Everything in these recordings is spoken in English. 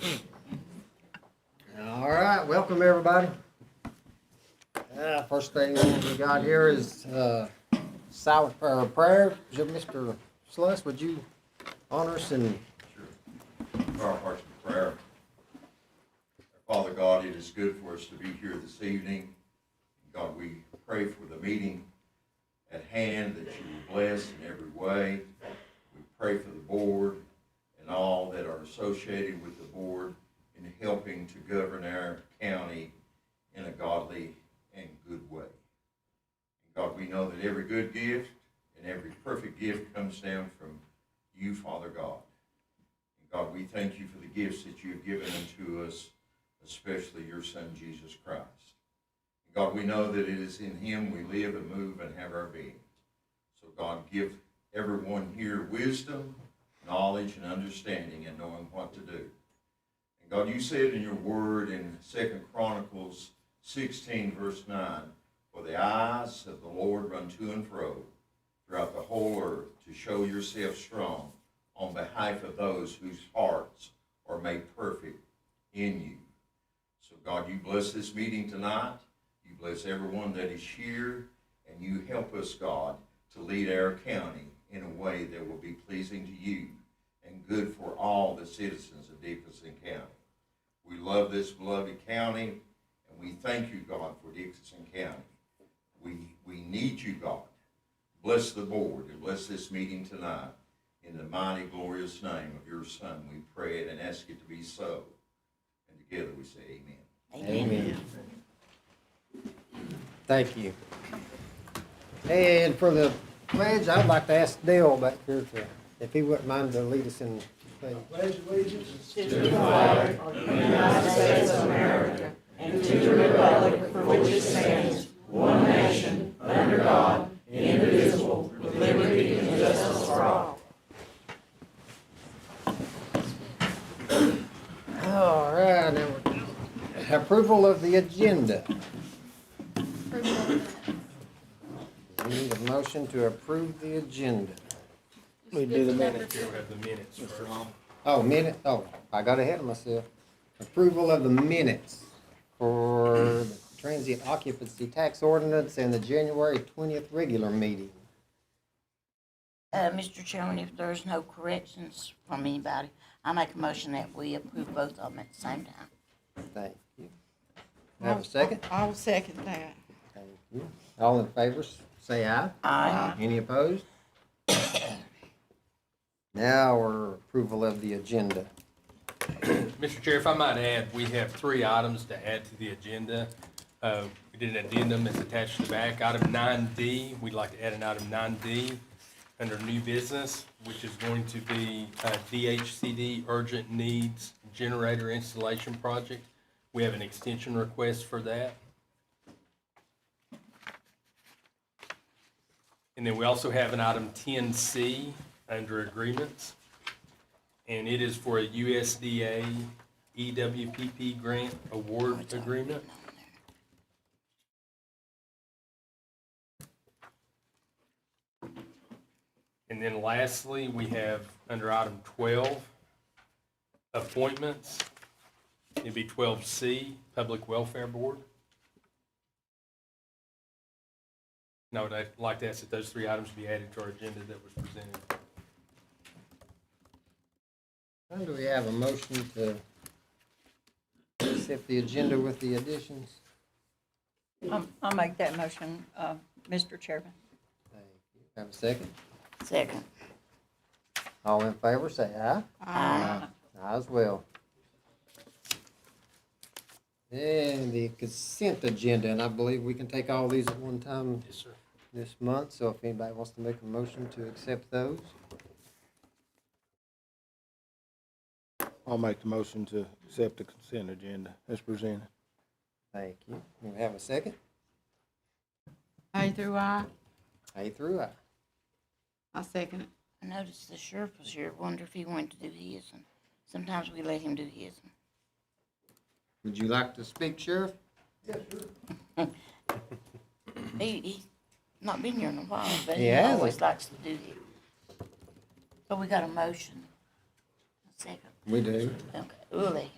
All right, welcome everybody. First thing we got here is silent prayer. Mr. Sluss, would you honor us and Sure. Our hearts in prayer. Father God, it is good for us to be here this evening. God, we pray for the meeting at hand, that you will bless in every way. We pray for the board and all that are associated with the board in helping to govern our county in a godly and good way. And God, we know that every good gift and every perfect gift comes down from you, Father God. And God, we thank you for the gifts that you have given unto us, especially your Son, Jesus Christ. And God, we know that it is in him we live and move and have our being. So God, give everyone here wisdom, knowledge, and understanding in knowing what to do. And God, you said in your word in 2 Chronicles 16, verse 9, for the eyes of the Lord run to and fro throughout the whole earth to show yourself strong on behalf of those whose hearts are made perfect in you. So God, you bless this meeting tonight. You bless everyone that is here, and you help us, God, to lead our county in a way that will be pleasing to you and good for all the citizens of Dickinson County. We love this beloved county, and we thank you, God, for Dickinson County. We need you, God. Bless the board and bless this meeting tonight. In the mighty, glorious name of your Son, we pray it and ask it to be so. And together we say amen. Amen. Thank you. And for the pledge, I'd like to ask Dale back here if he wouldn't mind to lead us in pledge. Pledge allegiance to the flag of the United States of America and to the republic for which it stands, one nation, under God, indivisible, with liberty and justice for all. All right, now approval of the agenda. We need a motion to approve the agenda. We do the minutes. Here we have the minutes. Mr. Long. Oh, minute, I got ahead of myself. Approval of the minutes for the transient occupancy tax ordinance and the January 20th regular meeting. Mr. Chairman, if there's no corrections from anybody, I make a motion that we approve both of them at the same time. Thank you. Have a second? I'll second that. Thank you. All in favor, say aye. Aye. Any opposed? Now our approval of the agenda. Mr. Chair, if I might add, we have 3 items to add to the agenda. We did an addendum that's attached to the back. Item 9D, we'd like to add an item 9D under new business, which is going to be DHCD Urgent Needs Generator Installation Project. We have an extension request for that. And then we also have an item 10C under agreements, and it is for a USDA EWPP grant award agreement. And then lastly, we have under item 12, appointments. It'd be 12C, Public Welfare Board. And I would like to ask that those 3 items be added to our agenda that was presented. And do we have a motion to accept the agenda with the additions? I'll make that motion, Mr. Chairman. Thank you. Have a second? Second. All in favor, say aye. Aye. Aye as well. And the consent agenda, and I believe we can take all these at one time Yes, sir. this month, so if anybody wants to make a motion to accept those. I'll make the motion to accept the consent agenda as presented. Thank you. We have a second? A through I. A through I. I second it. I noticed the sheriff was here. Wonder if he wanted to do his. And sometimes we let him do his. Would you like to speak, Sheriff? He's not been here in a while, but He he hasn't. always likes to do it. So we got a motion. A second. We do. Okay. Uli.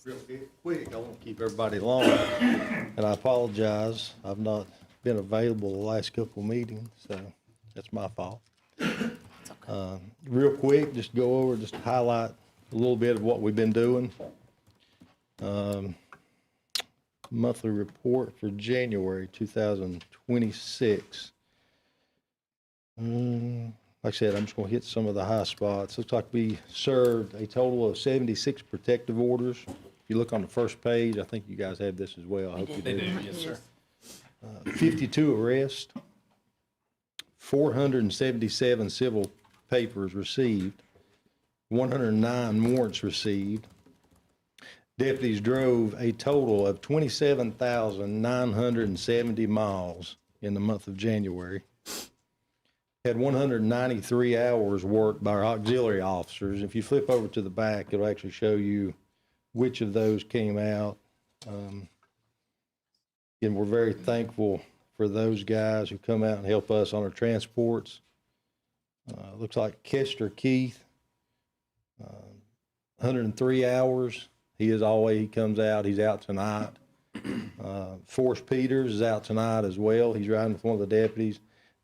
Real quick, I won't keep everybody long, and I apologize. I've not been available the last couple of meetings, so that's my fault. Real quick, just go over, just highlight a little bit of what we've been doing. Monthly report for January 2026. Like I said, I'm just going to hit some of the high spots. Looks like we served a total of 76 protective orders. If you look on the first page, I think you guys have this as well. I hope you They do. do, yes, sir. 52 arrests, 477 civil papers received, 109 warrants received. Deputies drove a total of 27,970 miles in the month of January. Had 193 hours worked by our auxiliary officers. If you flip over to the back, it'll actually show you which of those came out. And we're very thankful for those guys who come out and help us on our transports. Looks like Kester Keith, 103 hours. He comes out, he's out tonight. Forrest Peters is out tonight as well. He's riding with one of the deputies.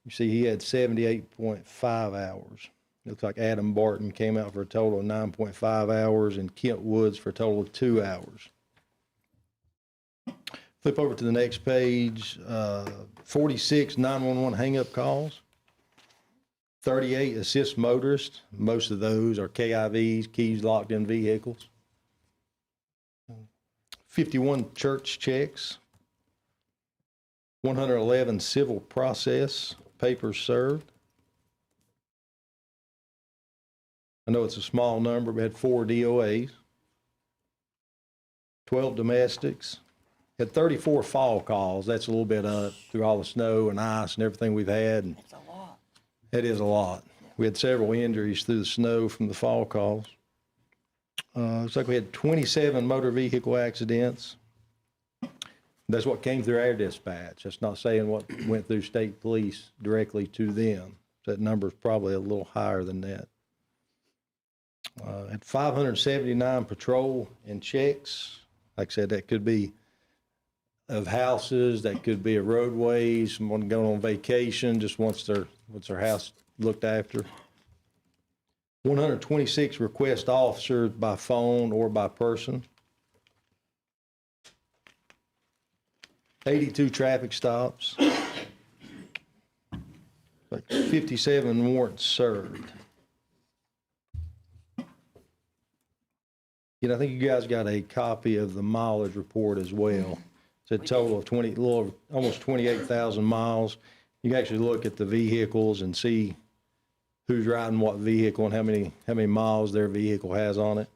You see, he had 78.5 hours. Looks like Adam Barton came out for a total of 9.5 hours and Kent Woods for a total of 2 hours. Flip over to the next page, 46 911 hang-up calls, 38 assist motorists. Most of those are KIVs, keys locked in vehicles. 51 church checks, 111 civil process papers served. I know it's a small number, but we had 4 DOAs, 12 domestics, had 34 fall calls. That's a little bit up through all the snow and ice and everything we've had. And That's a lot. it is a lot. We had several injuries through the snow from the fall calls. Looks like we had 27 motor vehicle accidents. That's what came through our dispatch. That's not saying what went through state police directly to them. That number is probably a little higher than that. At 579 patrol and checks. Like I said, that could be of houses, that could be of roadways, someone going on vacation, just wants their house looked after. 126 request officers by phone or by person. 82 traffic stops. Like 57 warrants served. You know, I think you guys got a copy of the mileage report as well. It's a total of almost 28,000 miles. You can actually look at the vehicles and see who's riding what vehicle and how many miles their vehicle has on it.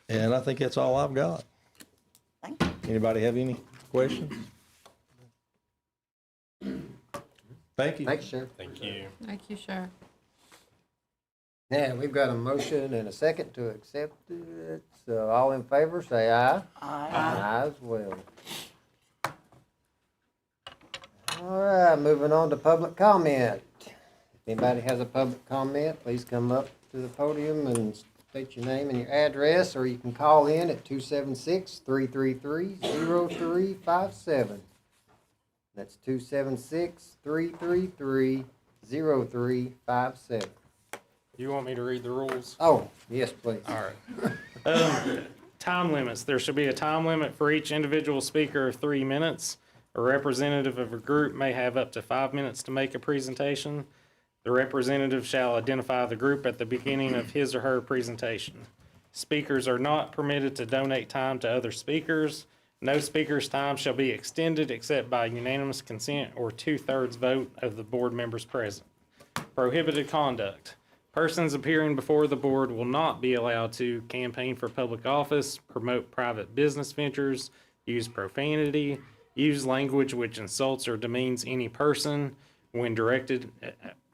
And I think that's all I've got. Thank you. Anybody have any questions? Thank you. Thanks, Sheriff. Thank you. Thank you, Sheriff. Now, we've got a motion and a second to accept it. So all in favor, say aye. Aye. Aye as well. All right, moving on to public comment. If anybody has a public comment, please come up to the podium and state your name and your address, or you can call in at 276-333-0357. That's 276-333-0357. You want me to read the rules? Oh, yes, please. All right. Time limits. There should be a time limit for each individual speaker of 3 minutes. A representative of a group may have up to 5 minutes to make a presentation. The representative shall identify the group at the beginning of his or her presentation. Speakers are not permitted to donate time to other speakers. No speaker's time shall be extended except by unanimous consent or 2/3 vote of the board members present. Prohibited conduct. Persons appearing before the board will not be allowed to campaign for public office, promote private business ventures, use profanity, use language which insults or demeans any person when directed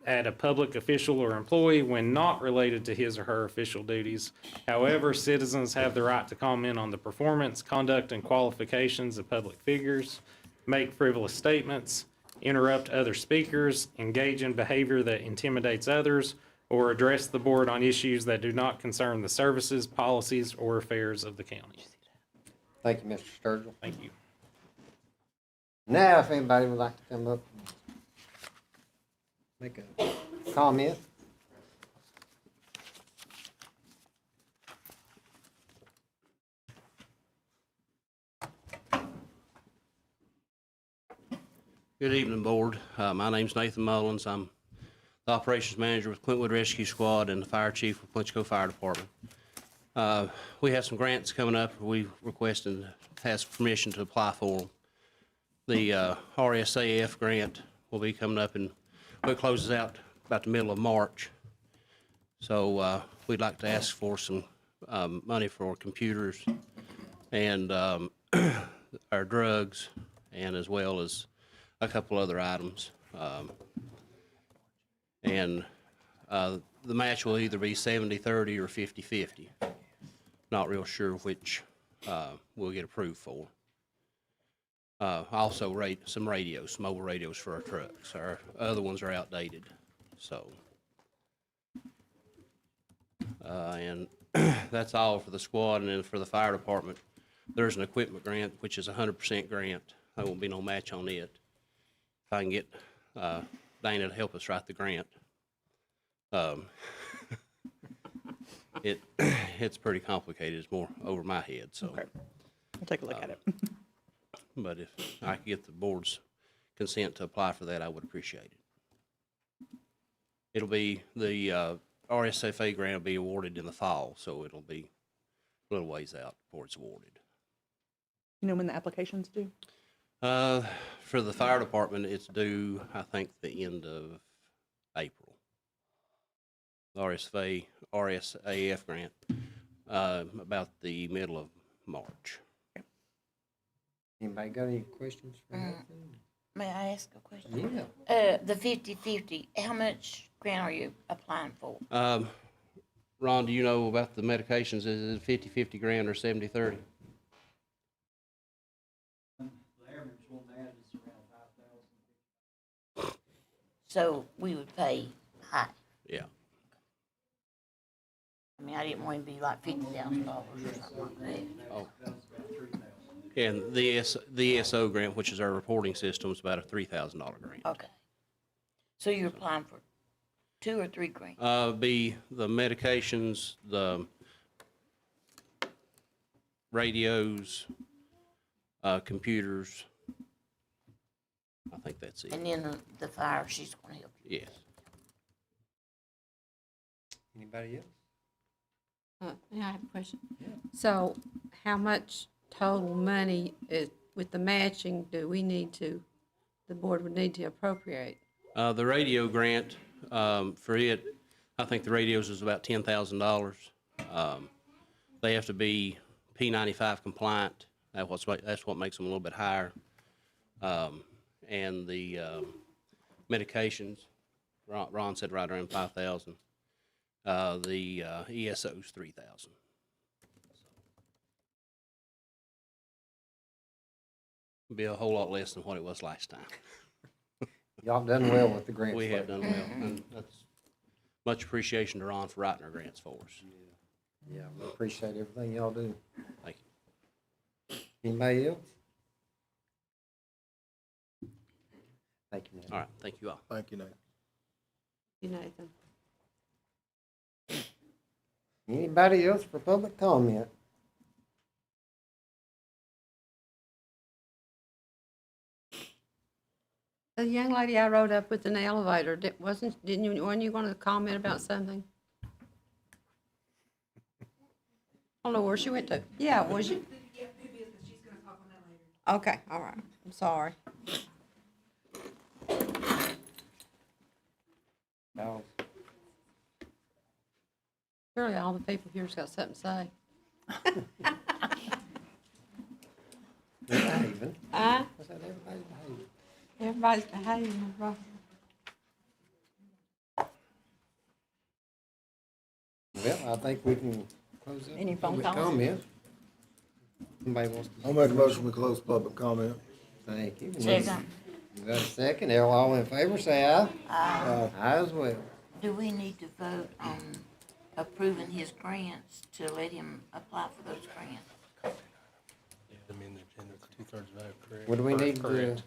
at a public official or employee when not related to his or her official duties. However, citizens have the right to comment on the performance, conduct, and qualifications of public figures, make frivolous statements, interrupt other speakers, engage in behavior that intimidates others, or address the board on issues that do not concern the services, policies, or affairs of the county. Thank you, Mr. Sturgill. Thank you. Now, if anybody would like to come up and make a comment. Good evening, Board. My name's Nathan Mullins. I'm the Operations Manager with Clintwood Rescue Squad and the Fire Chief with Plenchco Fire Department. We have some grants coming up. We requested, asked permission to apply for them. The RSAF grant will be coming up and it closes out about the middle of March. So we'd like to ask for some money for computers and our drugs, and as well as a couple other items. And the match will either be 70-30 or 50-50. Not real sure which we'll get approved for. Also some radios, some mobile radios for our trucks. Our other ones are outdated, so. And that's all for the squad. And then for the fire department, there's an equipment grant, which is a 100% grant. There won't be no match on it. If I can get Dana to help us write the grant. It's pretty complicated. It's more over my head, so. Okay. I'll take a look at it. But if I could get the board's consent to apply for that, I would appreciate it. It'll be, the RSFA grant will be awarded in the fall, so it'll be a little ways out before it's awarded. You know when the application's due? For the fire department, it's due, I think, the end of April. The RSAF grant, about the middle of March. Anybody got any questions for Nathan? May I ask a question? Yeah. The 50-50, how much grant are you applying for? Ron, do you know about the medications? Is it 50-50 grant or 70-30? So we would pay high. Yeah. I mean, I didn't want it to be like $50,000 or something like that. Oh. And the ESO grant, which is our reporting system, is about a $3,000 grant. Okay. So you're applying for 2 or 3 grants? Be the medications, the radios, computers. I think that's it. And then the fire, she's gonna help you. Yes. Anybody else? Yeah, I have a question. So how much total money with the matching do we need to, the board would need to appropriate? The radio grant, for it, I think the radios is about $10,000. They have to be P95 compliant. That's what makes them a little bit higher. And the medications, Ron said right around 5,000. The ESO's 3,000. Be a whole lot less than what it was last time. Y'all done well with the grants. We have lately. done well, and that's much appreciation to Ron for writing our grants for us. Yeah, we appreciate everything y'all do. Thank you. Anybody else? Thank you, Nathan. All right, thank you all. Thank you, Nate. You, Nathan? Anybody else for public comment? The young lady I rode up with in the elevator, weren't you going to comment about something? I don't know where she went to. Yeah, was you? Okay, all right. I'm sorry. No. Surely all the people here's got something to say. Behaving. Uh, I said everybody's behaving. Everybody's behaving, bro. Well, I think we can close up. Any the phone public calls? comment. Somebody wants to. I'll make a motion to close public comment. Thank you. Second. You got a second? All in favor, say aye. Uh, Aye as well. Do we need to vote on approving his grants to let him apply for those grants? Amend the agenda with a 2/3 vote, correct? What do we need to, Correct.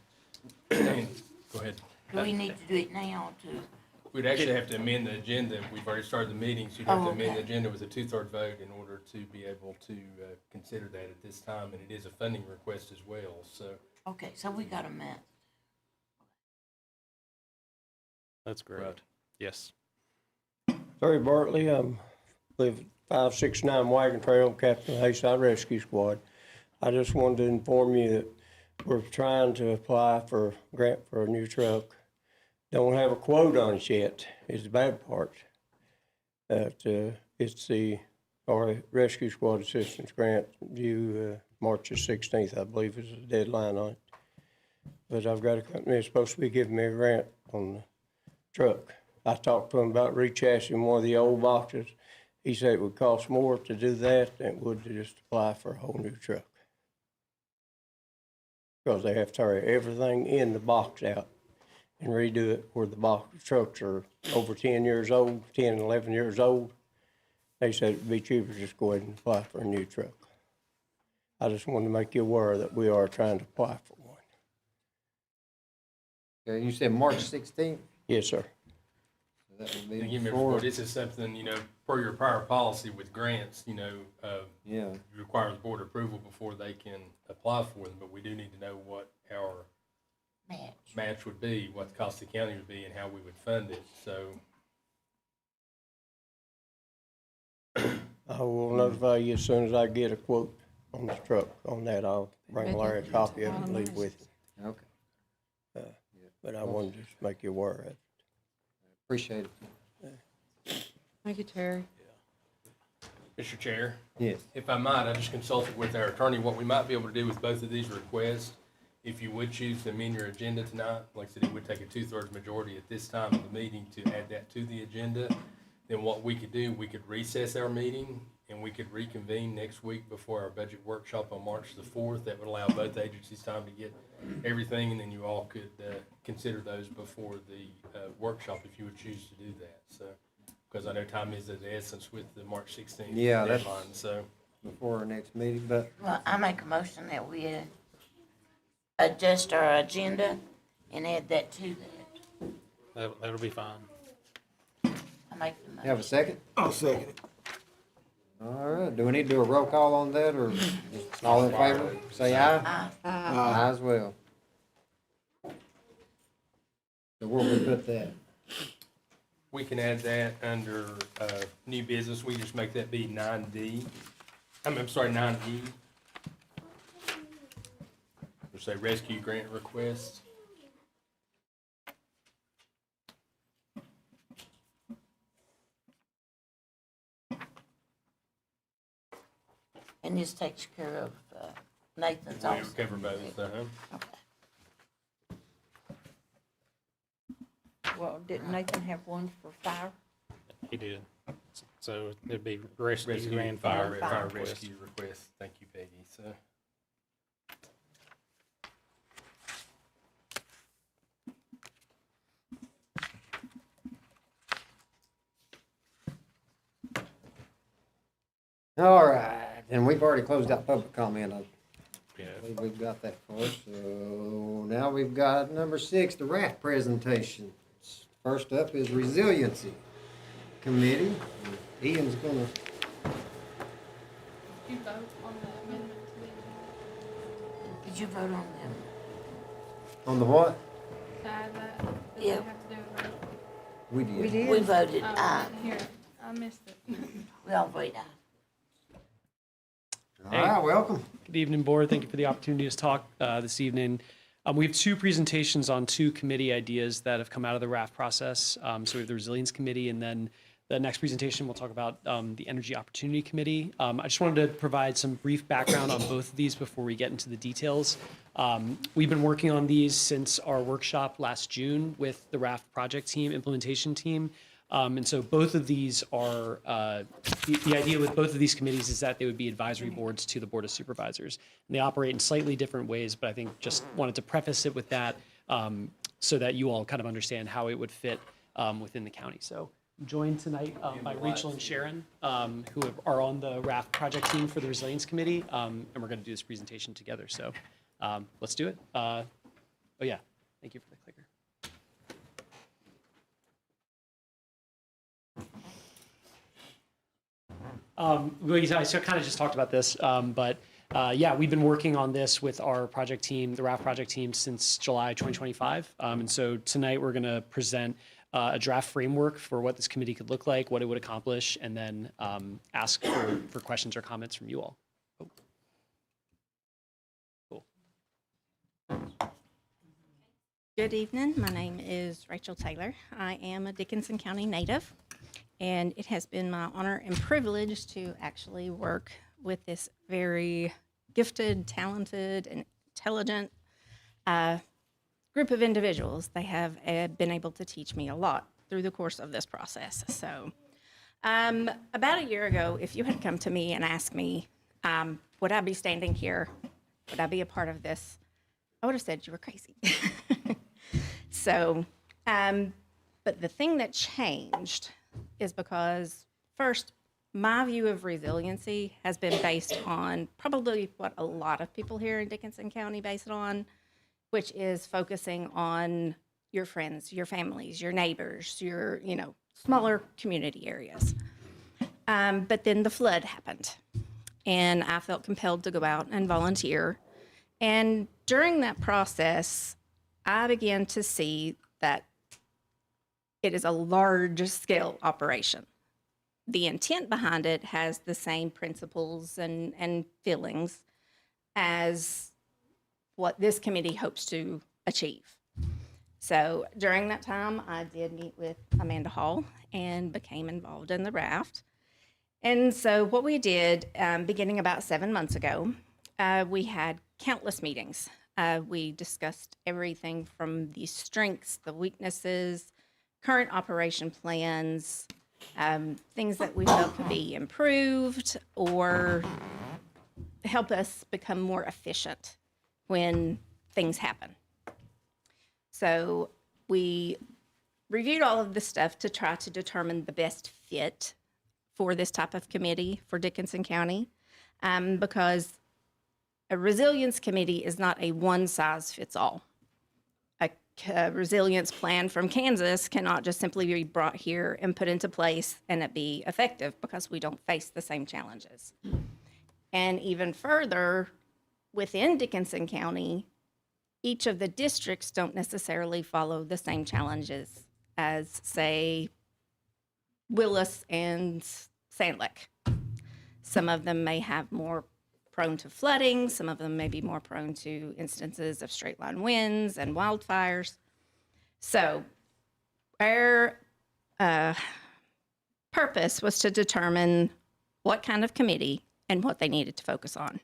Go ahead. Do we need to do it now to, We'd actually have to amend the agenda. We've already started the meeting, so you'd have to Oh, amend the okay. agenda with a 2/3 vote in order to be able to consider that at this time, and it is a funding request as well, so. okay, so we got a month. That's correct. Right. Yes. Terry Bartley, live 569 Wagon Trail, Captain Hayside Rescue Squad. I just wanted to inform you that we're trying to apply for a grant for a new truck. Don't have a quote on it yet, is the bad part. It's our Rescue Squad Assistance Grant due March the 16th, I believe is the deadline on it. But I've got a company that's supposed to be giving me a grant on the truck. I talked to him about rechasing one of the old boxes. He said it would cost more to do that than it would to just apply for a whole new truck. Because they have to tear everything in the box out and redo it where the box trucks are over 10 years old, 10 and 11 years old. They said it'd be cheaper to just go ahead and apply for a new truck. I just wanted to make you aware that we are trying to apply for one. okay, you said March 16th? Yes, sir. So that would be And again, Mr. before, Ford, this is something, per your prior policy with grants, yeah. you require the board approval before they can apply for them, but we do need to know what our match would be, what the cost of the county would be, and how we would fund it, so. I will notify you as soon as I get a quote on the truck. On that, I'll bring Larry a copy of it and leave it with you. Okay, But I wanted to just make you aware of it. appreciate it. Thank you, Terry. Mr. Chair, Yes. if I might, I just consulted with our attorney, what we might be able to do with both of these requests. If you would choose to amend your agenda tonight, like I said, it would take a 2/3 majority at this time of the meeting to add that to the agenda. Then what we could do, we could recess our meeting and we could reconvene next week before our budget workshop on March the 4th. That would allow both agencies time to get everything, and then you all could consider those before the workshop if you would choose to do that. So, because I know time is of the essence with the March 16th Yeah, that's- deadline, so. Before our next meeting, but Well, I make a motion that we adjust our agenda and add that to that. That'll be fine. I make the motion. have a second? I'll second it. All right, do we need to do a roll call on that, or just all in favor, say aye? Aye. Aye as well. So where we put that? We can add that under new business. We just make that be 9D. I'm sorry, 9E. Or say rescue grant request. And this takes care of Nathan's We also. cover both, Okay. Well, didn't Nathan have one for fire? He did. So it'd be rescue Rescue and fire. fire request. rescue request. Thank you, Peggy. So, All right, and we've already closed out public comment. I yeah. believe we've got that for us. So now we've got number 6, the RAF presentation. First up is Resiliency Committee. Ian's gonna, You vote on the amendment to the agenda? Did you vote on them? on the what? To add that? Do we Yeah. have to do a vote? We did. We voted Oh, I aye. didn't hear it. I missed it. We all voted aye. All right, welcome. Good evening, Board. Thank you for the opportunity to talk this evening. We have 2 presentations on 2 committee ideas that have come out of the RAF process. So we have the Resilience Committee, and then the next presentation, we'll talk about the Energy Opportunity Committee. I just wanted to provide some brief background on both of these before we get into the details. We've been working on these since our workshop last June with the RAF project team, implementation team. And so both of these are, the idea with both of these committees is that they would be advisory boards to the Board of Supervisors. And they operate in slightly different ways, but I think just wanted to preface it with that. so that you all kind of understand how it would fit within the county. So I'm joined tonight by Rachel and Sharon, who are on the RAFT project team for the Resilience Committee, and we're going to do this presentation together. So let's do it. Oh yeah, thank you for the clicker. I kind of just talked about this, but yeah, we've been working on this with our project team, the RAFT project team, since July 2025. And so tonight we're going to present a draft framework for what this committee could look like, what it would accomplish, and then ask for questions or comments from you all. Oh. Cool. Good evening. My name is Rachel Taylor. I am a Dickinson County native, and it has been my honor and privilege to actually work with this very gifted, talented, and intelligent group of individuals. They have been able to teach me a lot through the course of this process. So about a year ago, if you had come to me and asked me, would I be standing here? Would I be a part of this? I would have said you were crazy. So, but the thing that changed is because, first, my view of resiliency has been based on probably what a lot of people here in Dickinson County base it on, which is focusing on your friends, your families, your neighbors, your, smaller community areas. But then the flood happened, and I felt compelled to go out and volunteer. And during that process, I began to see that it is a large-scale operation. The intent behind it has the same principles and feelings as what this committee hopes to achieve. So during that time, I did meet with Amanda Hall and became involved in the RAFT. And so what we did, beginning about 7 months ago, we had countless meetings. We discussed everything from the strengths, the weaknesses, current operation plans, things that we felt could be improved or help us become more efficient when things happen. So we reviewed all of this stuff to try to determine the best fit for this type of committee for Dickinson County, because a resilience committee is not a one-size-fits-all. A resilience plan from Kansas cannot just simply be brought here and put into place and it be effective, because we don't face the same challenges. And even further, within Dickinson County, each of the districts don't necessarily follow the same challenges as, say, Willis and Sand Lake. Some of them may have more prone to flooding. Some of them may be more prone to instances of straight line winds and wildfires. So our purpose was to determine what kind of committee and what they needed to focus on.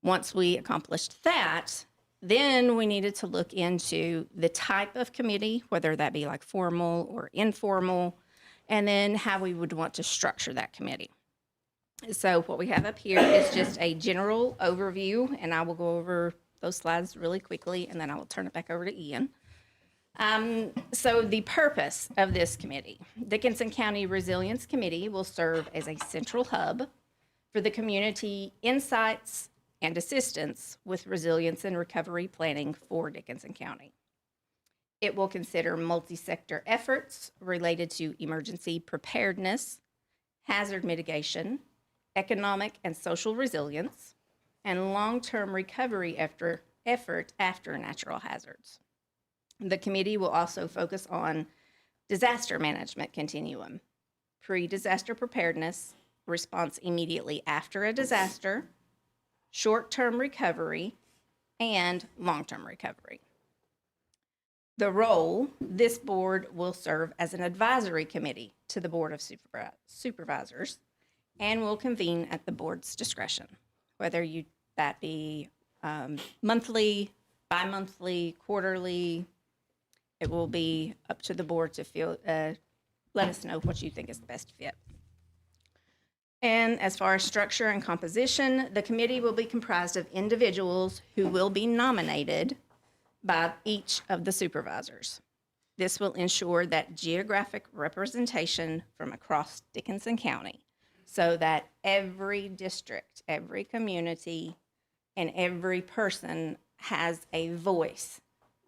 Once we accomplished that, then we needed to look into the type of committee, whether that be like formal or informal, and then how we would want to structure that committee. So what we have up here is just a general overview, and I will go over those slides really quickly, and then I will turn it back over to Ian. So the purpose of this committee: Dickinson County Resilience Committee will serve as a central hub for the community insights and assistance with resilience and recovery planning for Dickinson County. It will consider multi-sector efforts related to emergency preparedness, hazard mitigation, economic and social resilience, and long-term recovery effort after natural hazards. The committee will also focus on disaster management continuum, pre-disaster preparedness, response immediately after a disaster, short-term recovery, and long-term recovery. The role: this board will serve as an advisory committee to the Board of Supervisors and will convene at the board's discretion, whether that be monthly, bi-monthly, quarterly. It will be up to the board to let us know what you think is the best fit. And as far as structure and composition, the committee will be comprised of individuals who will be nominated by each of the supervisors. This will ensure that geographic representation from across Dickinson County so that every district, every community, and every person has a voice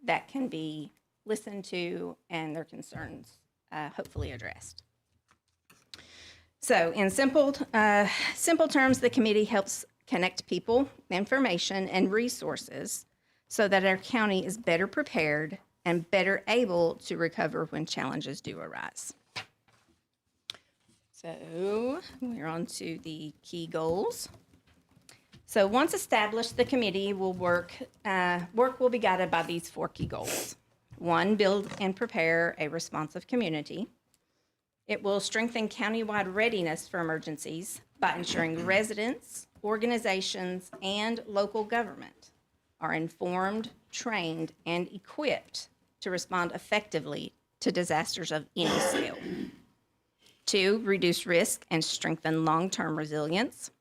that can be listened to and their concerns hopefully addressed. So in simple terms, the committee helps connect people, information, and resources so that our county is better prepared and better able to recover when challenges do arise. So we're on to the key goals. So once established, the committee will work will be guided by these 4 key goals. 1, build and prepare a responsive community. It will strengthen countywide readiness for emergencies by ensuring residents, organizations, and local government are informed, trained, and equipped to respond effectively to disasters of any scale. 2, reduce risk and strengthen long-term resilience.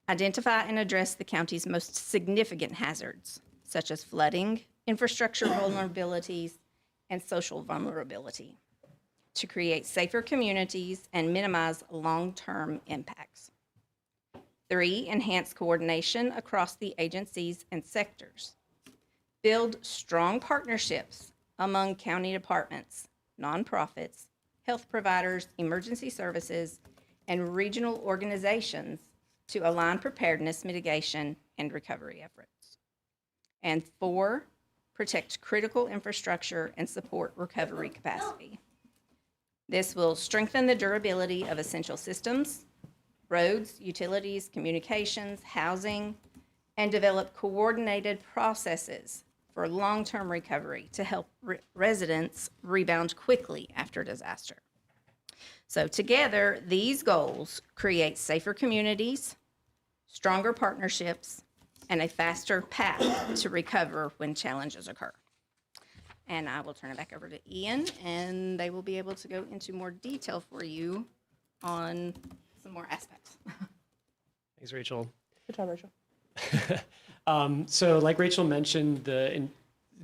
Identify and address the county's most significant hazards, such as flooding, infrastructure vulnerabilities, and social vulnerability, to create safer communities and minimize long-term impacts. 3, enhance coordination across the agencies and sectors. Build strong partnerships among county departments, nonprofits, health providers, emergency services, and regional organizations to align preparedness, mitigation, and recovery efforts. And 4, protect critical infrastructure and support recovery capacity. This will strengthen the durability of essential systems, roads, utilities, communications, housing, and develop coordinated processes for long-term recovery to help residents rebound quickly after disaster. So together, these goals create safer communities, stronger partnerships, and a faster path to recover when challenges occur. And I will turn it back over to Ian, and they will be able to go into more detail for you on some more aspects. Thanks, Rachel. Good job, Rachel. So like Rachel mentioned,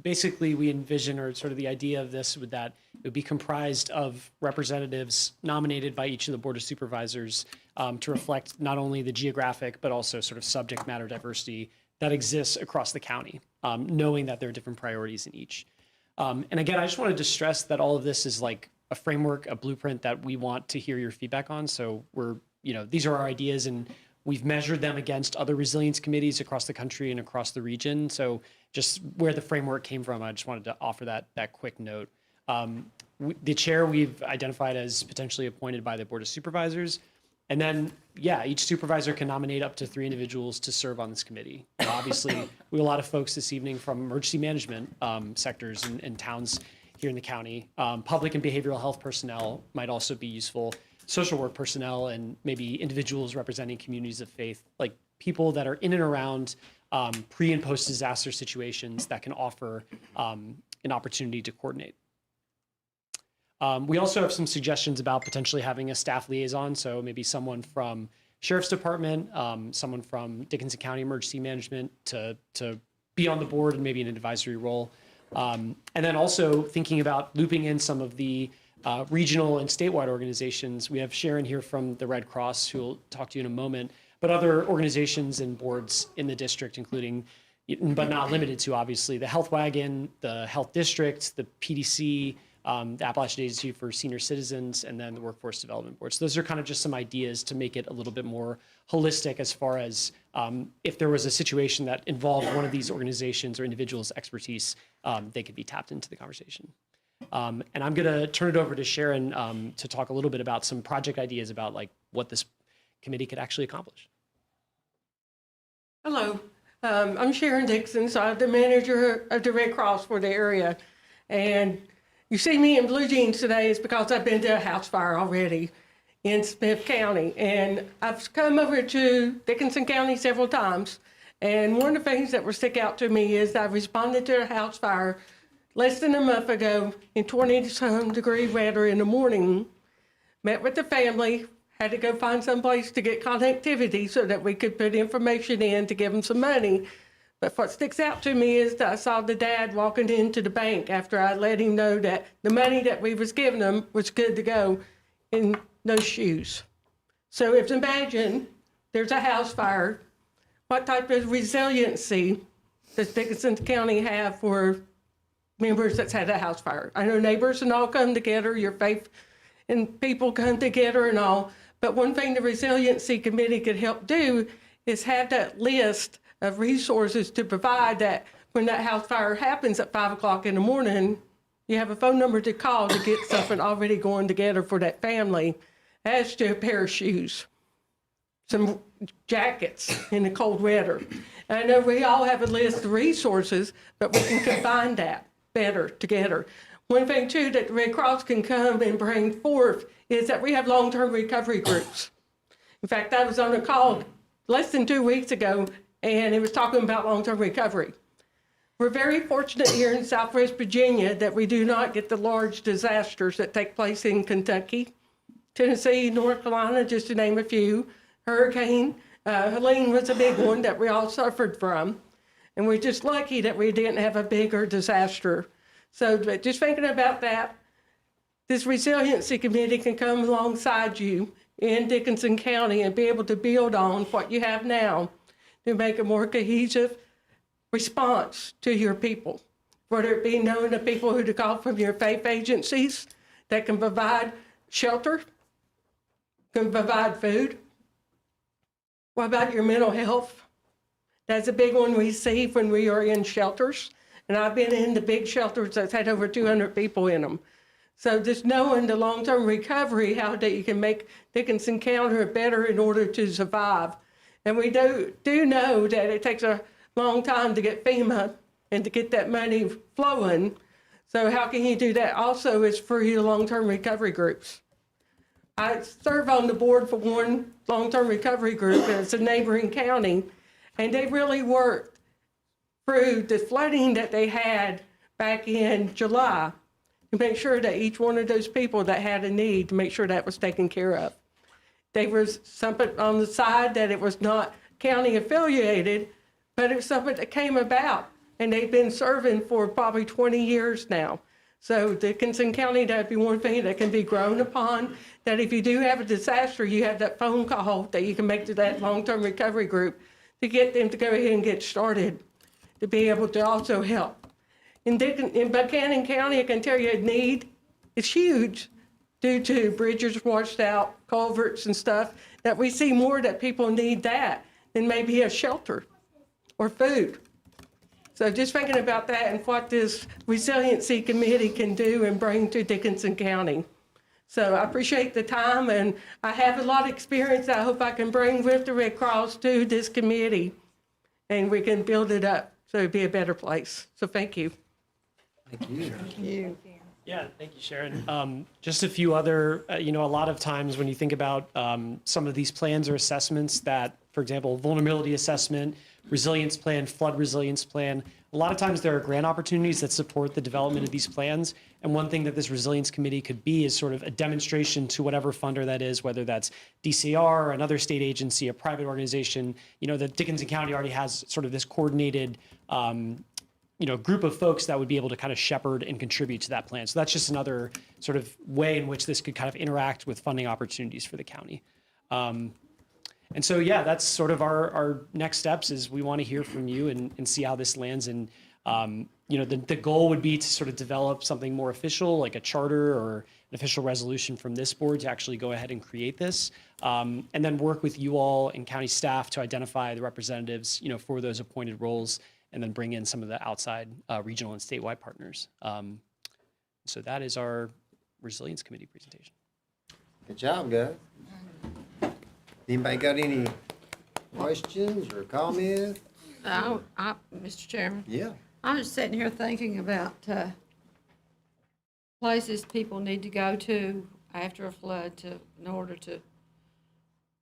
basically we envision, or sort of the idea of this, would that it would be comprised of representatives nominated by each of the Board of Supervisors to reflect not only the geographic, but also sort of subject matter diversity that exists across the county, knowing that there are different priorities in each. And again, I just wanted to stress that all of this is like a framework, a blueprint that we want to hear your feedback on. So these are our ideas, and we've measured them against other resilience committees across the country and across the region. So just where the framework came from, I just wanted to offer that quick note. The chair we've identified as potentially appointed by the Board of Supervisors. And then, each supervisor can nominate up to 3 individuals to serve on this committee. Obviously, we have a lot of folks this evening from emergency management sectors and towns here in the county. Public and behavioral health personnel might also be useful. Social work personnel, and maybe individuals representing communities of faith, like people that are in and around pre and post disaster situations that can offer an opportunity to coordinate. We also have some suggestions about potentially having a staff liaison, so maybe someone from Sheriff's Department, someone from Dickinson County Emergency Management to be on the board and maybe an advisory role. And then also thinking about looping in some of the regional and statewide organizations. We have Sharon here from the Red Cross, who will talk to you in a moment, but other organizations and boards in the district, including, but not limited to, obviously, the Health Wagon, the Health District, the PDC, the Appalachian Agency for Senior Citizens, and then the Workforce Development Board. So those are kind of just some ideas to make it a little bit more holistic as far as if there was a situation that involved one of these organizations or individuals' expertise, they could be tapped into the conversation. And I'm going to turn it over to Sharon to talk a little bit about some project ideas about like what this committee could actually accomplish. Hello, I'm Sharon Dixon, so I'm the manager of the Red Cross for the area. And you see me in blue jeans today is because I've been to a house fire already in Smith County. And I've come over to Dickinson County several times. And one of the things that will stick out to me is I responded to a house fire less than a month ago in 20-some degree weather in the morning, met with the family, had to go find someplace to get connectivity so that we could put information in to give them some money. But what sticks out to me is that I saw the dad walking into the bank after I let him know that the money that we was giving him was good to go in no shoes. So if imagine there's a house fire, what type of resiliency does Dickinson County have for members that's had a house fire? I know neighbors and all come together, your faith and people come together and all, but one thing the Resiliency Committee could help do is have that list of resources to provide that when that house fire happens at 5 o'clock in the morning, you have a phone number to call to get something already going together for that family, as to a pair of shoes, some jackets in the cold weather. And I know we all have a list of resources, but we can combine that better together. One thing too that the Red Cross can come and bring forth is that we have long-term recovery groups. In fact, I was on a call less than 2 weeks ago, and it was talking about long-term recovery. We're very fortunate here in Southwest Virginia that we do not get the large disasters that take place in Kentucky, Tennessee, North Carolina, just to name a few. Hurricane Helene was a big one that we all suffered from. And we're just lucky that we didn't have a bigger disaster. So but just thinking about that, this Resiliency Committee can come alongside you in Dickinson County and be able to build on what you have now to make a more cohesive response to your people. Whether it be knowing the people who to call from your faith agencies that can provide shelter, can provide food. What about your mental health? That's a big one we see when we are in shelters. And I've been in the big shelters that's had over 200 people in them. So just knowing the long-term recovery, how that you can make Dickinson County better in order to survive. And we do know that it takes a long time to get FEMA and to get that money flowing. So how can you do that? Also, is for your long-term recovery groups. I serve on the board for one long-term recovery group, and it's a neighboring county, and they really worked through the flooding that they had back in July to make sure that each one of those people that had a need, to make sure that was taken care of. There was something on the side that it was not county affiliated, but it was something that came about, and they've been serving for probably 20 years now. So Dickinson County, that'd be one thing that can be grown upon, that if you do have a disaster, you have that phone call that you can make to that long-term recovery group to get them to go ahead and get started, to be able to also help. In Buchanan County, I can tell you the need is huge due to bridges washed out, culverts and stuff, that we see more that people need that than maybe a shelter or food. So just thinking about that and what this Resiliency Committee can do and bring to Dickinson County. So I appreciate the time, and I have a lot of experience I hope I can bring with the Red Cross to this committee, and we can build it up so it'd be a better place. So thank you. Thank you. Thank you. Yeah, thank you, Sharon. Just a few other, a lot of times when you think about some of these plans or assessments that, for example, vulnerability assessment, resilience plan, flood resilience plan, a lot of times there are grant opportunities that support the development of these plans. And one thing that this resilience committee could be is sort of a demonstration to whatever funder that is, whether that's DCR, another state agency, a private organization. That Dickinson County already has sort of this coordinated group of folks that would be able to kind of shepherd and contribute to that plan. So that's just another sort of way in which this could kind of interact with funding opportunities for the county. And so, yeah, that's sort of our next steps is we want to hear from you and see how this lands. And, the goal would be to sort of develop something more official, like a charter or an official resolution from this board to actually go ahead and create this. And then work with you all and county staff to identify the representatives, for those appointed roles, and then bring in some of the outside regional and statewide partners. So that is our Resilience Committee presentation. Good job, guys. Anybody got any questions or comments? Mr. Chairman, Yeah. I'm just sitting here thinking about places people need to go to after a flood in order to.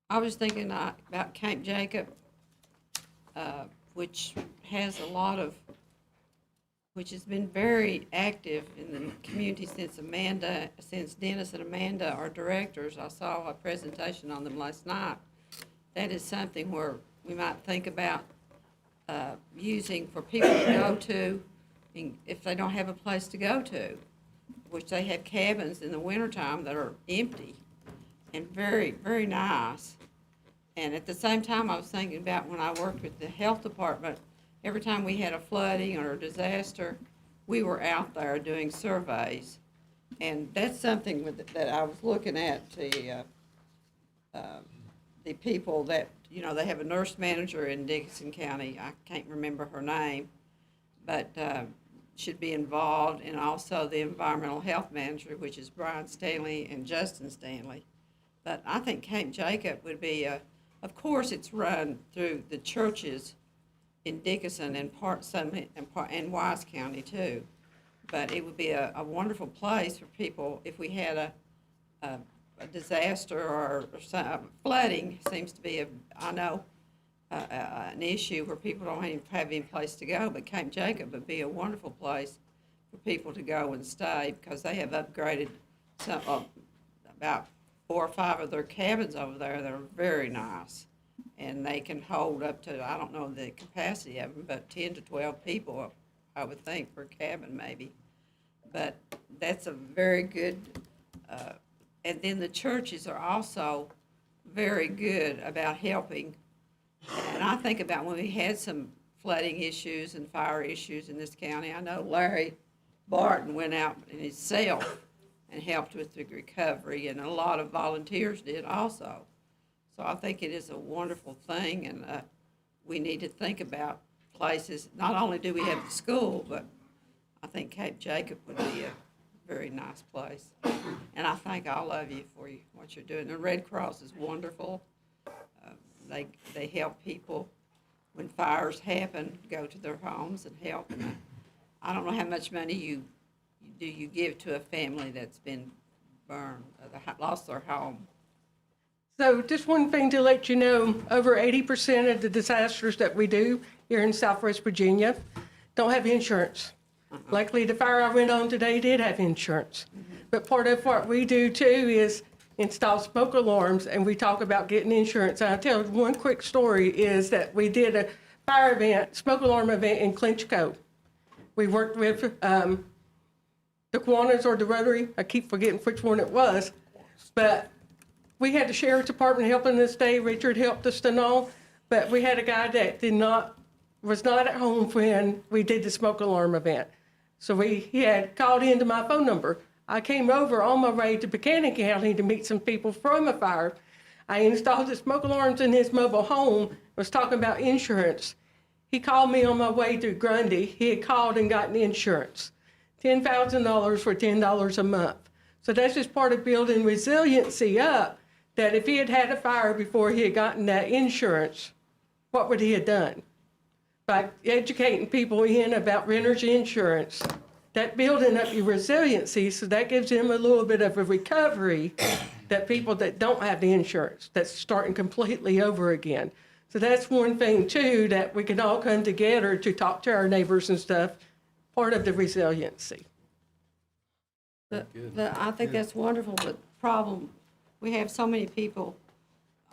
I was thinking about Camp Jacob, which has which has been very active in the community since Dennis and Amanda are directors. I saw a presentation on them last night. That is something where we might think about using for people to go to if they don't have a place to go to, which they have cabins in the wintertime that are empty and very, very nice. And at the same time, I was thinking about when I worked with the health department, every time we had a flooding or a disaster, we were out there doing surveys. And that's something that I was looking at, the people that, they have a nurse manager in Dickinson County, I can't remember her name, but should be involved, and also the environmental health manager, which is Brian Stanley and Justin Stanley. But I think Cape Jacob would be of course, it's run through the churches in Dickinson and and Wise County too. But it would be a wonderful place for people if we had a disaster or flooding seems to be an issue where people don't even have any place to go. But Cape Jacob would be a wonderful place for people to go and stay because they have upgraded about 4 or 5 of their cabins over there that are very nice. And they can hold up to, I don't know the capacity of them, but 10 to 12 people, I would think, per cabin maybe. But that's a very good, and then the churches are also very good about helping. And I think about when we had some flooding issues and fire issues in this county, I know Larry Barton went out in himself and helped with the recovery, and a lot of volunteers did also. So I think it is a wonderful thing, and we need to think about places. Not only do we have the school, but I think Cape Jacob would be a very nice place. And I thank all of you for what you're doing. The Red Cross is wonderful. They help people when fires happen, go to their homes and help. And I don't know how much money you give to a family that's been burned, lost their home. So just one thing to let you know, over 80% of the disasters that we do here in Southwest Virginia don't have insurance. Luckily, the fire I went on today did have insurance. But part of what we do too is install smoke alarms, and we talk about getting insurance. And I'll tell one quick story is that we did a fire event, smoke alarm event in Clinchco. We worked with the Kiwanis or the Rotary. I keep forgetting which one it was. But we had the sheriff's department helping us today. Richard helped us and all. But we had a guy that was not at home when we did the smoke alarm event. So he had called into my phone number. I came over on my way to Buchanan County to meet some people from a fire. I installed the smoke alarms in his mobile home, was talking about insurance. He called me on my way to Grundy. He had called and gotten insurance. $10,000 for $10 a month. So that's just part of building resiliency up, that if he had had a fire before he had gotten that insurance, what would he have done? By educating people in about renter's insurance, that building up your resiliency, so that gives them a little bit of a recovery that people that don't have the insurance, that's starting completely over again. So that's one thing too, that we can all come together to talk to our neighbors and stuff, part of the resiliency. I think that's wonderful, but the problem, we have so many people.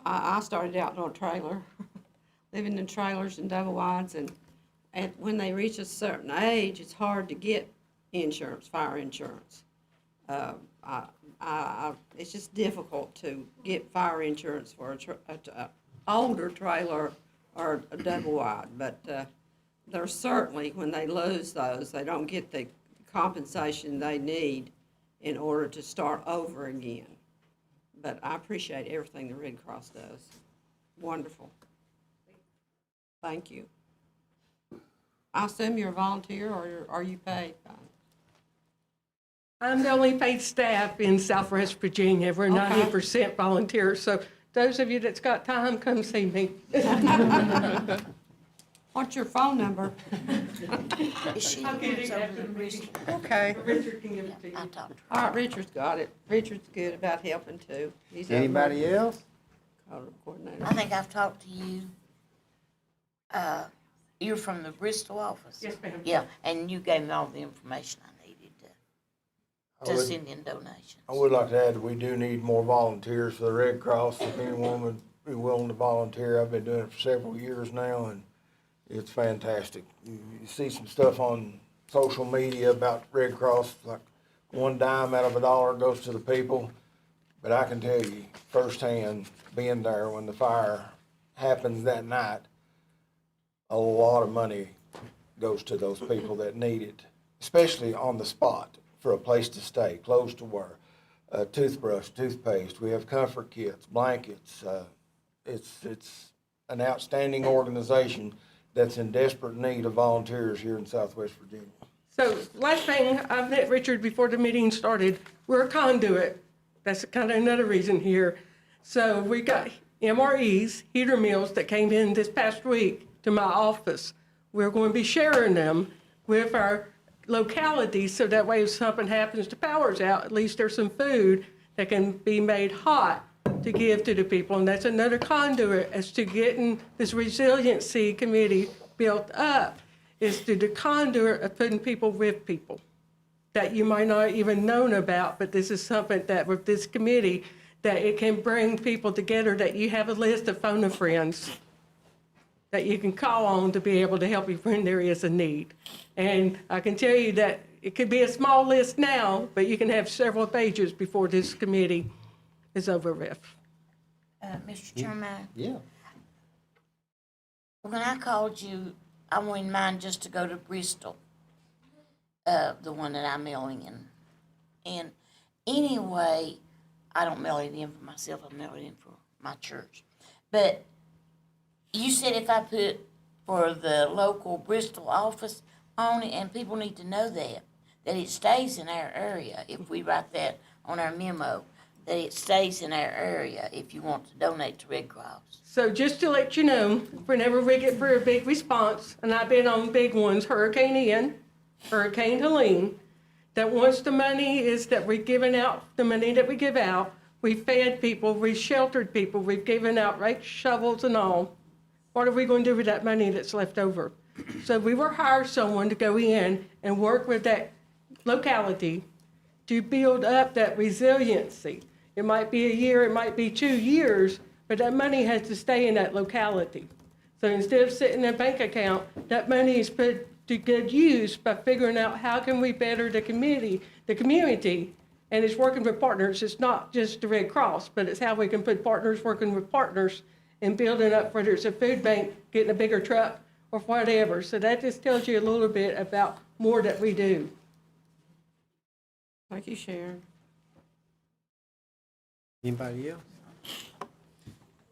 I started out in a trailer, living in trailers and double wides, and when they reach a certain age, it's hard to get insurance, fire insurance. It's just difficult to get fire insurance for an older trailer or a double wide, but they're certainly, when they lose those, they don't get the compensation they need in order to start over again. But I appreciate everything the Red Cross does. Wonderful. Thank you. I assume you're a volunteer, or are you paid? I'm the only paid staff in Southwest Virginia. We're 90% volunteers, so those of you that's got time, come see me. What's your phone number? Is she I'll get it over after the the meeting. Okay. Richard can give it to you. I talked to her. All right, Richard's got it. Richard's good about helping too. He's over Anybody there. else? Coordinator. I think I've talked to you. You're from the Bristol office? Yes, ma'am. Yeah, and you gave me all the information I needed to would- send in donations. I would like to add that we do need more volunteers for the Red Cross. If anyone would be willing to volunteer, I've been doing it for several years now, and It's fantastic. You see some stuff on social media about Red Cross, like 1 dime out of $1 goes to the people. But I can tell you firsthand, being there when the fire happens that night, a lot of money goes to those people that need it, especially on the spot for a place to stay, clothes to wear, toothbrush, toothpaste. We have comfort kits, blankets. It's an outstanding organization that's in desperate need of volunteers here in Southwest Virginia. So last thing, I've met Richard before the meeting started. We're a conduit. That's kind of another reason here. So we got MREs, heater mills that came in this past week to my office. We're going to be sharing them with our localities so that way if something happens, the power's out, at least there's some food that can be made hot to give to the people. And that's another conduit as to getting this resiliency committee built up, is through the conduit of putting people with people that you might not even known about, but this is something that with this committee, that it can bring people together, that you have a list of phone a friends that you can call on to be able to help you when there is a need. And I can tell you that it could be a small list now, but you can have several pages before this committee is over with. Mr. Chairman, Yeah. when I called you, I wouldn't mind just to go to Bristol, the one that I'm mailing in. And anyway, I don't mail it in for myself, I mail it in for my church. But you said if I put for the local Bristol office on it, and people need to know that it stays in our area. If we write that on our memo, that it stays in our area if you want to donate to Red Cross. So just to let you know, whenever we get for a big response, and I've been on big ones, Hurricane Ian, Hurricane Helene, that once the money is that we've given out, the money that we give out, we fed people, we sheltered people, we've given out rake shovels and all. What are we going to do with that money that's left over? So we will hire someone to go in and work with that locality to build up that resiliency. It might be a year, it might be 2 years, but that money has to stay in that locality. So instead of sitting in a bank account, that money is put to good use by figuring out how can we better the community, and it's working with partners. It's not just the Red Cross, but it's how we can put partners working with partners and building up, whether it's a food bank, getting a bigger truck, or whatever. So that just tells you a little bit about more that we do. Thank you, Sharon. Anybody else?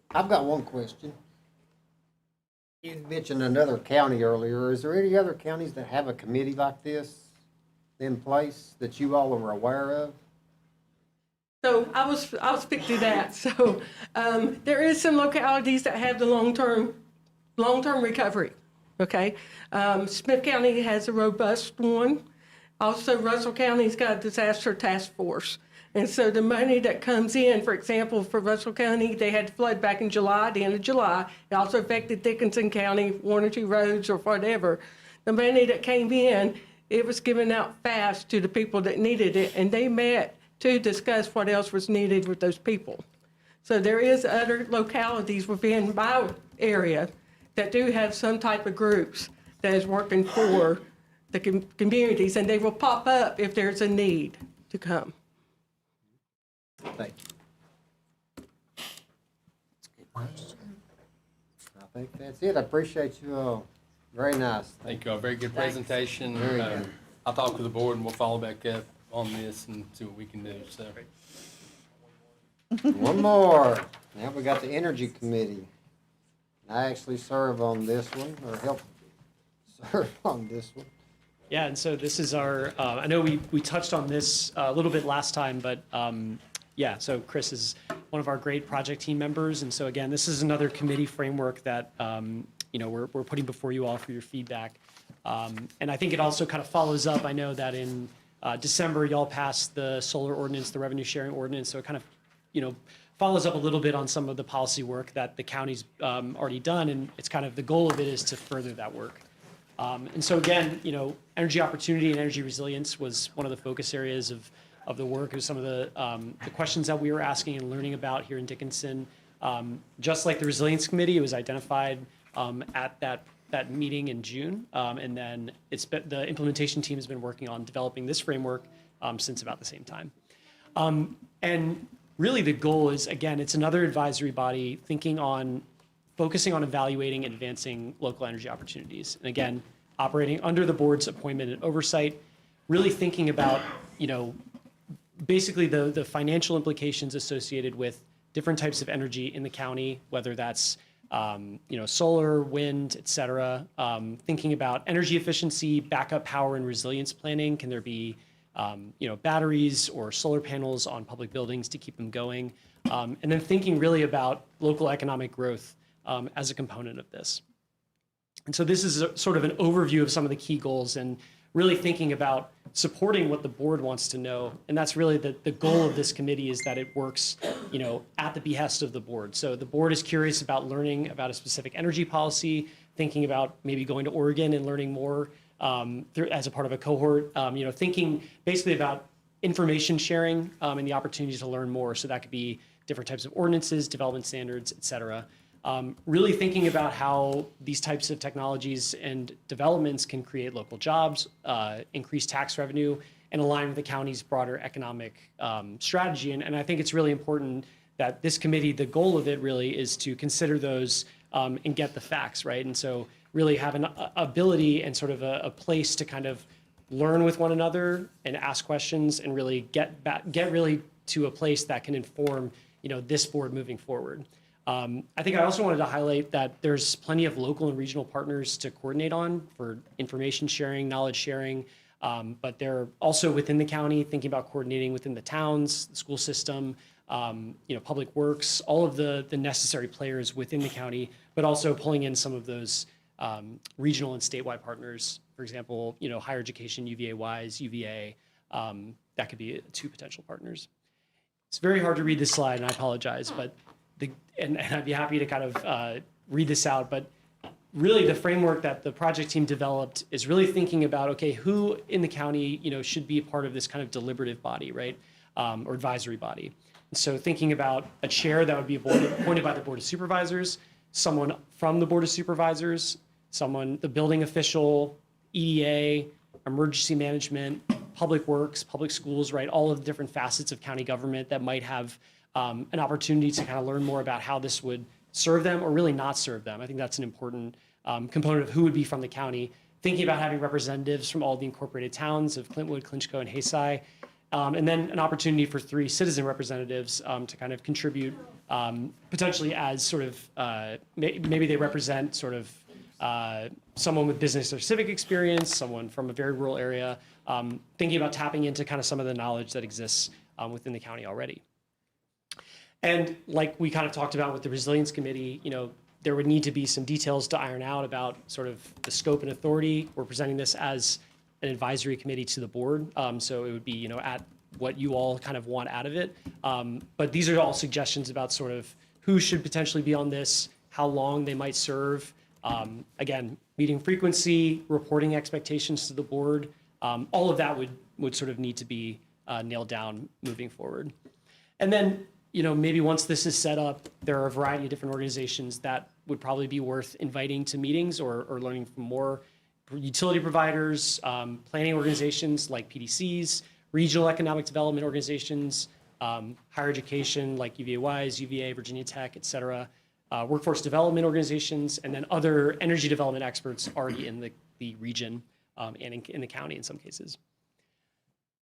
I've got one question. You mentioned another county earlier. Is there any other counties that have a committee like this in place that you all are aware of? So I'll speak to that. So there is some localities that have the long-term recovery. Okay, Smith County has a robust one. Also, Russell County's got a disaster task force. And so the money that comes in, for example, for Russell County, they had flood back in July, the end of July. It also affected Dickinson County, 1 or 2 roads or whatever. The money that came in, it was given out fast to the people that needed it, and they met to discuss what else was needed with those people. So there is other localities within my area that do have some type of groups that is working for the communities, and they will pop up if there's a need to come. Thank you. I think that's it. I appreciate you all. Very nice. Thank you all. Very good presentation. Very good. I'll talk to the board and we'll follow back up on this and see what we can do. So, One more. Now we got the Energy Committee. I actually serve on this one, or help serve on this one. Yeah, and so this is our, I know we touched on this a little bit last time, but yeah, so Chris is one of our great project team members. And so again, this is another committee framework that, we're putting before you all for your feedback. And I think it also kind of follows up. I know that in December, y'all passed the solar ordinance, the revenue sharing ordinance. So it kind of, follows up a little bit on some of the policy work that the county's already done. And it's kind of, the goal of it is to further that work. And so again, energy opportunity and energy resilience was one of the focus areas of the work. It was some of the questions that we were asking and learning about here in Dickinson. Just like the Resilience Committee, it was identified at that that meeting in June. And then the implementation team has been working on developing this framework since about the same time. And really the goal is, again, it's another advisory body focusing on evaluating and advancing local energy opportunities. And again, operating under the board's appointment and oversight, really thinking about, basically the financial implications associated with different types of energy in the county, whether that's solar, wind, et cetera. Thinking about energy efficiency, backup power, and resilience planning. Can there be batteries or solar panels on public buildings to keep them going? And then thinking really about local economic growth as a component of this. And so this is sort of an overview of some of the key goals and really thinking about supporting what the board wants to know. And that's really the goal of this committee, is that it works, at the behest of the board. So the board is curious about learning about a specific energy policy, thinking about maybe going to Oregon and learning more as a part of a cohort, thinking basically about information sharing and the opportunity to learn more. So that could be different types of ordinances, development standards, et cetera. Really thinking about how these types of technologies and developments can create local jobs, increase tax revenue, and align with the county's broader economic strategy. And I think it's really important that this committee, the goal of it really is to consider those and get the facts, right? And so really have an ability and sort of a place to kind of learn with one another and ask questions and really get really to a place that can inform, this board moving forward. I think I also wanted to highlight that there's plenty of local and regional partners to coordinate on for information sharing, knowledge sharing, but they're also within the county, thinking about coordinating within the towns, the school system, public works, all of the necessary players within the county, but also pulling in some of those regional and statewide partners. For example, higher education, UVA-wise, UVA, that could be 2 potential partners. It's very hard to read this slide, and I apologize, but and I'd be happy to kind of read this out, but really the framework that the project team developed is really thinking about, okay, who in the county, should be a part of this kind of deliberative body, right, or advisory body. And so thinking about a chair that would be appointed by the Board of Supervisors, someone from the Board of Supervisors, the building official, EDA, emergency management, public works, public schools, right, all of the different facets of county government that might have an opportunity to kind of learn more about how this would serve them or really not serve them. I think that's an important component of who would be from the county. Thinking about having representatives from all the incorporated towns of Clintwood, Clinchco, and Haysai. And then an opportunity for 3 citizen representatives to kind of contribute potentially as sort of, maybe they represent sort of someone with business or civic experience, someone from a very rural area, thinking about tapping into kind of some of the knowledge that exists within the county already. And like we kind of talked about with the Resilience Committee, there would need to be some details to iron out about sort of the scope and authority. We're presenting this as an advisory committee to the board. So it would be, at what you all kind of want out of it. But these are all suggestions about sort of who should potentially be on this, how long they might serve. Again, meeting frequency, reporting expectations to the board. All of that would sort of need to be nailed down moving forward. And then, maybe once this is set up, there are a variety of different organizations that would probably be worth inviting to meetings or learning from more. Utility providers, planning organizations like PDCs, regional economic development organizations, higher education like UVA-wise, UVA, Virginia Tech, et cetera, workforce development organizations, and then other energy development experts already in the region and in the county in some cases.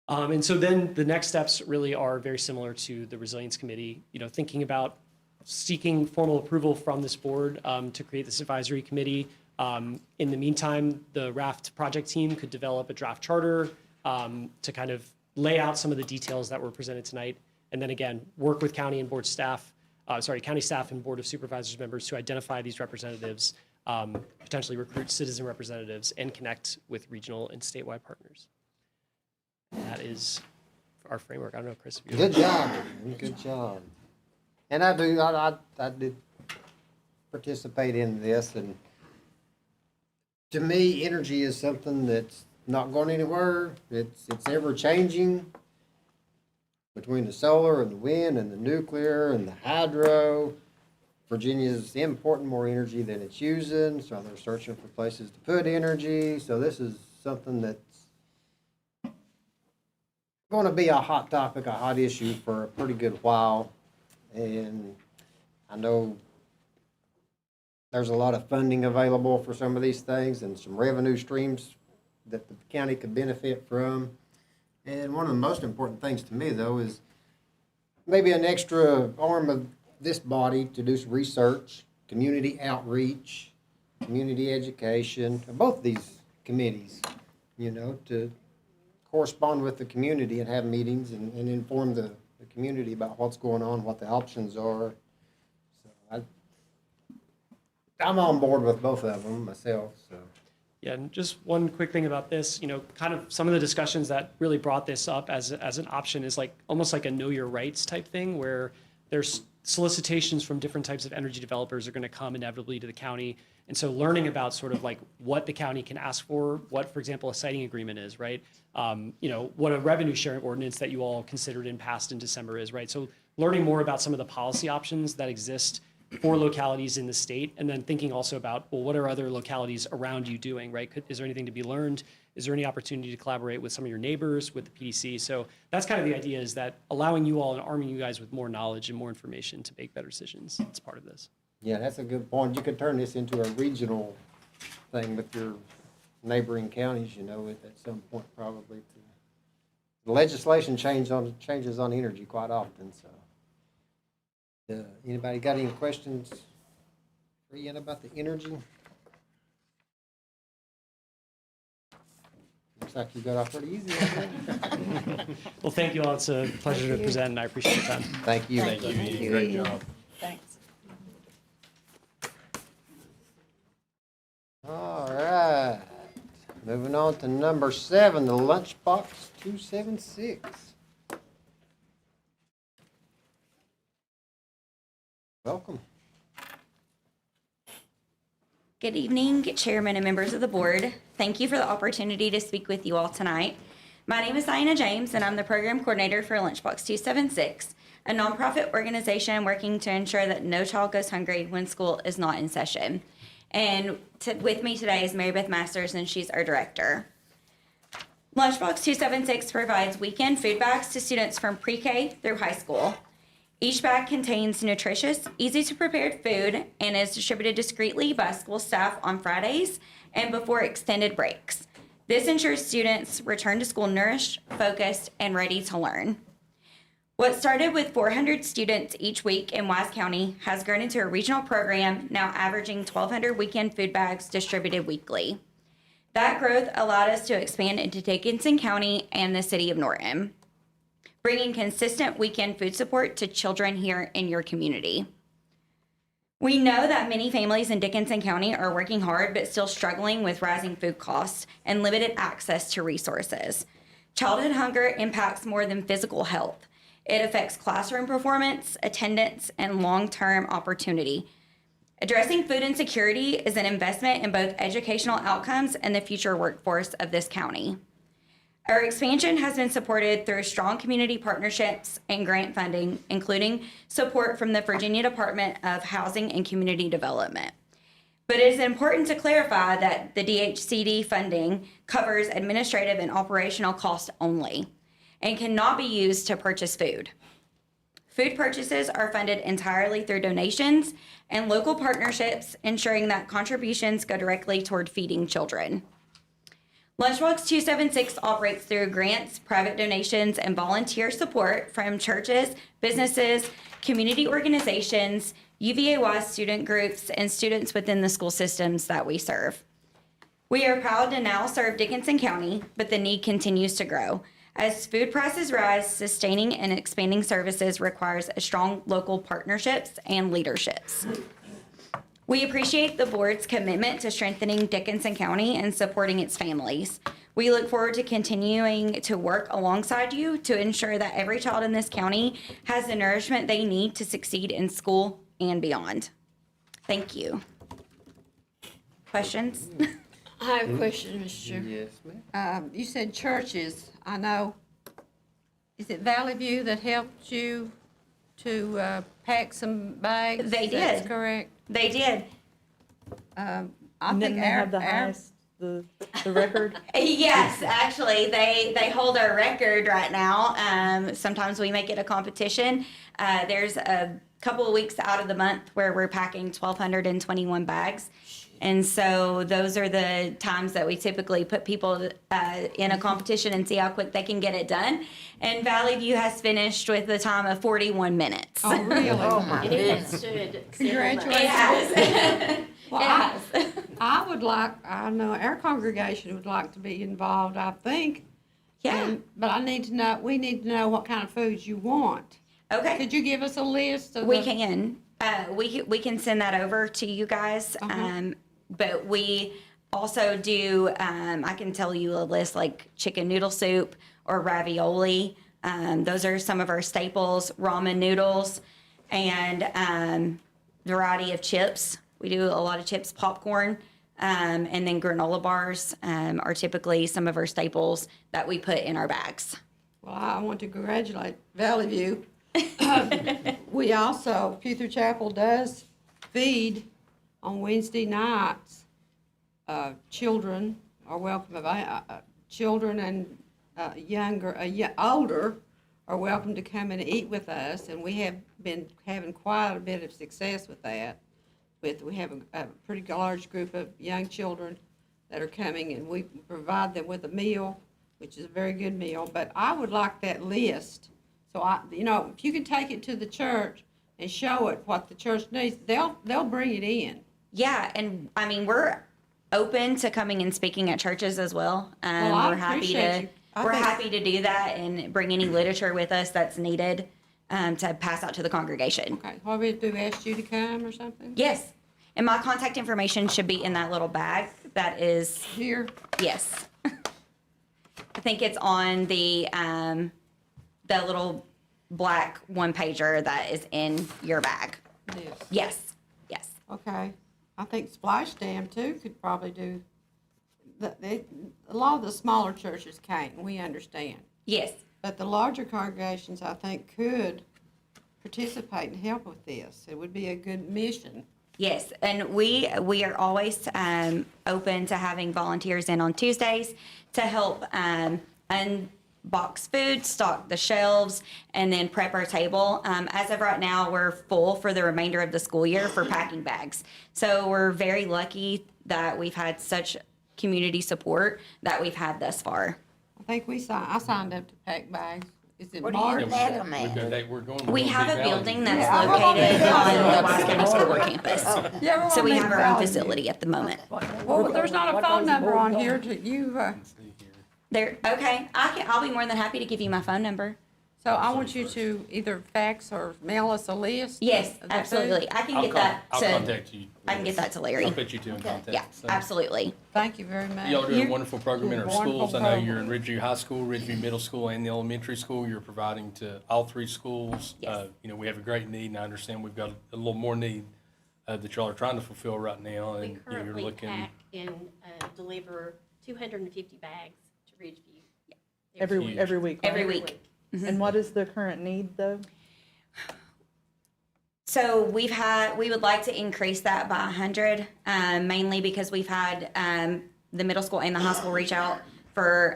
And so then the next steps really are very similar to the Resilience Committee, thinking about seeking formal approval from this board to create this advisory committee. In the meantime, the RAFT project team could develop a draft charter to kind of lay out some of the details that were presented tonight. And then again, work with county and county staff and Board of Supervisors members to identify these representatives, potentially recruit citizen representatives, and connect with regional and statewide partners. That is our framework. I don't know, Chris. If you Good job. Good job. And I did participate in this, and to me, energy is something that's not going anywhere. It's ever changing between the solar and the wind and the nuclear and the hydro. Virginia's importing more energy than it's using, so they're searching for places to put energy. So this is something that's going to be a hot topic, a hot issue for a pretty good while. And I know there's a lot of funding available for some of these things and some revenue streams that the county could benefit from. And one of the most important things to me, though, is maybe an extra arm of this body to do some research, community outreach, community education, both these committees, you know, to correspond with the community and have meetings and inform the community about what's going on, what the options are. So I'm on board with both of them myself, so. Yeah, and just one quick thing about this, you know, kind of some of the discussions that really brought this up as an option is like almost like a know your rights type thing where there's solicitations from different types of energy developers are going to come inevitably to the county. And so learning about sort of like what the county can ask for example, a siting agreement is, right? You know, what a revenue sharing ordinance that you all considered and passed in December is, right? So learning more about some of the policy options that exist for localities in the state, and then thinking also about, well, what are other localities around you doing, right? Is there anything to be learned? Is there any opportunity to collaborate with some of your neighbors, with the PDC? So that's kind of the idea, is that allowing you all and arming you guys with more knowledge and more information to make better decisions. It's part of this. Yeah, that's a good point. You could turn this into a regional thing with your neighboring counties, you know, at some point probably. The legislation changes on energy quite often, so. Anybody got any questions for Ian about the energy? Looks like you got off pretty easy. Well, thank you all. It's a pleasure to present, and I appreciate your time. Thank you. Thank you. Great job. Thanks. All right. Moving on to number 7, the Lunchbox 276. Welcome. Good evening, Chairman and members of the board. Thank you for the opportunity to speak with you all tonight. My name is Diana James, and I'm the program coordinator for Lunchbox 276, a nonprofit organization working to ensure that no child goes hungry when school is not in session. And with me today is Mary Beth Masters, and she's our director. Lunchbox 276 provides weekend food bags to students from pre-K through high school. Each bag contains nutritious, easy-to-prepare food and is distributed discreetly by school staff on Fridays and before extended breaks. This ensures students return to school nourished, focused, and ready to learn. What started with 400 students each week in Wise County has grown into a regional program, now averaging 1,200 weekend food bags distributed weekly. That growth allowed us to expand into Dickinson County and the city of Norton, bringing consistent weekend food support to children here in your community. We know that many families in Dickinson County are working hard but still struggling with rising food costs and limited access to resources. Childhood hunger impacts more than physical health. It affects classroom performance, attendance, and long-term opportunity. Addressing food insecurity is an investment in both educational outcomes and the future workforce of this county. Our expansion has been supported through strong community partnerships and grant funding, including support from the Virginia Department of Housing and Community Development. But it is important to clarify that the DHCD funding covers administrative and operational costs only and cannot be used to purchase food. Food purchases are funded entirely through donations and local partnerships, ensuring that contributions go directly toward feeding children. Lunchbox 276 operates through grants, private donations, and volunteer support from churches, businesses, community organizations, UVA-wise student groups, and students within the school systems that we serve. We are proud to now serve Dickinson County, but the need continues to grow. As food prices rise, sustaining and expanding services requires strong local partnerships and leaderships. We appreciate the board's commitment to strengthening Dickinson County and supporting its families. We look forward to continuing to work alongside you to ensure that every child in this county has the nourishment they need to succeed in school and beyond. Thank you. Questions? I have a question, Mr. Chair. Yes, ma'am. You said churches. I know, is it Valley View that helped you to pack some bags? They That's did. correct. They did. I And think then they have the our, highest, the record. Yes, actually, they hold our record right now. Sometimes we make it a competition. There's a couple of weeks out of the month where we're packing 1,221 bags. And so those are the times that we typically put people in a competition and see how quick they can get it done. And Valley View has finished with a time of 41 minutes. Oh, really? Oh, my And it goodness. stood. Congratulations. It has. Well, It has. I would like, I know our congregation would like to be involved, I think. Yeah. But I need to know, we need to know what kind of foods you want. Okay. Could you give us a list of We the- can. We can send that over to you guys. But we also do, I can tell you a list like chicken noodle soup or ravioli. Those are some of our staples, ramen noodles, and variety of chips. We do a lot of chips, popcorn, and then granola bars are typically some of our staples that we put in our bags. Well, I want to congratulate Valley View. We also, Puther Chapel does feed on Wednesday nights. Children are welcome, children and older are welcome to come and eat with us, and we have been having quite a bit of success with that. We have a pretty large group of young children that are coming, and we provide them with a meal, which is a very good meal. But I would like that list. So if you can take it to the church and show it what the church needs, they'll bring it in. Yeah, and I mean, we're open to coming and speaking at churches as well. Well, I We're happy appreciate to you. I we're think- happy to do that and bring any literature with us that's needed to pass out to the congregation. Okay, what we do, ask you to come or something? Yes, and my contact information should be in that little bag that is Here? yes. I think it's on the little black one pager that is in your bag. Yes. Yes, yes. Okay. I think Splash Dam too could probably do, a lot of the smaller churches can't, and we understand. Yes. But the larger congregations, I think, could participate and help with this. It would be a good mission. Yes, and we are always open to having volunteers in on Tuesdays to help unbox food, stock the shelves, and then prep our table. As of right now, we're full for the remainder of the school year for packing bags. So we're very lucky that we've had such community support that we've had thus far. I think I signed up to pack bags. Is it Where do you March? pack them We're at? going, we're going. We have a Valley. building that's Yeah, I'm located gonna- on the Wise County School Board campus. Yeah, we're So we gonna have make our own Valley facility at the moment. Well, there's not a phone number on here to you, There, okay, I'll be more than happy to give you my phone number. so I want you to either fax or mail us a list. Yes, of the food. absolutely. I can I'll get con- that I'll to, contact you. I can get that to Larry. I'll put you two in contact. Yeah, So- absolutely. Thank you very much. Y'all do a wonderful program in our Wonderful schools. I know program. you're in Ridgeview High School, Ridgeview Middle School, and the elementary school. You're providing to all three schools. Yes. We have a great need, and I understand we've got a little more need that y'all are trying to fulfill right now. We And you're currently looking. pack and deliver 250 bags to Ridgeview. Every Huge. week, every week. Every right? week. And what is the current need though? So we would like to increase that by 100, mainly because we've had the middle school and the high school reach out for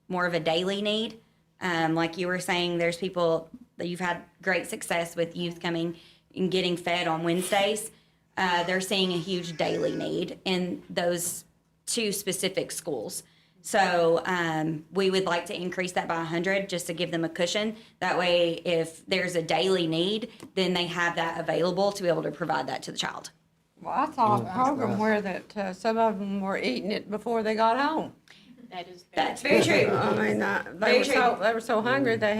more of a daily need. Like you were saying, there's people that you've had great success with youth coming and getting fed on Wednesdays. They're seeing a huge daily need in those two specific schools. So we would like to increase that by 100 just to give them a cushion. That way, if there's a daily need, then they have that available to be able to provide that to the child. Well, I saw a program where that some of them were eating it before they got home. That is That's very true. I mean, Very true. they were so hungry they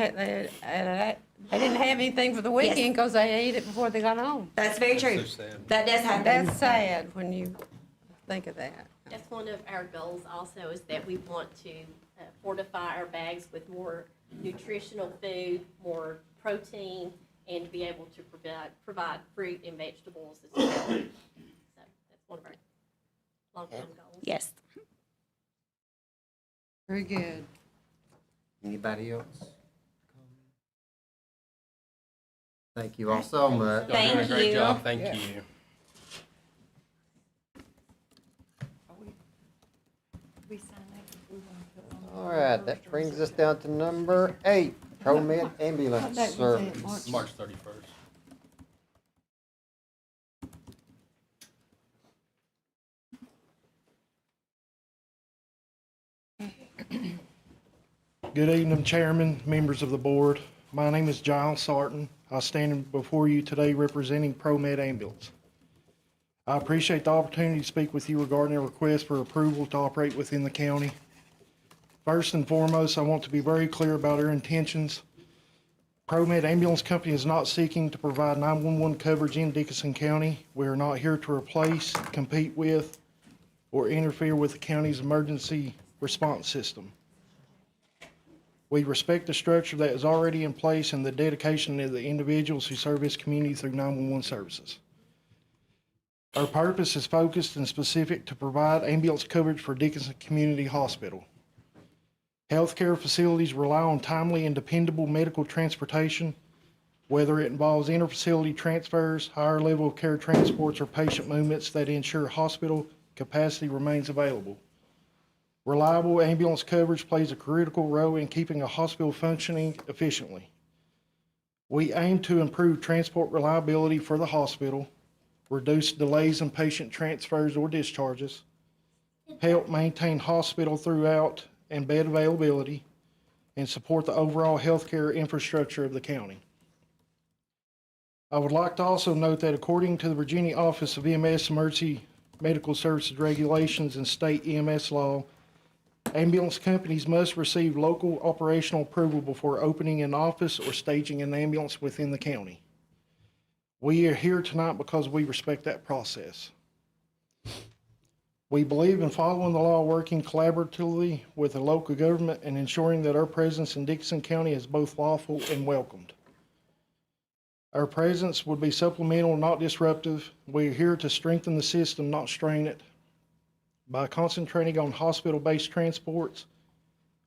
didn't have anything for the weekend because they ate it before they got home. That's very true. So sad. That does happen. That's sad when you think of that. That's one of our goals also, is that we want to fortify our bags with more nutritional food, more protein, and to be able to provide fruit and vegetables as well. So that's one of our long-term goals. Yes. Very good. Anybody else? Thank you all so much. Y'all doing a great you. job. Thank you. All right, that brings us down to number 8, ProMed Ambulance Service. March 31st. Good evening, Chairman, members of the board. My name is Giles Sarton. I stand before you today representing ProMed Ambulance. I appreciate the opportunity to speak with you regarding a request for approval to operate within the county. First and foremost, I want to be very clear about our intentions. ProMed Ambulance Company is not seeking to provide 911 coverage in Dickinson County. We are not here to replace, compete with, or interfere with the county's emergency response system. We respect the structure that is already in place and the dedication of the individuals who serve this community through 911 services. Our purpose is focused and specific to provide ambulance coverage for Dickinson Community Hospital. Healthcare facilities rely on timely and dependable medical transportation, whether it involves interfacility transfers, higher level of care transports, or patient movements that ensure hospital capacity remains available. Reliable ambulance coverage plays a critical role in keeping a hospital functioning efficiently. We aim to improve transport reliability for the hospital, reduce delays in patient transfers or discharges, help maintain hospital throughout and bed availability, and support the overall healthcare infrastructure of the county. I would like to also note that according to the Virginia Office of EMS Emergency Medical Services Regulations and state EMS law, ambulance companies must receive local operational approval before opening an office or staging an ambulance within the county. We are here tonight because we respect that process. We believe in following the law, working collaboratively with the local government, and ensuring that our presence in Dickinson County is both lawful and welcomed. Our presence would be supplemental, not disruptive. We are here to strengthen the system, not strain it. By concentrating on hospital-based transports,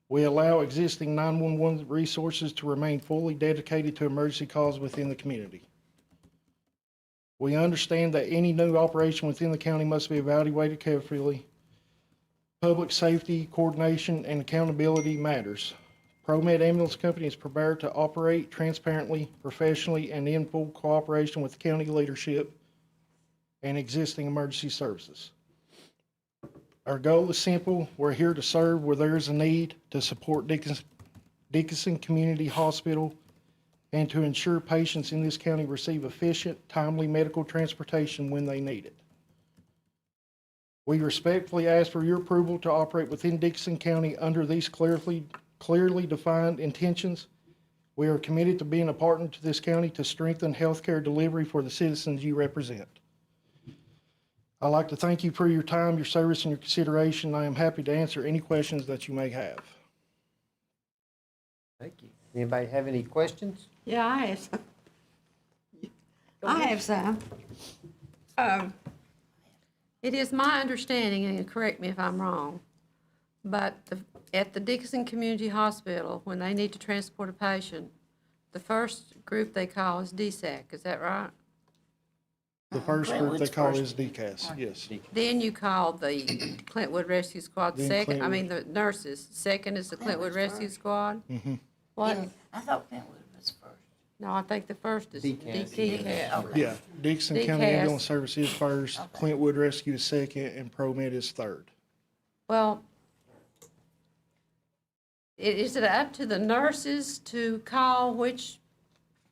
we allow existing 911 resources to remain fully dedicated to emergency calls within the community. We understand that any new operation within the county must be evaluated carefully. Public safety, coordination, and accountability matters. ProMed Ambulance Company is prepared to operate transparently, professionally, and in full cooperation with county leadership and existing emergency services. Our goal is simple. We're here to serve where there is a need, to support Dickinson Community Hospital, and to ensure patients in this county receive efficient, timely medical transportation when they need it. We respectfully ask for your approval to operate within Dickinson County under these clearly defined intentions. We are committed to being a partner to this county to strengthen healthcare delivery for the citizens you represent. I'd like to thank you for your time, your service, and your consideration. I am happy to answer any questions that you may have. Thank you. Anybody have any questions? Yeah, I have some. I have some. It is my understanding, and correct me if I'm wrong, but at the Dickinson Community Hospital, when they need to transport a patient, the first group they call is DSAC, is that right? The first group they call is DCAS, yes. Then you call the Clintwood Rescue Squad Then second, I mean, the nurses. Second is the Clintwood Rescue Squad? Mm-hmm. What? I thought Clintwood was first. No, I think the first is DCAS. DCAS. Yeah, Dickinson County DCAS. Ambulance Service is first, Clintwood Rescue is second, and ProMed is third. Well, is it up to the nurses to call which,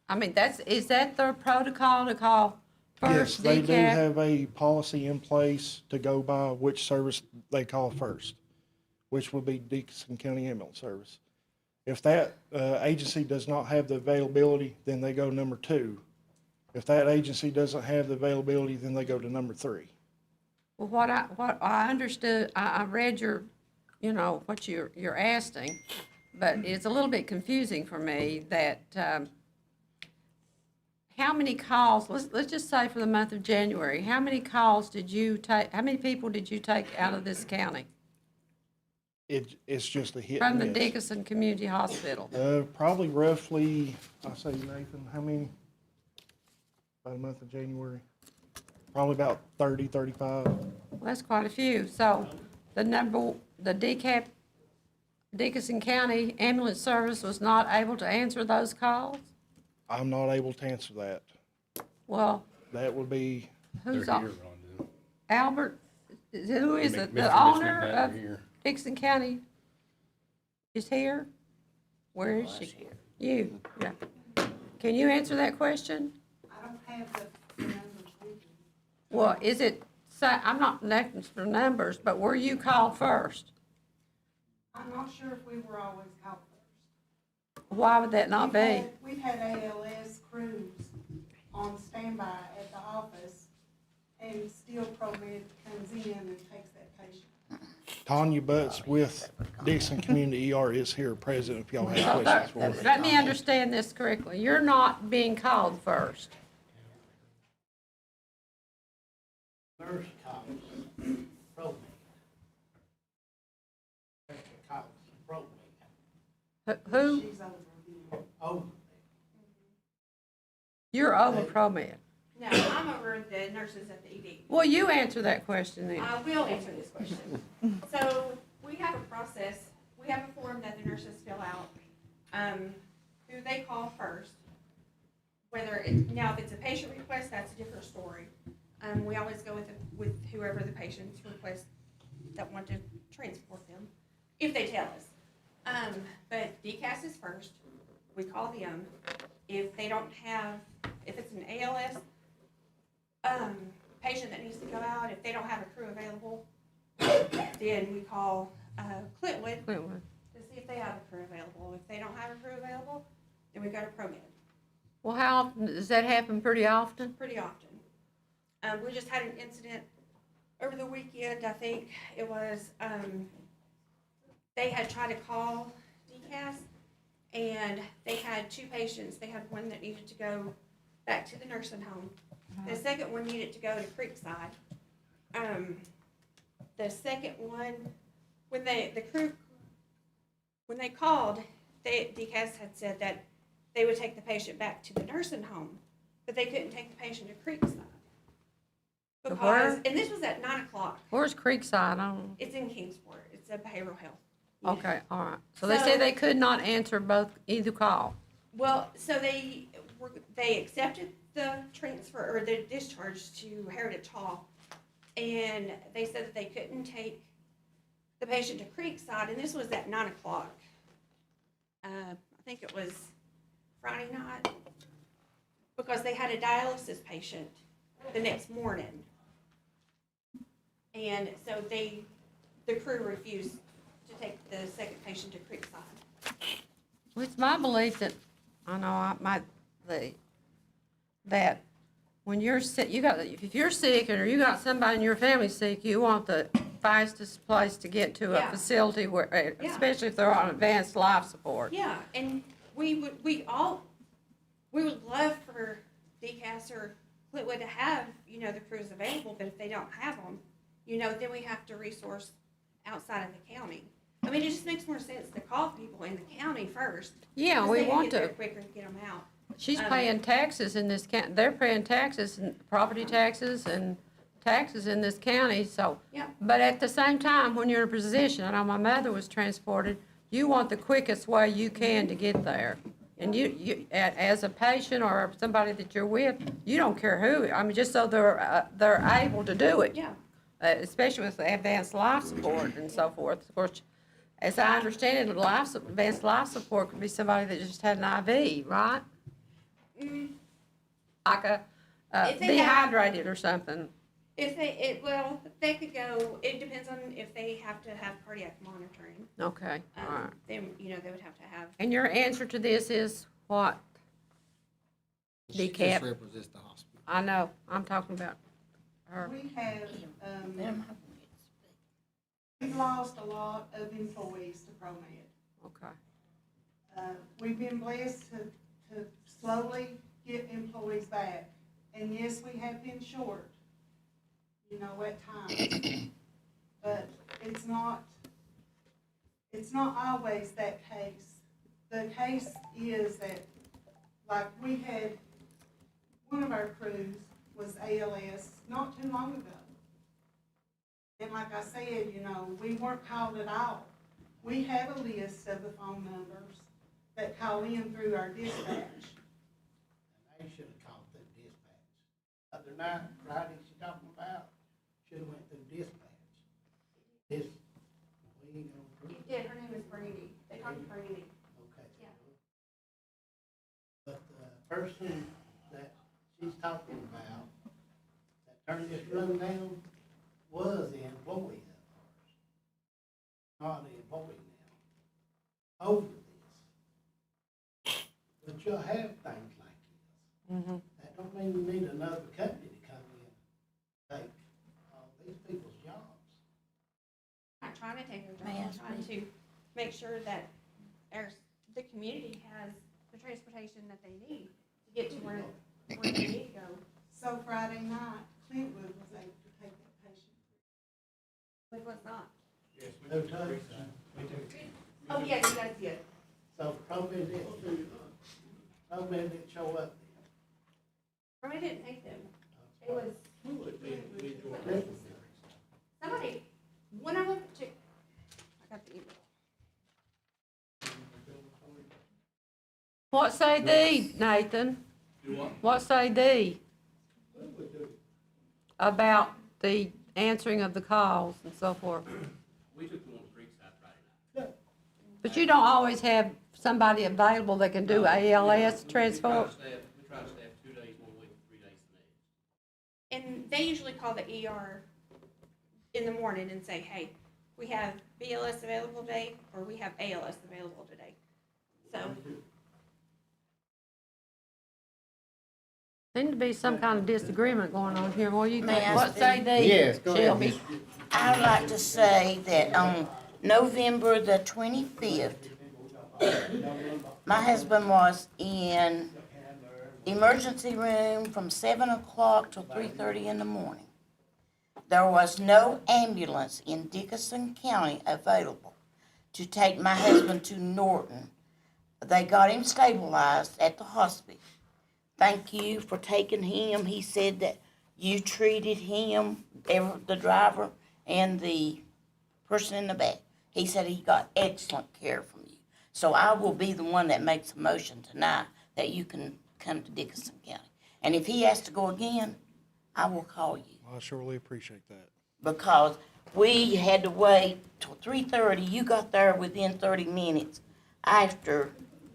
I mean, is that their protocol to call Yes, first they do DCAS? have a policy in place to go by which service they call first, which would be Dickinson County Ambulance Service. If that agency does not have the availability, then they go number 2. If that agency doesn't have the availability, then they go to number 3. Well, what I understood, I read your, what you're asking, but it's a little bit confusing for me that, how many calls, let's just say for the month of January, how many calls did you take, how many people did you take out of this county? It's just a hit From and the miss. Dickinson Community Hospital? Probably roughly, I'll say, Nathan, how many? by the month of January. Probably about 30, 35. Well, that's quite a few. So the Dickinson County Ambulance Service was not able to answer those calls? I'm not able to answer that. Well, That would be, who's They're on? here, Rhonda. Albert, who is it? Mr. The Miss owner McKnight of are here. Dixon County is here? Where is she? You, yeah. Can you answer that question? I don't have the numbers with me. Well, is it, I'm not connecting for numbers, but were you called first? I'm not sure if we were always called first. Why would that not be? We've had ALS crews on standby at the office, and still ProMed comes in and takes that patient. Tanya Butts with Dixon Community ER is here present if y'all have questions for her. Let me understand this correctly. You're not being called first. Nurse calls ProMed. Calls ProMed. Who? She's over. You're over ProMed. No, I'm over the nurses at the ED. Well, you answer that question then. I will answer this question. So we have a process, we have a form that the nurses fill out, who they call first. Now if it's a patient request, that's a different story. We always go with whoever the patient's request that want to transport them, if they tell us. But DCAS is first, we call them. If they don't have, if it's an ALS, patient that needs to go out, if they don't have a crew available, then we call Clintwood to see if they have a crew available. If they don't have a crew available, then we go to ProMed. Well, how often, does that happen pretty often? Pretty often. We just had an incident over the weekend, I think it was, they had tried to call DCAS, and they had two patients. They had one that needed to go back to the nursing home. The second one needed to go to Creekside. The second one, when they called, DCAS had said that they would take the patient back to the nursing home, but they couldn't take the patient to Creekside. Where? And this was at 9 o'clock. Where's Creekside? I don't. It's in Kingsport. It's a behavioral health. Okay, all right. So they said they could not answer either call. Well, so they accepted the transfer or the discharge to Heritage Hall, and they said that they couldn't take the patient to Creekside, and this was at 9 o'clock. I think it was Friday night, because they had a dialysis patient the next morning, and so the crew refused to take the second patient to Creekside. Well, it's my belief that, that when you're sick, if you're sick or you got somebody in your family sick, you want the fastest place to get to a facility where, especially if they're on advanced life support. Yeah, and we would love for DCAS or Clintwood to have, the crews available, but if they don't have them, then we have to resource outside of the county. I mean, it just makes more sense to call people in the county first. Yeah, 'cause we they can want get there to. quicker to get them out. She's paying taxes in this county, they're paying taxes and property taxes and taxes in this county, so. Yeah. But at the same time, when you're in a position, I know my mother was transported, you want the quickest way you can to get there. And you, as a patient or somebody that you're with, you don't care who, just so they're able to do it. Yeah. Especially with the advanced life support and so forth. Of course, as I understand it, advanced life support could be somebody that just had an IV, right? Like If they have- dehydrated or something. They could go, it depends on if they have to have cardiac monitoring. Okay, all right. Then, they would have to have. And your answer to this is what? She just DCAP? represents the hospital. I know, I'm talking about her. We have, we've lost a lot of employees to ProMed. Okay. We've been blessed to slowly get employees back. And yes, we have been short, at times. But it's not always that case. The case is that, like, we one of our crews was ALS not too long ago. And like I said, you know, we weren't called at all. We have a list of the phone numbers that call in through our dispatch. They should have called through dispatch. Other night, Friday, she talking about, should have went through dispatch. This, we ain't gonna. You did, her name is Brandy. They talked to Brandy. Okay. Yeah. But the person that she's talking about, that turned this road down, was the employee of ours. Not the employee now. Over this. But you'll have things like this. That don't mean you need another company to come in and take all these people's jobs. I'm not trying to take her May I job. I'm trying speak? to make sure that the community has the transportation that they need to get to where they need to go. So Friday night, Clintwood was able to take that patient. It was not. Who took it? Oh, yes, you guys did. So probably didn't show up I didn't take them. It was, somebody, one of them took, I got the email. What say thee, Nathan? What say thee? About the answering of the calls and so forth. We took the one to Creekside Friday night. But you don't always have somebody available that can do ALS transfer. We try to staff 2 days 1 week, 3 days the next. And they usually call the ER in the morning and say, hey, we have BLS available today, or we have ALS available today. So, Seems to be some kind of disagreement going on here. What do you May think? I What say thee, Yes, go ahead, Shelby? Miss. I'd like to say that on November the 25th, my husband was in emergency room from 7 o'clock till 3:30 in the morning. There was no ambulance in Dickinson County available to take my husband to Norton. They got him stabilized at the hospital. Thank you for taking him. He said that you treated him, the driver and the person in the back. He said he got excellent care from you. So I will be the one that makes a motion tonight that you can come to Dickinson County. And if he has to go again, I will call you. I surely appreciate that. Because we had to wait till 3:30. You got there within 30 minutes after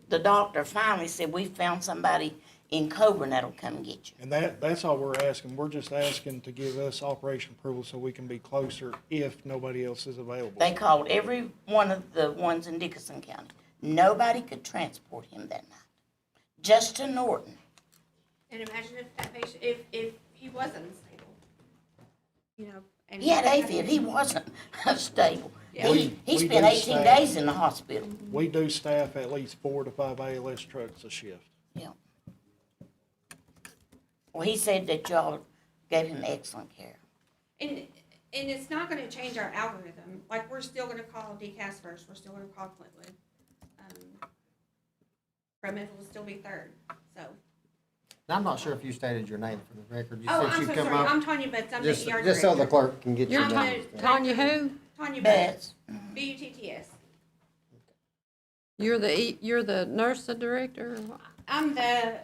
the doctor finally said, we found somebody in Coburn that'll come and get you. And that's all we're asking. We're just asking to give us operation approval so we can be closer if nobody else is available. They called every one of the ones in Dickinson County. Nobody could transport him that night, just to Norton. and imagine if that patient, if he wasn't stable, you know. And He had AFib, he wasn't stable. Yeah. He We spent do 18 staff. days in the hospital. We do staff at least 4 to 5 ALS trucks a shift. Yeah. Well, he said that y'all gave him excellent care. And it's not gonna change our algorithm, like, we're still gonna call DCAS first, we're still gonna call Clintwood. Remington will still be third, so. Now, I'm not sure if you stated your name for the record. You Oh, said I'm you'd so come sorry, up. I'm Tanya Betts, I'm the Just, ER just so the director. clerk can get your I'm name. Tanya who? Tanya Betts. Betts, BUTTS. You're the nurse director? I'm the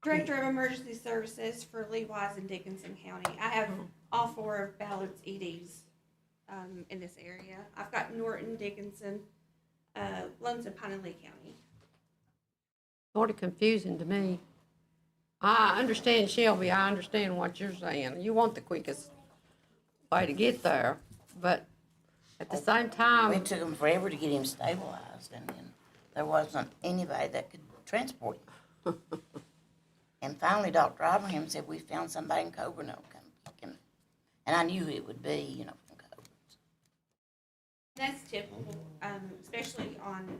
Director of Emergency Services for Lee Wise and Dickinson County. I have all 4 of Ballard's EDs in this area. I've got Norton, Dickinson, Lonesome, Pine and Lee County. Sort of confusing to me. I understand, Shelby, I understand what you're saying. You want the quickest way to get there, but at the same time. It took him forever to get him stabilized, and then there wasn't anybody that could transport him. And finally, Dr. Abraham said, we found somebody in Coburn that'll come pick him. And I knew it would be, you know, from Coburn. That's typical, especially on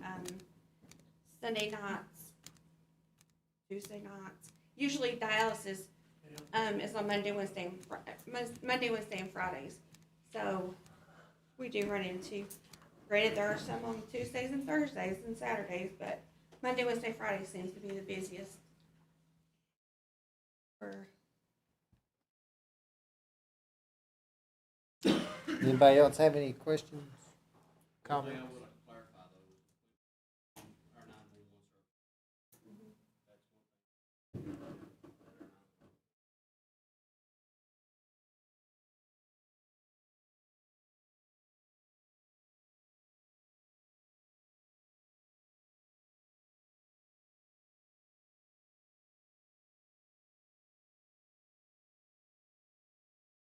Sunday nights, Tuesday nights. Usually dialysis is on Monday, Wednesday, and Fridays. So we do run into, granted, there are some on Tuesdays and Thursdays and Saturdays, but Monday, Wednesday, Friday seems to be the busiest. for, Anybody else have any questions, comments?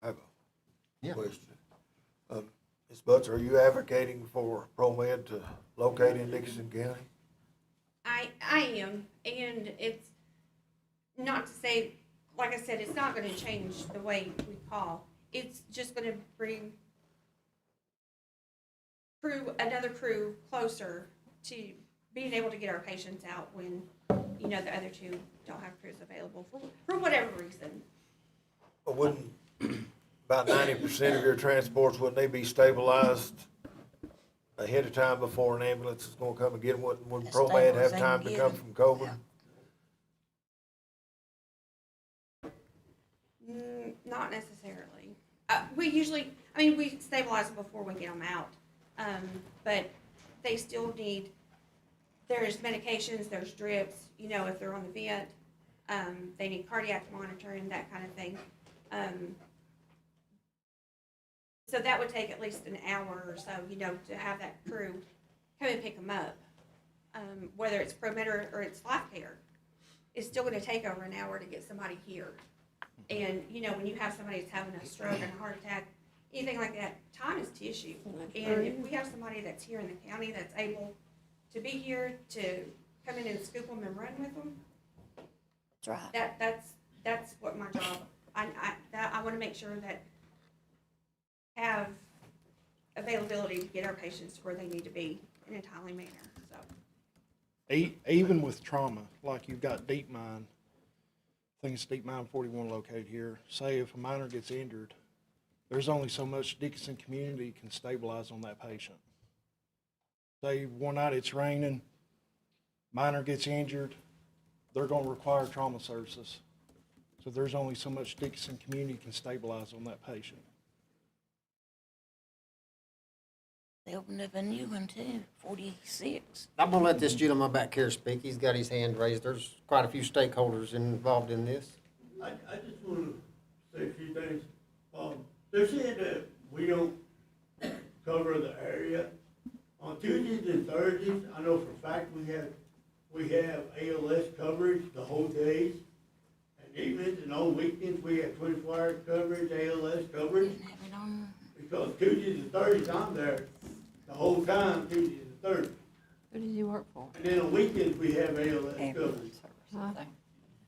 I have Yeah. a question. Ms. Butts, are you advocating for ProMed to locate in Dickinson County? I am, and it's not to say, like I said, it's not gonna change the way we call. It's just gonna bring another crew closer to being able to get our patients out when, you know, the other two don't have crews available for whatever reason. But wouldn't about 90% of your transports, wouldn't they be stabilized ahead of time before an ambulance is gonna come and get them? Wouldn't As ProMed stable as have they time can to get come them. from Coburn? Not necessarily. We stabilize them before we get them out. But they still need, there's medications, there's drips, you know, if they're on the vent, they need cardiac monitoring, that kind of thing. So that would take at least an hour or so, you know, to have that crew come and pick them up. Whether it's ProMed or it's Life Care, it's still gonna take over an hour to get somebody here. And, you know, when you have somebody that's having a stroke and a heart attack, anything like that, time is tissue. And if we have somebody that's here in the county that's able to be here to come in and scoop them and run with them, That's right. that's what my job, I wanna make sure that have availability to get our patients to where they need to be in a timely manner, so. Even with trauma, like you've got Deep Mine, I think it's Deep Mine 41 located here. Say if a minor gets injured, there's only so much Dickinson community can stabilize on that patient. Say one night it's raining, minor gets injured, they're gonna require trauma services. So there's only so much Dickinson community can stabilize on that patient. They opened up a new one too, 46. I'm gonna let this gentleman back here speak. He's got his hand raised. There's quite a few stakeholders involved in this. I just want to say a few things. They're saying that we don't cover the area. On Tuesdays and Thursdays, I know for a fact we have ALS coverage the whole days. And evenings and on weekends, we have 24-hour coverage, ALS coverage. Didn't have it on. Because Tuesdays and Thursdays, I'm there the whole time, Tuesdays and Thursdays. Who does he work for? And then on weekends, we have ALS coverage.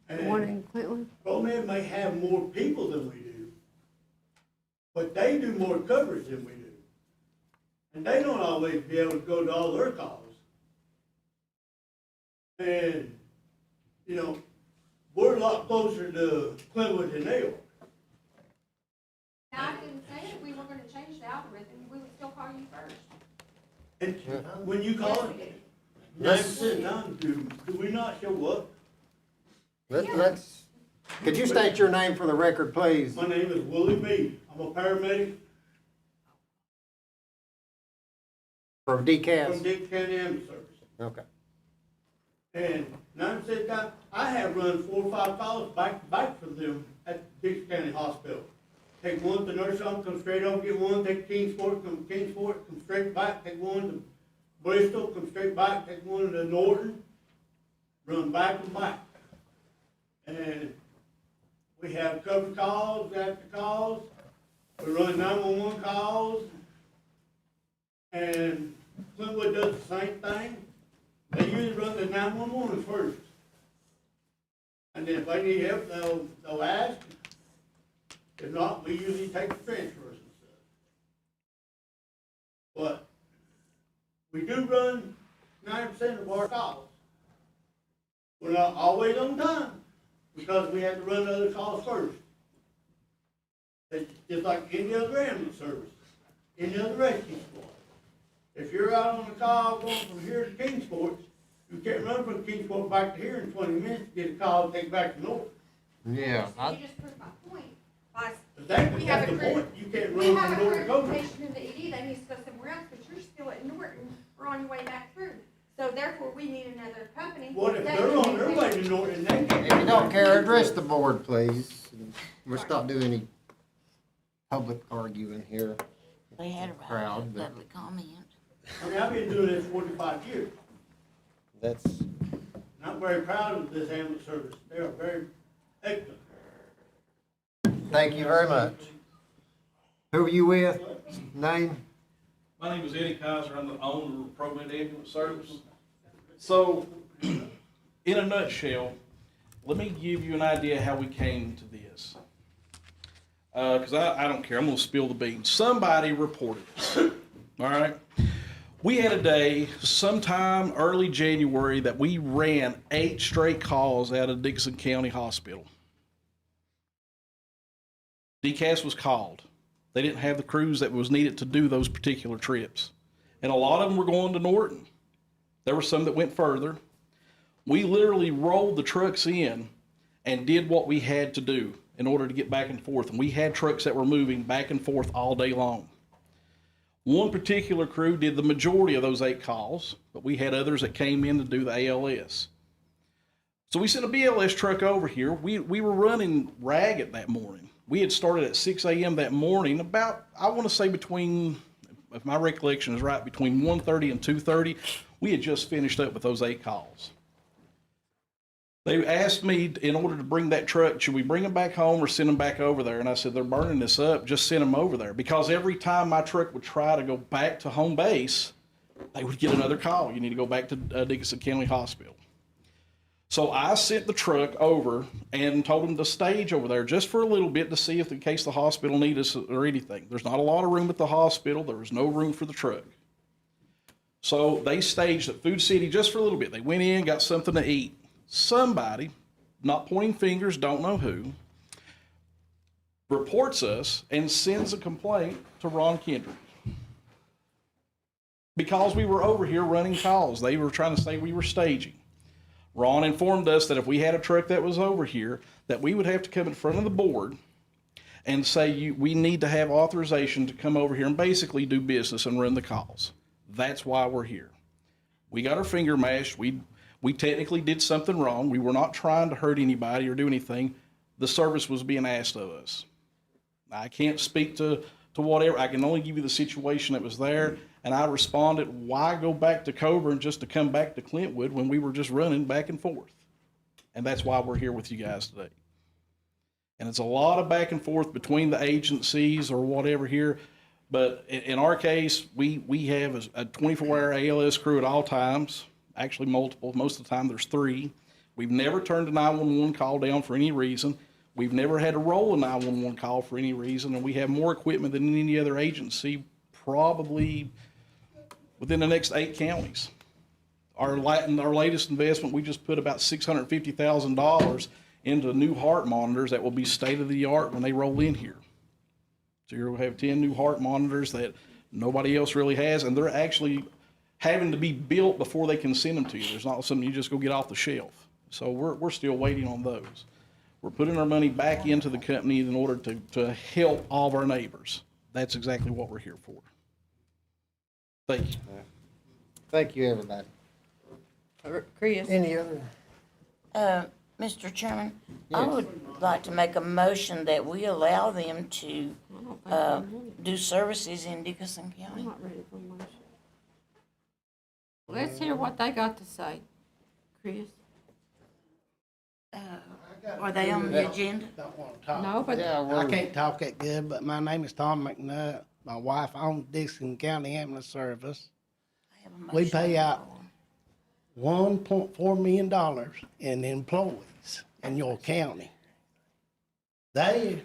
The one in Clinton? ProMed may have more people than we do, but they do more coverage than we do. And they don't always be able to go to all their calls. And, you know, we're a lot closer to Clinton than they are. Now, I didn't say that we were gonna change the algorithm, we would still call you first. And when you call it, 9% of the time, do we not show up? Let's, could you state your name for the record, please? My name is Willie B. I'm a paramedic From DCAS? from Dick County Ambulance Service. Okay. And 9% of the time, I have run 4 or 5 calls back to back for them at Dick County Hospital. Take one to nurse home, come straight over, get one, take Kingsport, come straight back, take one to Bristol, come straight back, take one to Norton, run back and back. And we have cover calls after calls, we run 911 calls, and Clintwood does the same thing. They usually run the 911 first. And then if they need help, they'll ask. If not, we usually take the transfers and stuff. But we do run 90% of our calls. We're not always on time because we have to run other calls first. It's just like any other ambulance service, any other rescue squad. If you're out on a call going from here to Kingsport, you can't run from Kingsport back to here in 20 minutes to get a call and take back to North. Yeah. So you just proved my point. By Exactly, we have that's a the credit- point. You can't we run have from a door to door. accreditation in the ED, they need to go somewhere else, but you're still at Norton, or on your way back through. So therefore, we need another company. What if that they're can on their make way to Norton, they can't. If you don't care, address the board, please. We'll stop doing any public arguing here. They had a Crowd, but public comment. I mean, I've been doing this 45 years. that's, And I'm very proud of this ambulance service. They are very excellent. thank you very much. Who are you with? Name? My name is Eddie Kaiser. I'm the owner of ProMed Ambulance Service. So, in a nutshell, let me give you an idea how we came to this. Because I don't care. I'm going to spill the beans. Somebody reported us. All right? We had a day sometime early January that we ran 8 straight calls out of Dixon County Hospital. DCAS was called. They didn't have the crews that was needed to do those particular trips. And a lot of them were going to Norton. There were some that went further. We literally rolled the trucks in and did what we had to do in order to get back and forth. And we had trucks that were moving back and forth all day long. One particular crew did the majority of those 8 calls, but we had others that came in to do the ALS. So we sent a BLS truck over here. We were running ragged that morning. We had started at 6 a.m. that morning, about, I want to say between, if my recollection is right, between 1:30 and 2:30. We had just finished up with those 8 calls. They asked me, in order to bring that truck, should we bring them back home or send them back over there? And I said, they're burning this up, just send them over there. Because every time my truck would try to go back to home base, they would get another call. You need to go back to Dickinson County Hospital. So I sent the truck over and told them to stage over there just for a little bit to see if in case the hospital needed us or anything. There's not a lot of room at the hospital. There was no room for the truck. So they staged at Food City just for a little bit. They went in, got something to eat. Somebody, not pointing fingers, don't know who, reports us and sends a complaint to Ron Kendrick. Because we were over here running calls. They were trying to say we were staging. Ron informed us that if we had a truck that was over here, that we would have to come in front of the board and say, we need to have authorization to come over here and basically do business and run the calls. That's why we're here. We got our finger mashed. We technically did something wrong. We were not trying to hurt anybody or do anything. The service was being asked of us. I can't speak to whatever. I can only give you the situation that was there. And I responded, why go back to Coburn just to come back to Clintwood when we were just running back and forth? And that's why we're here with you guys today. And it's a lot of back and forth between the agencies or whatever here. But in our case, we have a 24-hour ALS crew at all times, actually multiple. Most of the time there's 3. We've never turned a 911 call down for any reason. We've never had to roll a 911 call for any reason. And we have more equipment than any other agency, probably within the next 8 counties. Our latest investment, we just put about $650,000 into new heart monitors that will be state-of-the-art when they roll in here. So you're going to have 10 new heart monitors that nobody else really has, and they're actually having to be built before they can send them to you. There's not something you just go get off the shelf. So we're still waiting on those. We're putting our money back into the company in order to help all of our neighbors. That's exactly what we're here for. Thank you. Thank you, everybody. Chris? Any other? Mr. Chairman, I would like to make a motion that we allow them to do services in Dickinson County. I'm not ready for a motion. Let's hear what they got to say, Chris. Are they on the agenda? Don't want to talk. No, but I can't talk that good, but my name is Tom McNutt. My wife owns Dixon County Ambulance Service. We pay out $1.4 million in employees in your county. They,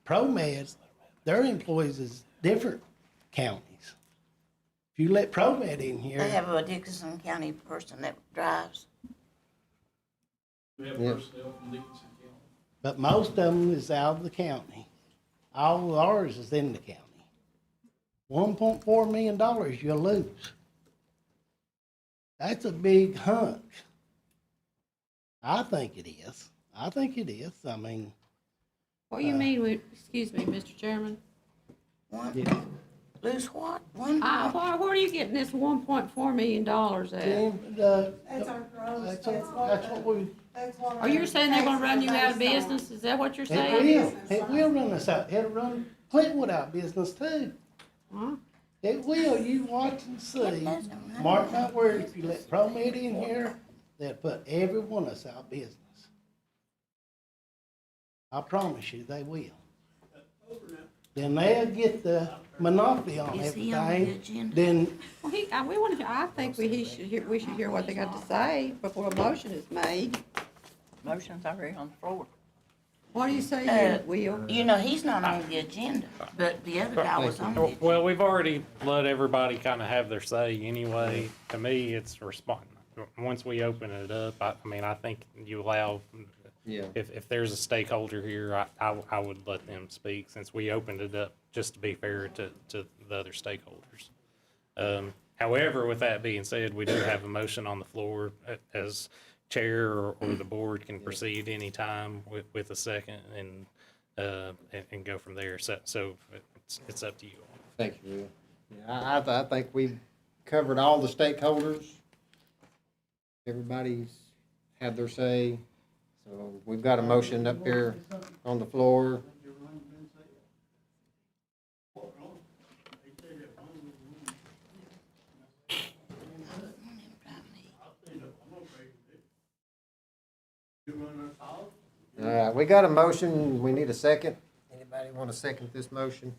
ProMed, their employees is different counties. If you let ProMed in here. They have a Dickinson County person that drives. We have personnel from Dickinson County. But most of them is out of the county. All of ours is in the county. $1.4 million you lose. That's a big hunk. I think it is. I think it is. I mean, What do you mean with, excuse me, Mr. Chairman? Lose what? One? Where are you getting this $1.4 million at? That's our growth. that's what we. Are you saying they're gonna run you out of business? Is that what you're saying? It will run us out. It'll run Clintwood out of business too. Huh? It will. You watch and see. Mark my words, if you let ProMed in here, they'll put every one of us out of business. I promise you, they will. Then they'll get the monopoly on Is he on the everything. agenda? Then Well, I think we should hear what they got to say before a motion is made. Motion's already on the floor. What do you say, Will? You know, he's not on the agenda, but the other guy was on the agenda. Well, we've already let everybody kind of have their say anyway. To me, it's once we open it up, I mean, I think you allow, Yeah. if there's a stakeholder here, I would let them speak since we opened it up just to be fair to the other stakeholders. However, with that being said, we do have a motion on the floor as chair or the board can proceed anytime with a second and go from there. So it's up to you. Thank you, Will. Yeah, I think we've covered all the stakeholders. Everybody's had their say. So we've got a motion up here on the floor. All right, we got a motion. We need a second. Anybody want to second this motion?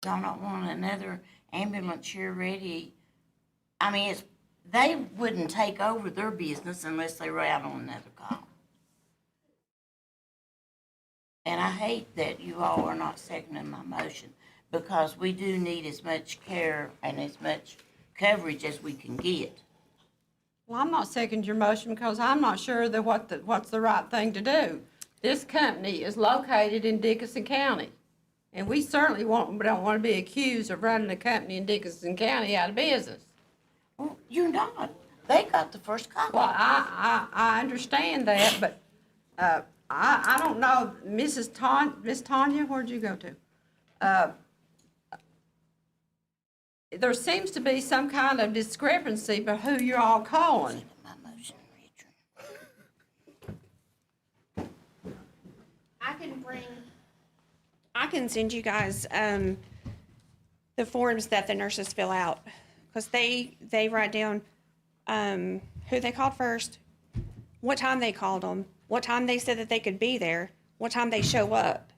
Y'all not want another ambulance here ready? I mean, they wouldn't take over their business unless they were out on another call. And I hate that you all are not seconding my motion because we do need as much care and as much coverage as we can get. Well, I'm not seconding your motion because I'm not sure that what's the right thing to do. This company is located in Dickinson County, and we certainly don't want to be accused of running a company in Dickinson County out of business. Well, you're not. They got the first call. Well, I understand that, but I don't know, Miss Tanya, where'd you go to? There seems to be some kind of discrepancy about who you're all calling. My motion, I can send you guys the forms that the nurses fill out, because they write down who they called first, what time they called them, what time they said that they could be there, what time they show up.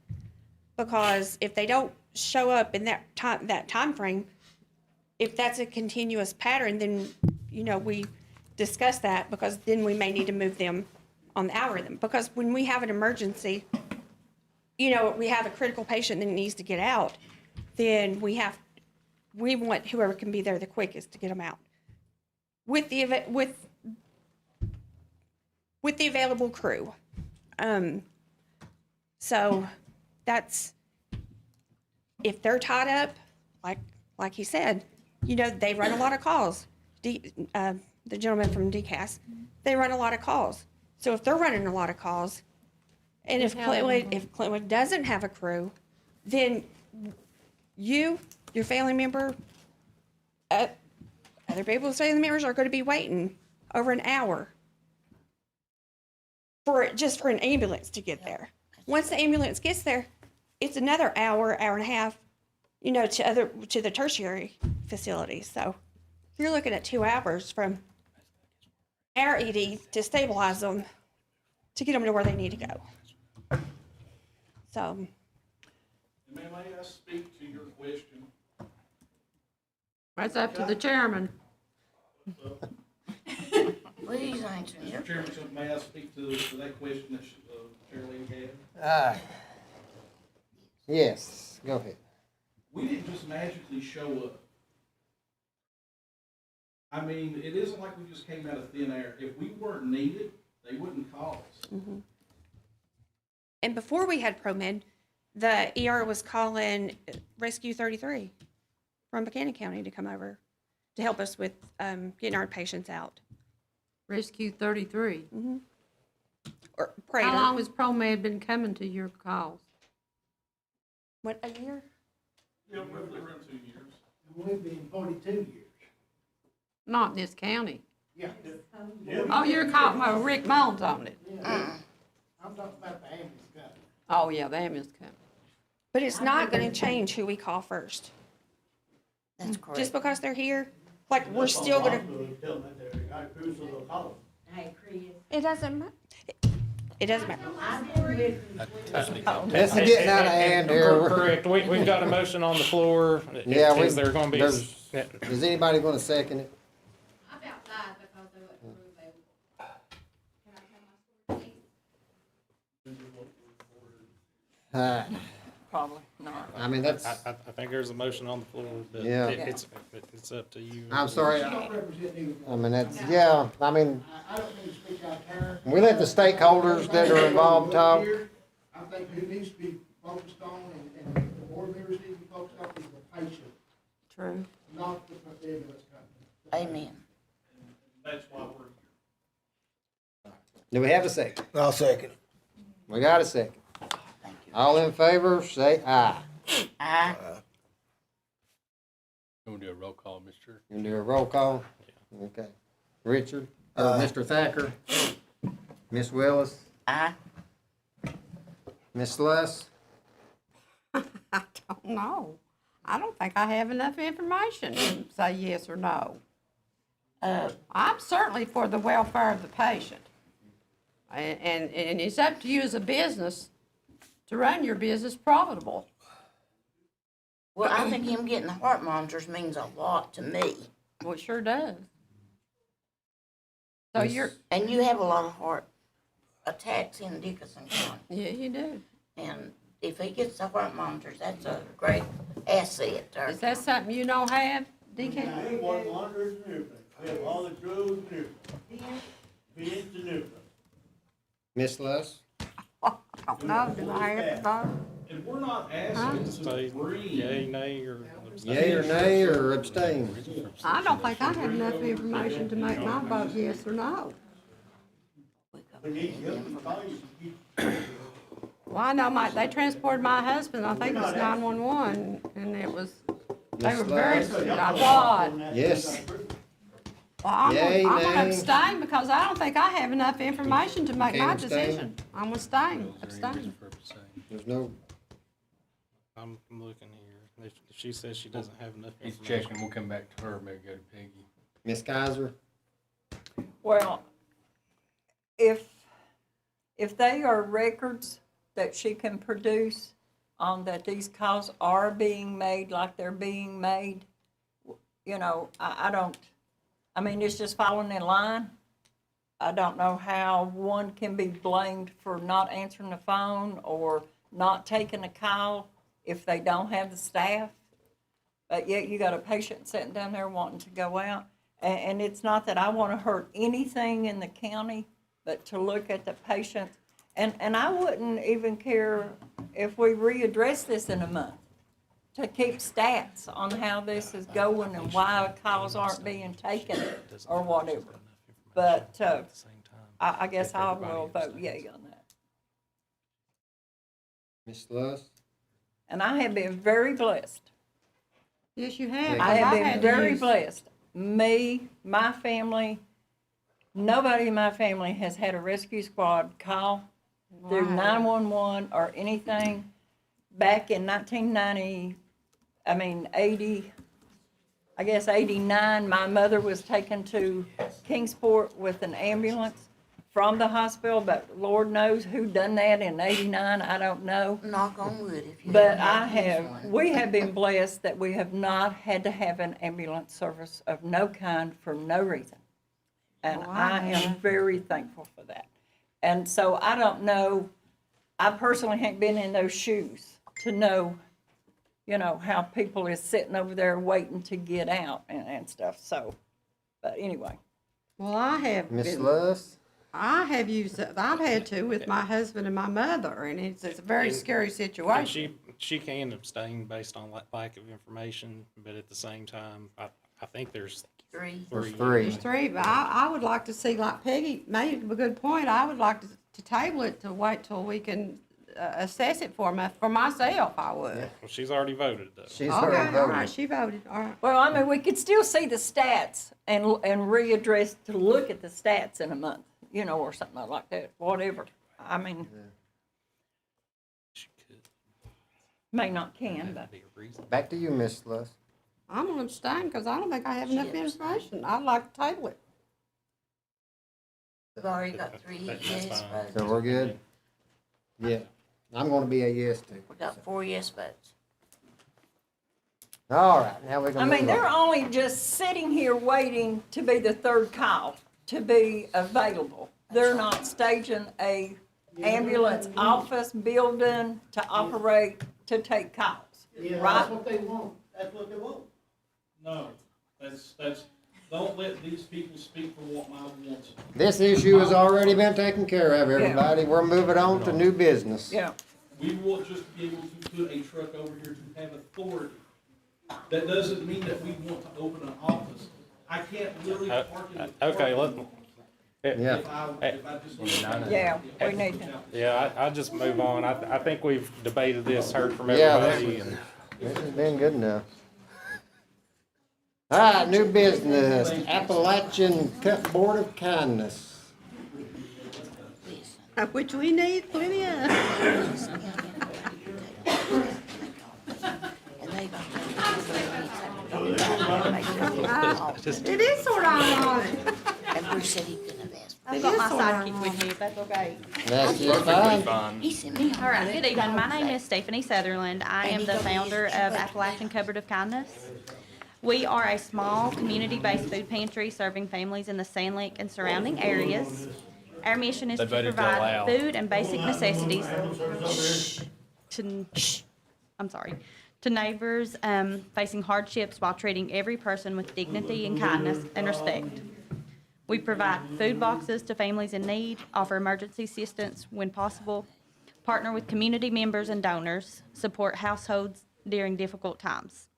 Because if they don't show up in that time frame, if that's a continuous pattern, then, you know, we discuss that, because then we may need to move them on the algorithm. Because when we have an emergency, you know, we have a critical patient that needs to get out, then we want whoever can be there the quickest to get them out. With the available crew. So that's, if they're tied up, like he said, you know, they run a lot of calls. The gentleman from DCAS, they run a lot of calls. So if they're running a lot of calls, and if Clintwood doesn't have a crew, then your family member, other people's family members are going to be waiting over an hour just for an ambulance to get there. Once the ambulance gets there, it's another hour and a half, you know, to the tertiary facilities. So you're looking at 2 hours from our ED to stabilize them to get them to where they need to go. So. May I speak to your question? That's up to the chairman. Please answer. Mr. Chairman, may I speak to that question that Chair Lee had? Yes, go ahead. We didn't just magically show up. I mean, it isn't like we just came out of thin air. If we weren't needed, they wouldn't call us. Mm-hmm. And before we had ProMed, the ER was calling Rescue 33 from Buchanan County to come over to help us with getting our patients out. Rescue 33. Or How long has ProMed been coming to your calls? What, a year? Yeah, roughly around 2 years. We've been 42 years. Not in this county. Yeah. Oh, you're calling, well, Rick Mullins on it. Yeah. I'm talking about the ambulance company. Oh, yeah, the ambulance company. But it's not gonna change who we call first. That's correct. Just because they're here, like, we're still gonna, it doesn't matter. It doesn't matter. This is getting out of hand here. Correct, we've got a motion on the floor. Yeah, Is there gonna be, is anybody gonna second it? I'm outside because they wasn't available. Probably not. I mean, that's, I think there's a motion on the floor, but Yeah. it's up to you. I'm sorry. You don't represent neither I one. mean, that's, yeah, I mean, I don't mean to speak out of turn. we let the stakeholders that are involved talk. I think who needs to be focused on and the board members need to be focused on is the patient, True. not the ambulance company. Amen. That's why we're here. Do we have a second? I'll second it. We got a second. All in favor, say aye. Aye. We'll do a roll call, Mr. You can do a roll call? Okay. Richard, or Mr. Thacker? Miss Willis? Aye. Miss Sluss? I don't know. I don't think I have enough information to say yes or no. I'm certainly for the welfare of the patient. And it's up to you as a business to run your business profitable. Well, I think him getting the heart monitors means a lot to me. Well, it sure does. So And you have a lot of heart attacks in Dickinson County. Yeah, you do. And if he gets the heart monitors, that's a great asset there. Is that something you don't have, DK? We have water monitors and everything. We have all the drugs and everything. Vents and everything. Miss Sluss? I don't know, do I have to vote? And we're not asking to agree. Yay, nay, or abstain. Yay or nay or abstain? I don't think I have enough information to make my vote yes or no. We need help to call you. Well, I know they transported my husband, I think it was 911, and it was, they were very, what? Yes. Well, I'm Yay, gonna nay. abstain because I don't think I have enough information to make my Can't abstain? decision. I'm gonna abstain. There's no, I'm looking here. If she says she doesn't have enough He's information. checking, we'll come back to her, maybe go to Peggy. Miss Kaiser? Well, if they are records that she can produce on that these calls are being made like they're being made, you know, I mean, it's just falling in line. I don't know how one can be blamed for not answering the phone or not taking a call if they don't have the staff. But yet you got a patient sitting down there wanting to go out. And it's not that I want to hurt anything in the county, but to look at the patient. And I wouldn't even care if we readdress this in a month, to keep stats on how this is going and why calls aren't being taken or whatever. But I guess I will vote yea on that. Miss Sluss? And I have been very blessed. Yes, you have. I have been had to very use- blessed. Me, my family, nobody in my family has had a rescue squad call through Wow. 911 or anything. Back in 80, I guess 89, my mother was taken to Kingsport with an ambulance from the hospital, but Lord knows who done that in 89, I don't know. Knock on wood if you. But haven't used one. we have been blessed that we have not had to have an ambulance service of no kind for no reason. And Well, I am very thankful for that. And so I don't know, I personally haven't been in those shoes to know, you know, how people is sitting over there waiting to get out and stuff, so, but anyway. Well, I have Miss been, Sluss? I have used it, I've had to with my husband and my mother, and it's a very scary And situation. she can abstain based on lack of information, but at the same time, I think there's Three. There's three. There's three, but I would like to see, like Peggy made a good point, I would like to table it to wait till we can assess it for myself, I would. Well, she's already voted, though. She's Okay, already all right, voted. she voted, all right. Well, I mean, we could still see the stats and readdress, to look at the stats in a month, you know, or something like that, whatever. I mean, may not can, but. Back to you, Miss Luss. I'm gonna abstain because I don't think I have enough information. I'd like to table it. We've already got three yes votes. So we're good? Yeah. I'm gonna be a yes too. We got 4 yes votes. All right, now we're I gonna mean, move they're on. only just sitting here waiting to be the third call, to be available. They're not staging a ambulance office building to operate, to take calls, Yeah, right? that's what they want, that's what they want. No, that's, don't let these people speak for what my wants. This issue has already been taken care of, everybody. We're moving on to new business. Yeah. We want just to be able to put a truck over here to have authority. That doesn't mean that we want to open an office. I can't literally park in the. Okay, let, Yeah. If I just. Yeah, we need to. yeah, I just move on. I think we've debated this, heard from Yeah, everybody, and this has been good enough. All right, new business, Appalachian Cup Board of Kindness. Which we need plenty of. It is sort of ironic. And Bruce said he couldn't have asked. I've got my sidekick with me, that's okay. That's just fine. He sent me. All right, good evening. My name is Stephanie Sutherland. I am the founder of Appalachian Cupboard of Kindness. We are a small, community-based food pantry serving families in the Sand Lake and surrounding areas. Our mission is They to voted to provide allow. food and basic necessities to neighbors facing hardships while treating every person with dignity and kindness and respect. We provide food boxes to families in need, offer emergency assistance when possible, partner with community members and donors, support households during difficult times.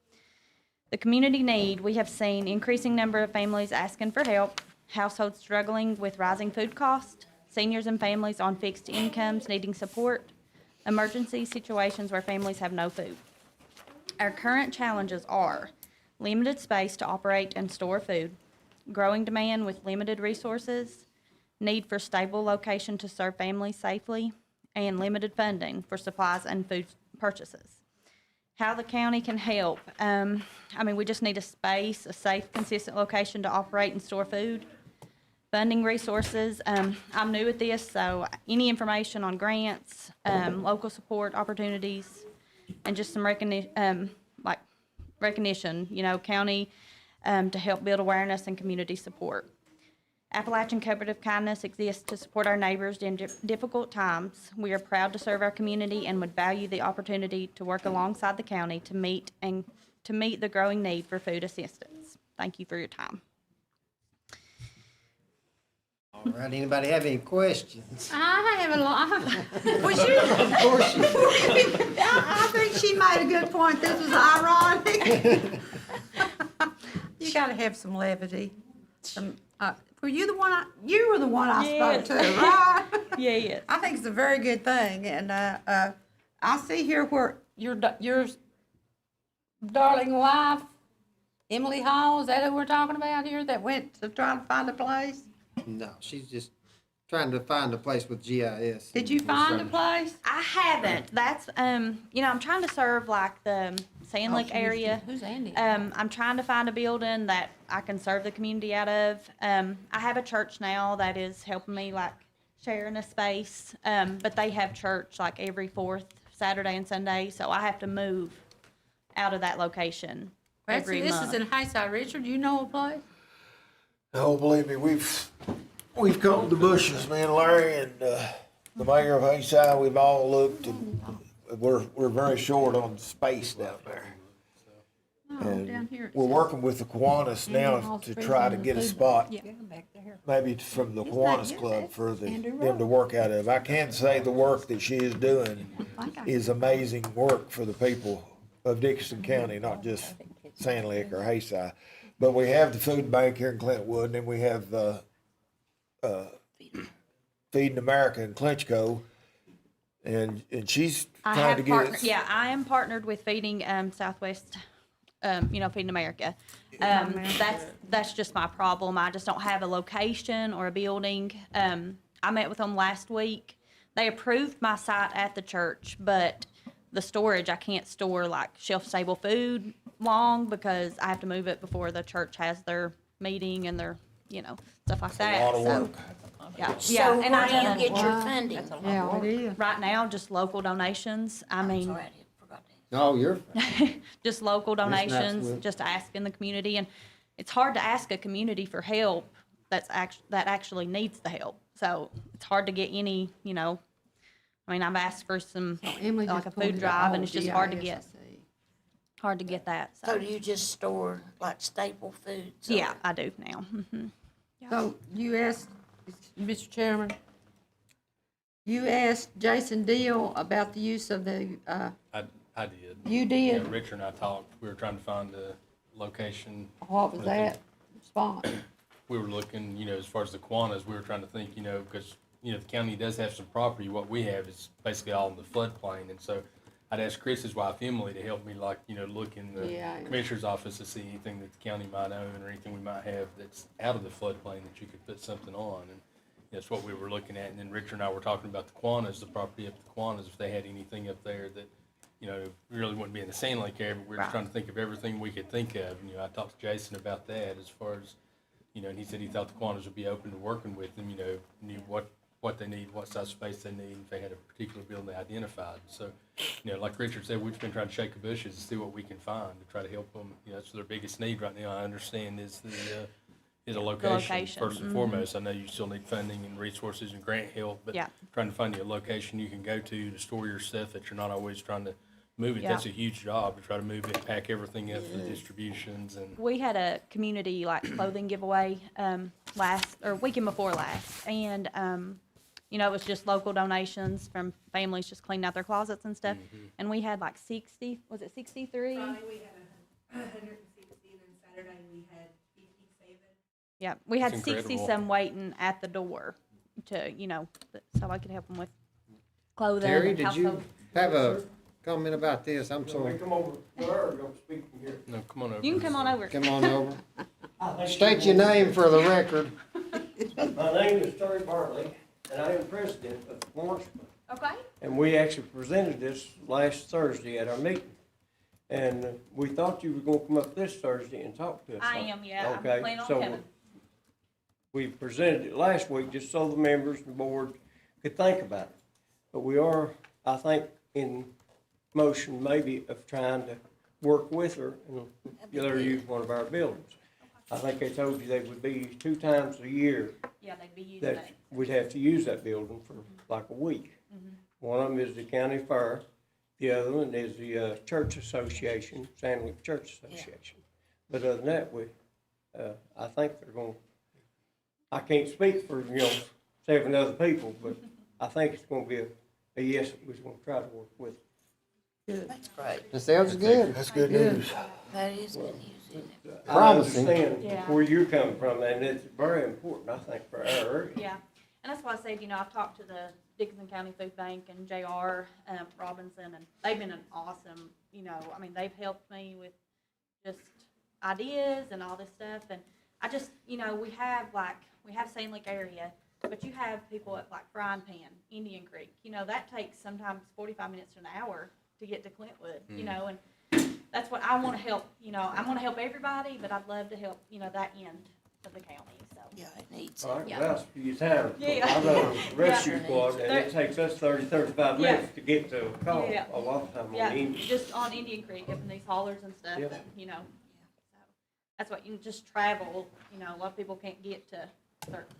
The community need, we have seen increasing number of families asking for help, households struggling with rising food costs, seniors and families on fixed incomes needing support, emergency situations where families have no food. Our current challenges are limited space to operate and store food, growing demand with limited resources, need for stable location to serve families safely, and limited funding for supplies and food purchases. How the county can help, we just need a space, a safe, consistent location to operate and store food. Funding resources, I'm new at this, so any information on grants, local support opportunities, and just some recognition, county, to help build awareness and community support. Appalachian Cupboard of Kindness exists to support our neighbors in difficult times. We are proud to serve our community and would value the opportunity to work alongside the county to meet the growing need for food assistance. Thank you for your time. All right, anybody have any questions? I have a lot. Was you? Of course you do. I think she made a good point. This was ironic. You got to have some levity. Were you the one? You were the one I spoke to, right? Yes. I think it's a very good thing, and I see here where your darling wife, Emily Hall, is that who we're talking about here? That went to try to find a place. No, she's just trying to find a place with GIS. Did you find a place? I haven't. That's I'm trying to serve like the Sand Lake area. Who's Andy? I'm trying to find a building that I can serve the community out of. I have a church now that is helping me like sharing a space. But they have church like every fourth Saturday and Sunday, so I have to move out of that location every This month. is in Hayside. Richard, you know a place? No, believe me, we've combed the bushes, me and Larry and the mayor of Hayside. We've all looked, and we're very short on space down there. And down here it we're says working with the Kiwanis now to try to get a spot, Yeah, back there. maybe from the It's Kiwanis not Club yours, for that's Andrew them to Road. work out of. I can say the work that she is doing Okay. is amazing work for the people of Dickinson County, not just Sand Lake or Hayside. But we have the food bank here in Clintwood, and then we have, Feeding America in Clinchco. And she's I trying to have get partnered, it. yeah, I am partnered with Feeding Southwest, Feeding America. That's just my problem. I just don't have a location or a building. I met with them last week. They approved my site at the church, but the storage, I can't store like shelf-stable food long because I have to move it before the church has their meeting and their, stuff like that. A lot of So, work. yeah, So yeah, and where do I you get your funding? Yeah, it is. right now just local donations. I mean, Sorry, I forgot that. No, you're, just local donations, absolutely. just asking the community, and it's hard to ask a community for help that actually needs the help. So it's hard to get any, I mean, I've asked for some Emily like just a pulled food it drive, up. and it's just hard to GIS, get. I see. Hard to get that. So do you just store like staple foods? Yeah, I do now. So you asked, Mr. Chairman, you asked Jason Deal about the use of the, I did. You did? Yeah, Richard and I talked. We were trying to find a location. what was for the- that response? We were looking, as far as the Kiwanis, we were trying to think, because, the county does have some property. What we have is basically all in the floodplain. And so I'd asked Chris's wife, Emily, to help me, look in the Yeah. commissioner's office to see anything that the county might own or anything we might have that's out of the floodplain that you could put something on. And that's what we were looking at. And then Richard and I were talking about the Kiwanis, the property up at the Kiwanis, if they had anything up there that, really wouldn't be in the Sand Lake area, but we were just trying to think of everything we could think of. I talked to Jason about that as far as, and he said he thought the Kiwanis would be open to working with them, knew what they need, what size space they need, if they had a particular building they identified. So, like Richard said, we've been trying to shake the bushes to see what we can find to try to help them. That's their biggest need right now, I understand, is a location, first and foremost. I know you still need funding and resources and grant help, but trying to find you a location you can go to store your stuff that you're not always trying to move it. That's a huge job, to try to move it, pack everything up for the distributions. And We had a community clothing giveaway weekend before last, and it was just local donations from families just cleaning out their closets and stuff. And we had 60, was it 63? Friday we had 160, and then Saturday we had 57. Yeah, we had That's 60 incredible. some waiting at the door to, so I could help them with clothing Terry, and did you household. have a comment about this? I'm sorry. Come over there, or don't speak from here. no, come on over. You can come on over. Come on over. State your name for the record. My name is Terry Bartley, and I am president of Lawrenceburg. Okay. And we actually presented this last Thursday at our meeting. And we thought you were gonna come up this Thursday and talk to us. I am, yeah. I'm Okay, planning on so coming. we presented it last week just so the members and the board could think about it. But we are, I think, in motion maybe of trying to work with her and let her use one of our buildings. I think they told you they would be 2 times a year Yeah, they'd be using that that. we'd have to use that building for like a week. One of them is the county fair, the other one is the church association, Sandwich Church Association. But other than that, I think they're going, I can't speak for, 7 other people, but I think it's going to be a yes, that we're going to try to work with. That's great. That sounds good. That's good news. That is good news, isn't it? Promising. I understand Yeah. where you're coming from, and it's very important, I think, for our area. Yeah, and that's why I said, I've talked to the Dickinson County Food Bank and J.R. Robinson, and they've been an awesome, they've helped me with just ideas and all this stuff, and I just, we have Sand Lake area, but you have people at Frying Pan, Indian Creek, that takes sometimes 45 minutes to an hour to get to Clintwood, and that's what I want to help, I want to help everybody, but I'd love to help, that end of the county, so. Yeah, it needs All it. right, Yeah. well, that's for your time. Yeah. I run a rescue Yeah. squad, and it takes us 35 Yeah. minutes to get to a call, Yeah. a lot of time on Yeah, the Indian. just on Indian Creek, up in these hollers and stuff, Yep. and, so, that's what, you just travel, a lot of people can't get to certain.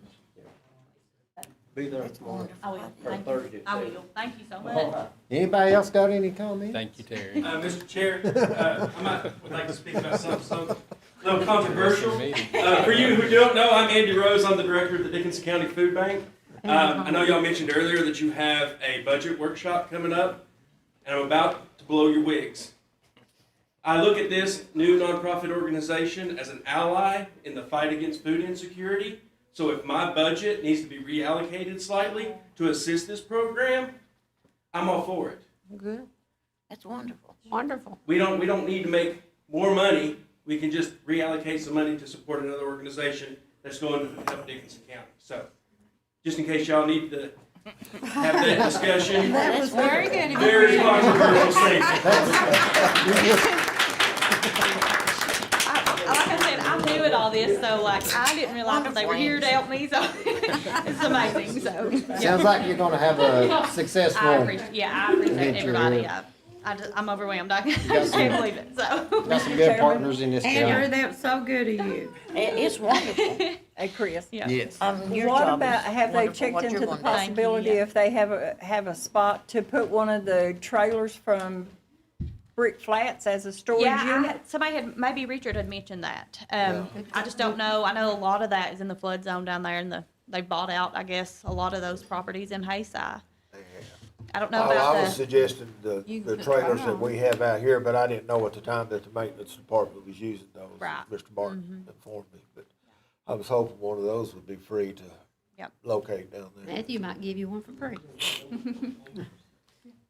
Be there tomorrow. I will, Or thank you, Thursday. I will, thank you so All much. right. Anybody else got any comments? Thank you, Terry. Mr. Chair, would like to speak about something a little controversial. For you who don't know, I'm Andy Rose. I'm the director of the Dickinson County Food Bank. I know y'all mentioned earlier that you have a budget workshop coming up, and I'm about to blow your wigs. I look at this new nonprofit organization as an ally in the fight against food insecurity. So if my budget needs to be reallocated slightly to assist this program, I'm all for it. Good. That's wonderful. Wonderful. We don't need to make more money. We can just reallocate some money to support another organization that's going to help Dickinson County. So, just in case y'all need to have that discussion. That was very good. of you. Very controversial statement. Like I said, I'm new at all this, so like, I didn't realize that they were here to help me, so it's amazing, so. yeah. Sounds like you're gonna have a successful. I appreciate venture everybody. here. I'm overwhelmed. I got some- can't believe it, so. Got some good partners in this Andrew, county. that was so good of you. It's wonderful. Hey, Chris. Yeah. Yes. Your What job about, is have they wonderful, checked what you're into the gonna do. possibility if they have a spot to put one of the trailers from Brick Flats as a storage Yeah, unit? somebody had, maybe Richard had mentioned that. I just don't know. I know a lot of that is in the flood zone down there, and they bought out, I guess, a lot of those properties in Hayside. I don't know I about was suggesting You the can put trailers that that on. we have out here, but I didn't know at the time that the maintenance department was using those. Right. Mr. Martin informed me, but I was hoping one of those would be free to Yep. locate down there. Matthew might give you one for free.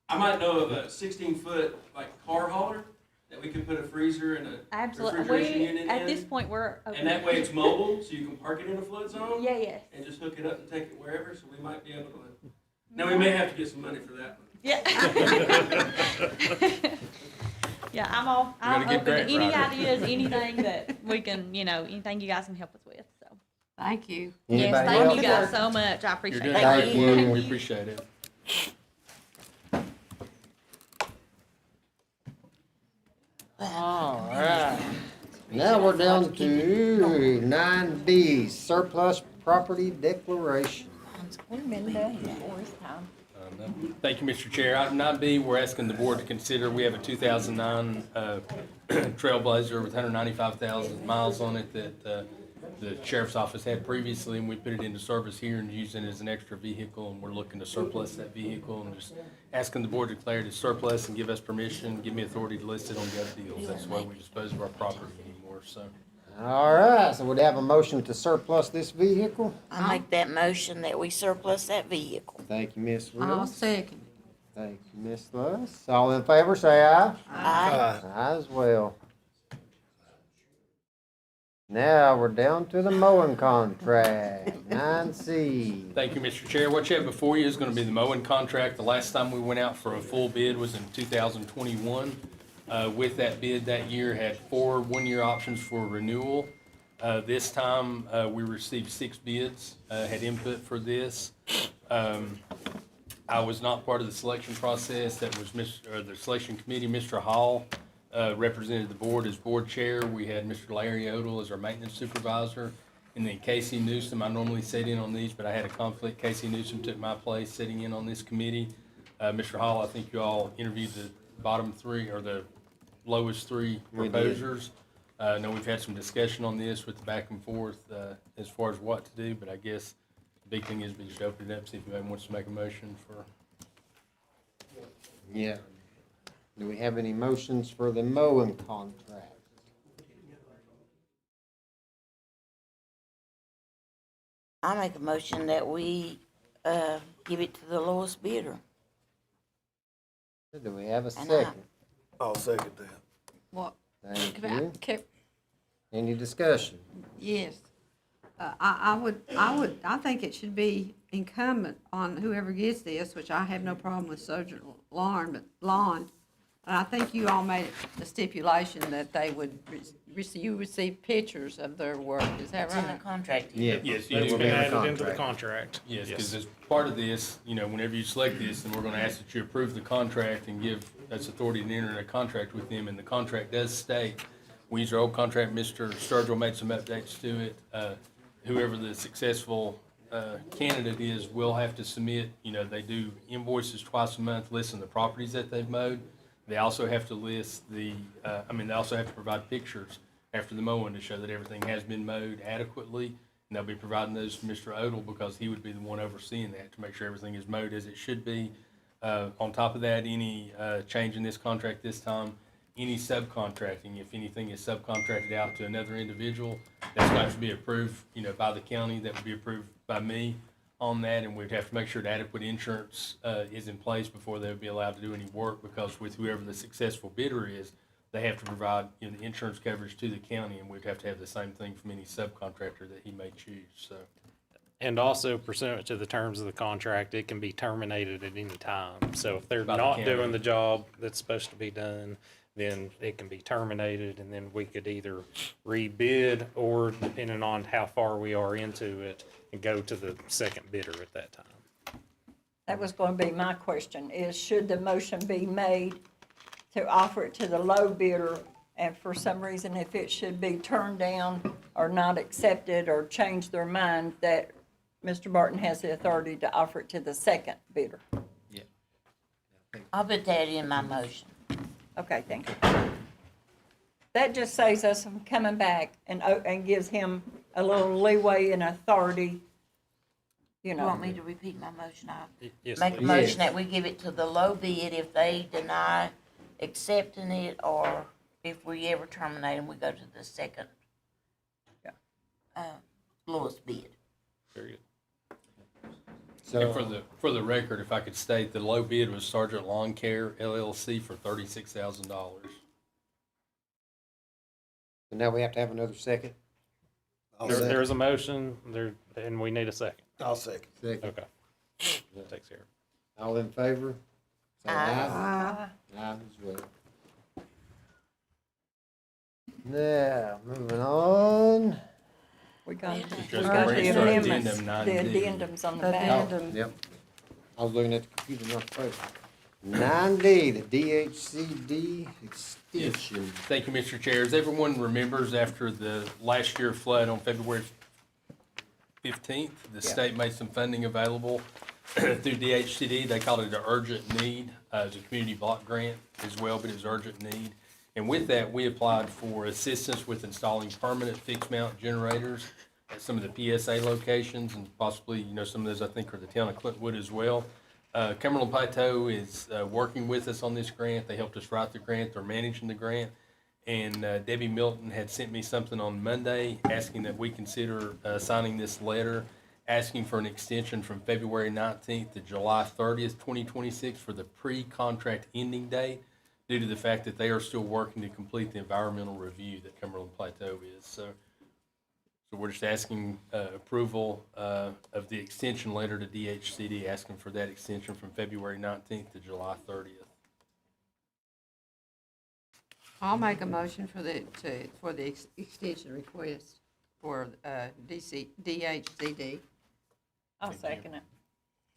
I might know of a 16-foot like car hauler that we could put a freezer and a Absolutely. refrigeration unit At in. this point, we're. And that way it's mobile, so you can park it in a flood zone. Yeah, yeah. And just hook it up and take it wherever, so we might be able to. Now, we may have to get some money for that one. Yeah. Yeah, I'm gotta get open to grant any writer. ideas, anything that we can, anything you guys can help us with, so. Thank you. Yes, Anybody thank else? you guys so much. I You're appreciate doing it. Thank great you. work. We appreciate it. All right. Now we're down to 9D, surplus property declaration. We've been done before this time. Thank you, Mr. Chair. Item 9B, we're asking the board to consider, we have a 2009 Trailblazer with 195,000 miles on it that the sheriff's office had previously, and we put it into service here and using it as an extra vehicle, and we're looking to surplus that vehicle, and just asking the board to declare it as surplus and give us permission, give me authority to list it on gov deals. That's the way we dispose of our property anymore, so. All right, so we'd have a motion to surplus this vehicle. I make that motion that we surplus that vehicle. Thank you, Ms. I'll Wills. second. Thank you, Ms. Lewis. All in favor, say aye. Aye. Aye as well. Now, we're down to the mowing contract, 9C. Thank you, Mr. Chair. What you have before you is going to be the mowing contract. The last time we went out for a full bid was in 2021. With that bid that year, had 4 one-year options for renewal. This time, we received 6 bids, had input for this. I was not part of the selection process. That was the selection committee. Mr. Hall represented the board as board chair. We had Mr. Larry Odell as our maintenance supervisor. And then Casey Newsom, I normally sit in on these, but I had a conflict. Casey Newsom took my place sitting in on this committee. Mr. Hall, I think you all interviewed the bottom 3 or the lowest 3 We did. proposers. I know we've had some discussion on this with the back and forth as far as what to do, but I guess the big thing is we just open it up, see if anybody wants to make a motion for. Yeah. Do we have any motions for the mowing contract? I make a motion that we, give it to the lowest bidder. Do we have a And second? I'll second that. What? Thank Can I- you. can- Any discussion? Yes. I think it should be incumbent on whoever gets this, which I have no problem with Sergeant Lawn, and I think you all made a stipulation that they would, you receive pictures of their work, is that It's in the right? contract. Yeah. Yes, you It's do. been added into the contract. Yes, because as part of this, whenever you select this, then we're gonna ask that you approve the contract and give us authority to enter a contract with them, and the contract does state, we use our old contract, Mr. Sturgill made some updates to it. Whoever the successful candidate is will have to submit, they do invoices twice a month, listing the properties that they've mowed. They also have to list they also have to provide pictures after the mowing to show that everything has been mowed adequately. And they'll be providing those to Mr. Odell because he would be the one overseeing that to make sure everything is mowed as it should be. On top of that, any change in this contract this time, any subcontracting, if anything is subcontracted out to another individual, that's got to be approved, by the county, that would be approved by me on that, and we'd have to make sure that adequate insurance is in place before they would be allowed to do any work, because with whoever the successful bidder is, they have to provide, the insurance coverage to the county, and we'd have to have the same thing from any subcontractor that he may choose, so. And also pursuant to the terms of the contract, it can be terminated at any time. So if they're By the not county. doing the job that's supposed to be done, then it can be terminated, and then we could either rebid or, depending on how far we are into it, and go to the second bidder at that time. That was going to be my question, is should the motion be made to offer it to the low bidder, and for some reason, if it should be turned down or not accepted or change their mind, that Mr. Barton has the authority to offer it to the second bidder? Yeah. I'll put that in my motion. Okay, thank you. That just saves us from coming back and gives him a little leeway and authority, You want me to repeat my motion? I'll Yes, make a please. motion that we give it to the low bid. If they deny accepting it, or if we ever terminate them, we go to the second lowest bid. Very good. And for the record, if I could state, the low bid was Sergeant Lawn Care LLC for $36,000. So now we have to have another second? There's a motion, and we need a second. I'll second. Second. Okay. That takes care of it. All in favor? Say Aye. Aye as well. Now, moving on. We got Just we got the bring it to amendments, addendum the 9D. addendums on the back. Oh, yep. I was looking at the computer, not the paper. 9D, the DHCD extension. Thank you, Mr. Chair. As everyone remembers, after the last year flood on February 15th, the state made some funding available through DHCD. They called it an urgent need. It was a community block grant as well, but it was urgent need. And with that, we applied for assistance with installing permanent fixed mount generators at some of the PSA locations, and possibly, some of those I think are the town of Clintwood as well. Cumberland Plateau is working with us on this grant. They helped us write the grant. They're managing the grant. And Debbie Milton had sent me something on Monday asking that we consider signing this letter, asking for an extension from February 19th to July 30th, 2026 for the pre-contract ending date, due to the fact that they are still working to complete the environmental review that Cumberland Plateau is. So we're just asking approval of the extension letter to DHCD, asking for that extension from February 19th to July 30th. I'll make a motion for the extension request for DHCD. I'll second it.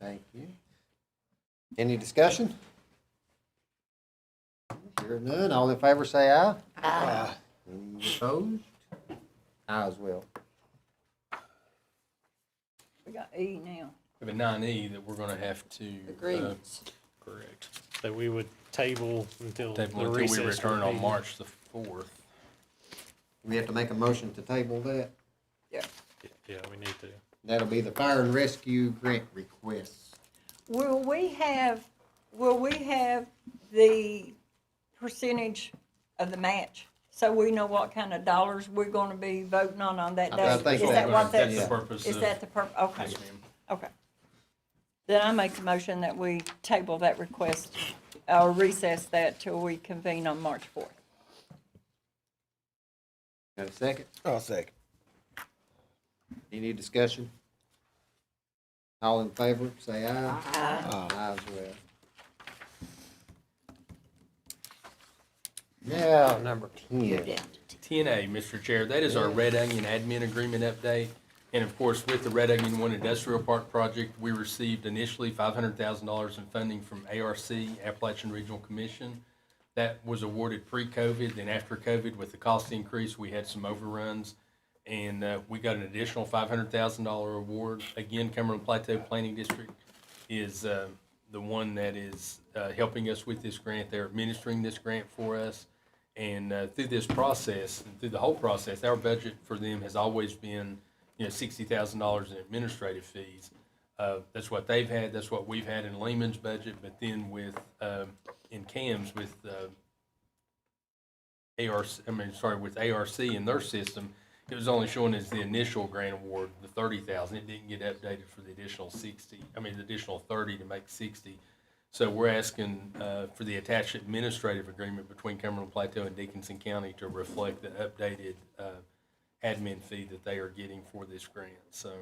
Thank you. Any discussion? Hearing none, all in favor say aye. Aye. Any opposed? Aye as well. We got E now. We have a 9E that we're going to have to. Agreements. Correct. So we would table until the Table until we recess. return on meeting. March the 4th. We have to make a motion to table that. Yeah. Yeah, we need to. That'll be the fire and rescue grant request. Will we have the percentage of the match, so we know what kind of dollars we're gonna be voting on that day? I think Is so. that what That's that's? the purpose Is of- that the okay, Yes, ma'am. okay. Then I make a motion that we table that request, or recess that till we convene on March 4th. Got a second? I'll second. Any discussion? All in favor, say aye. Aye. Aye as well. Now, number 10. 10A, Mr. Chair, that is our Red Onion admin agreement update. And of course, with the Red Onion One Industrial Park project, we received initially $500,000 in funding from ARC, Appalachian Regional Commission. That was awarded pre-COVID, then after COVID, with the cost increase, we had some overruns. And we got an additional $500,000 award. Again, Cumberland Plateau Planning District is the one that is helping us with this grant. They're administering this grant for us. And through this process, and through the whole process, our budget for them has always been, $60,000 in administrative fees. That's what they've had. That's what we've had in Lehman's budget. But then with in CAM's with with ARC in their system, it was only showing as the initial grant award, the 30,000. It didn't get updated for the additional 60, the additional 30 to make 60. So we're asking for the attached administrative agreement between Cumberland Plateau and Dickinson County to reflect the updated admin fee that they are getting for this grant. So,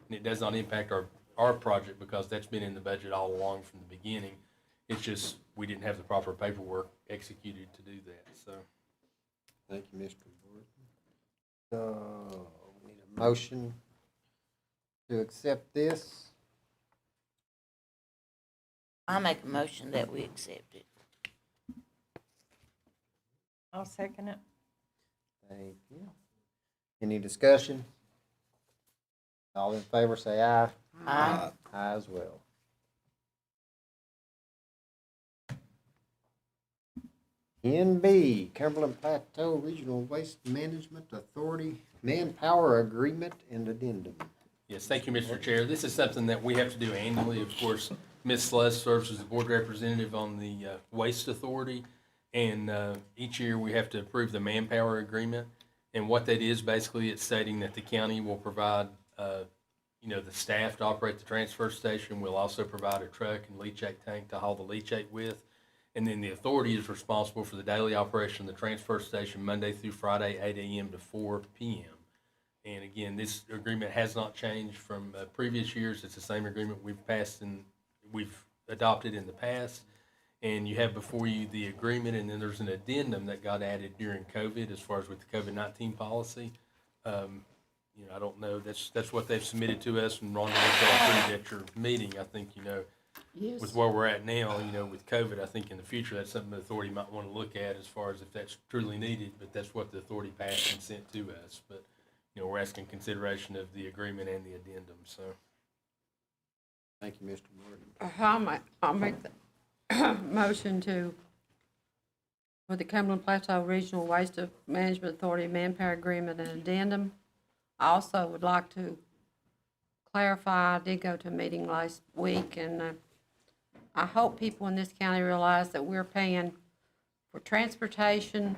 and it does not impact our project because that's been in the budget all along from the beginning. It's just we didn't have the proper paperwork executed to do that. So, Thank you, Mr. Gordon. So, we need a motion to accept this. I make a motion that we accept it. I'll second it. Thank you. Any discussion? All in favor, say aye. Aye. Aye as well. NB, Cumberland Plateau Regional Waste Management Authority Manpower Agreement and Addendum. yes, thank you, Mr. Chair. This is something that we have to do annually. Of course, Ms. Sluss serves as the board representative on the Waste Authority, and each year we have to approve the manpower agreement. And what that is, basically, it's stating that the county will provide, the staff to operate the transfer station. We'll also provide a truck and leachate tank to haul the leachate with. And then the authority is responsible for the daily operation of the transfer station Monday through Friday, 8 a.m. to 4 p.m. And again, this agreement has not changed from previous years. It's the same agreement we've adopted in the past. And you have before you the agreement, and then there's an addendum that got added during COVID as far as with the COVID-19 policy. I don't know, that's what they've submitted to us, and Rhonda, what approved at your meeting, I think, Yes. with where we're at now, with COVID, I think in the future, that's something the authority might want to look at as far as if that's truly needed, but that's what the authority passed and sent to us. But, we're asking consideration of the agreement and the addendum, so. Thank you, Mr. Morgan. I'll make the motion for the Cumberland Plateau Regional Waste Management Authority Manpower Agreement and Addendum. I also would like to clarify, I did go to a meeting last week, and I hope people in this county realize that we're paying for transportation,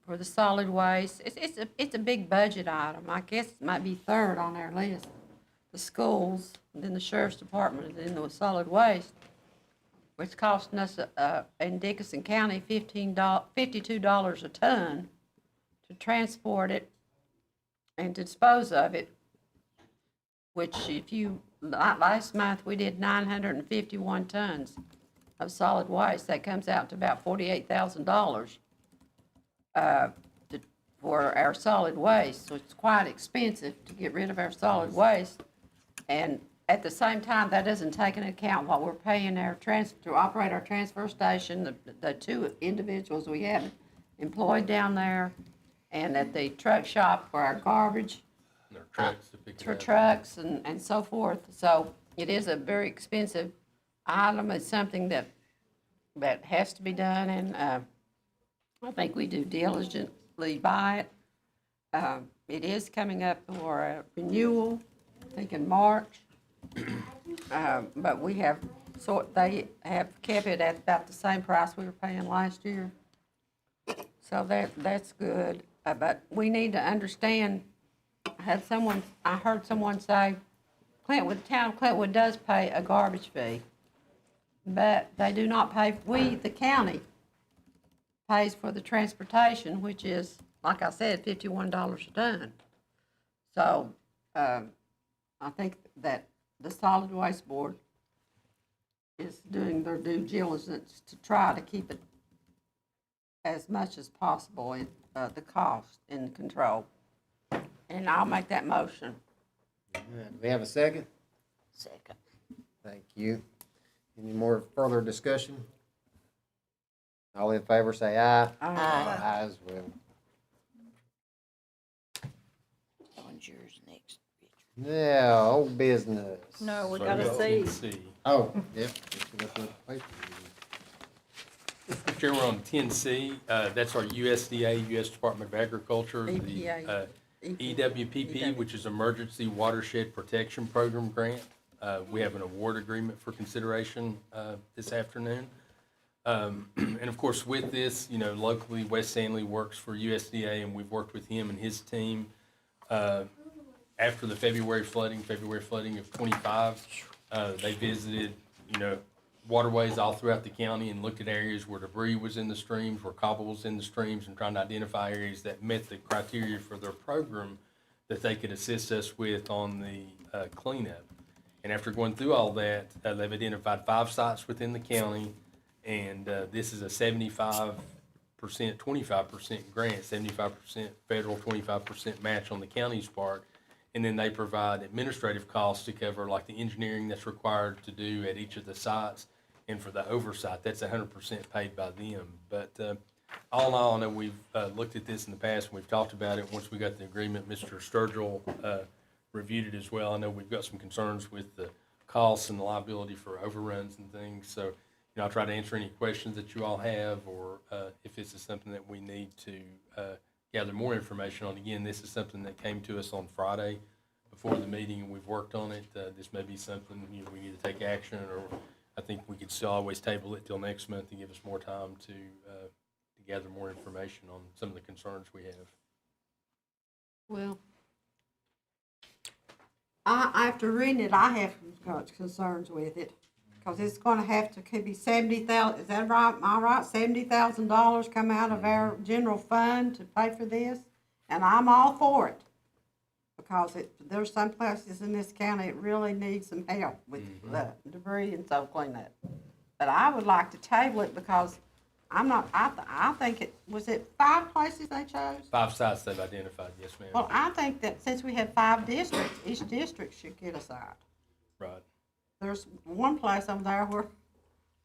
for the solid waste. It's a big budget item. I guess it might be third on our list. The schools, and then the sheriff's department, and then the solid waste, which costing us in Dickinson County $52 a ton to transport it and to dispose of it. Which last month we did 951 tons of solid waste. That comes out to about $48,000 for our solid waste. So it's quite expensive to get rid of our solid waste. And at the same time, that doesn't take into account what we're paying to operate our transfer station, the two individuals we have employed down there, and at the truck shop for our garbage. Their trucks to pick it For up. trucks and so forth. So it is a very expensive item. It's something that has to be done, and I think we do diligently by it. It is coming up for a renewal, I think in March. But they have kept it at about the same price we were paying last year. So that's good. But we need to understand, I heard someone say, the town of Clintwood does pay a garbage fee, but they do not pay, the county pays for the transportation, which is, like I said, $51 a ton. So, I think that the Solid Waste Board is doing their due diligence to try to keep it as much as possible in the cost in control. And I'll make that motion. All right, do we have a second? Second. Thank you. Any more further discussion? All in favor, say aye. Aye. Aye as well. One's yours next. Now, old business. No, we So gotta got see. 10C. Oh, yep. Let's look at the paper. Mr. Chair, we're on 10C. That's our USDA, U.S. Department of Agriculture, the EPA. EWPP, which is Emergency Watershed Protection Program grant. We have an award agreement for consideration this afternoon. And of course, with this, you know, locally, Wes Stanley works for USDA, and we've worked with him and his team. After the February flooding of 25, they visited, you know, waterways all throughout the county and looked at areas where debris was in the streams, where cobble was in the streams, and trying to identify areas that met the criteria for their program that they could assist us with on the cleanup. And after going through all that, they've identified 5 sites within the county, and this is a 75%, 25% grant, 75% federal, 25% match on the county's part. And then they provide administrative costs to cover like the engineering that's required to do at each of the sites. And for the oversight, that's 100% paid by them. But all in all, I know we've looked at this in the past and we've talked about it. Once we got the agreement, Mr. Sturgill reviewed it as well. I know we've got some concerns with the costs and the liability for overruns and things. So, you know, I'll try to answer any questions that you all have, or if this is something that we need to gather more information on. Again, this is something that came to us on Friday before the meeting, and we've worked on it. This may be something, you know, we need to take action, or I think we could still always table it till next month to give us more time to gather more information on some of the concerns we have. Well, after reading it, I have some concerns with it, because it's gonna have to, could be 70,000, is that right, am I right? $70,000 come out of our general fund to pay for this, and I'm all for it. Because there's some places in this county that really need some help with debris and so cleanup. But I would like to table it because I think was it 5 places they chose? 5 sites they've identified, yes, ma'am. Well, I think that since we have 5 districts, each district should get a site. Right. There's one place over there where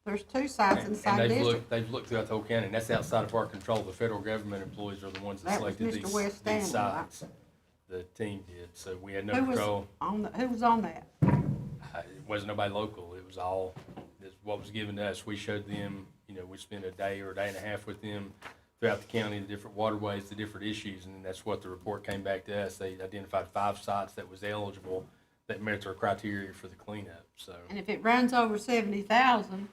there's 2 sites in the same district. They've looked throughout the whole county, and that's outside of our control. The federal government employees are the ones that That was selected Mr. Wes Stanley, these sites. The team did, so we had no Who was control. who was on that? It wasn't nobody local. It was all, what was given to us. We showed them, you know, we spent a day or a day and a half with them throughout the county, the different waterways, the different issues, and that's what the report came back to us. They identified 5 sites that was eligible, that met their criteria for the cleanup, so. And if it runs over 70,000,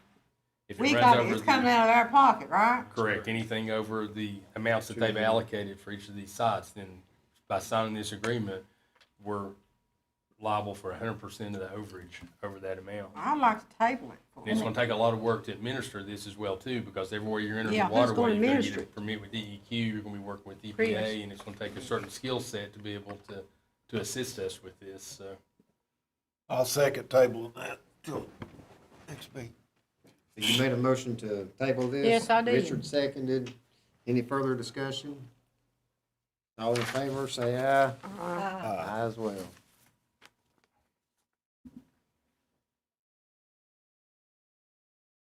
If it's it runs over coming out of our pocket, right? Correct. Anything over the amounts that they've allocated for each of these sites, then by signing this agreement, we're liable for 100% of the overage over that amount. I'd like to table it. And it's gonna take a lot of work to administer this as well too, because everywhere you're entering Yeah, the who's gonna waterway, you're gonna administer get a permit with DEQ, you're gonna be working with Chris. EPA, and it's gonna take a certain skill set to be able to assist us with this, so. I'll second table that till next meeting. You made a motion to table this? Yes, I did. Richard seconded. Any further discussion? All in favor, say aye. Aye as well.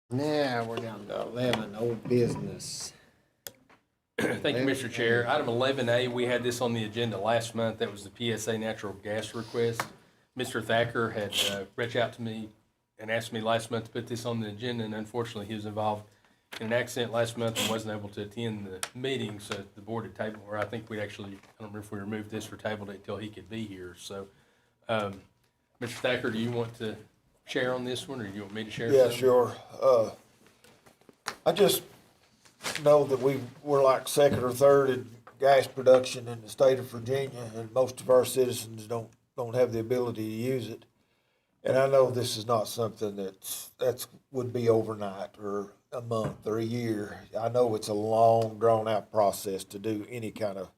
Now, we're down to 11, old business. Thank you, Mr. Chair. Item 11A, we had this on the agenda last month. That was the PSA natural gas request. Mr. Thacker had reached out to me and asked me last month to put this on the agenda, and unfortunately, he was involved in an accident last month and wasn't able to attend the meeting, so the board had tabled, or I think we'd actually, I don't remember if we removed this or tabled it until he could be here. So, Mr. Thacker, do you want to share on this one, or do you want me to share? Yeah, something? sure. I just know that we're like second or third in gas production in the state of Virginia, and most of our citizens don't have the ability to use it. And I know this is not something that's would be overnight or a month or a year. I know it's a long, drawn-out process to do any kind of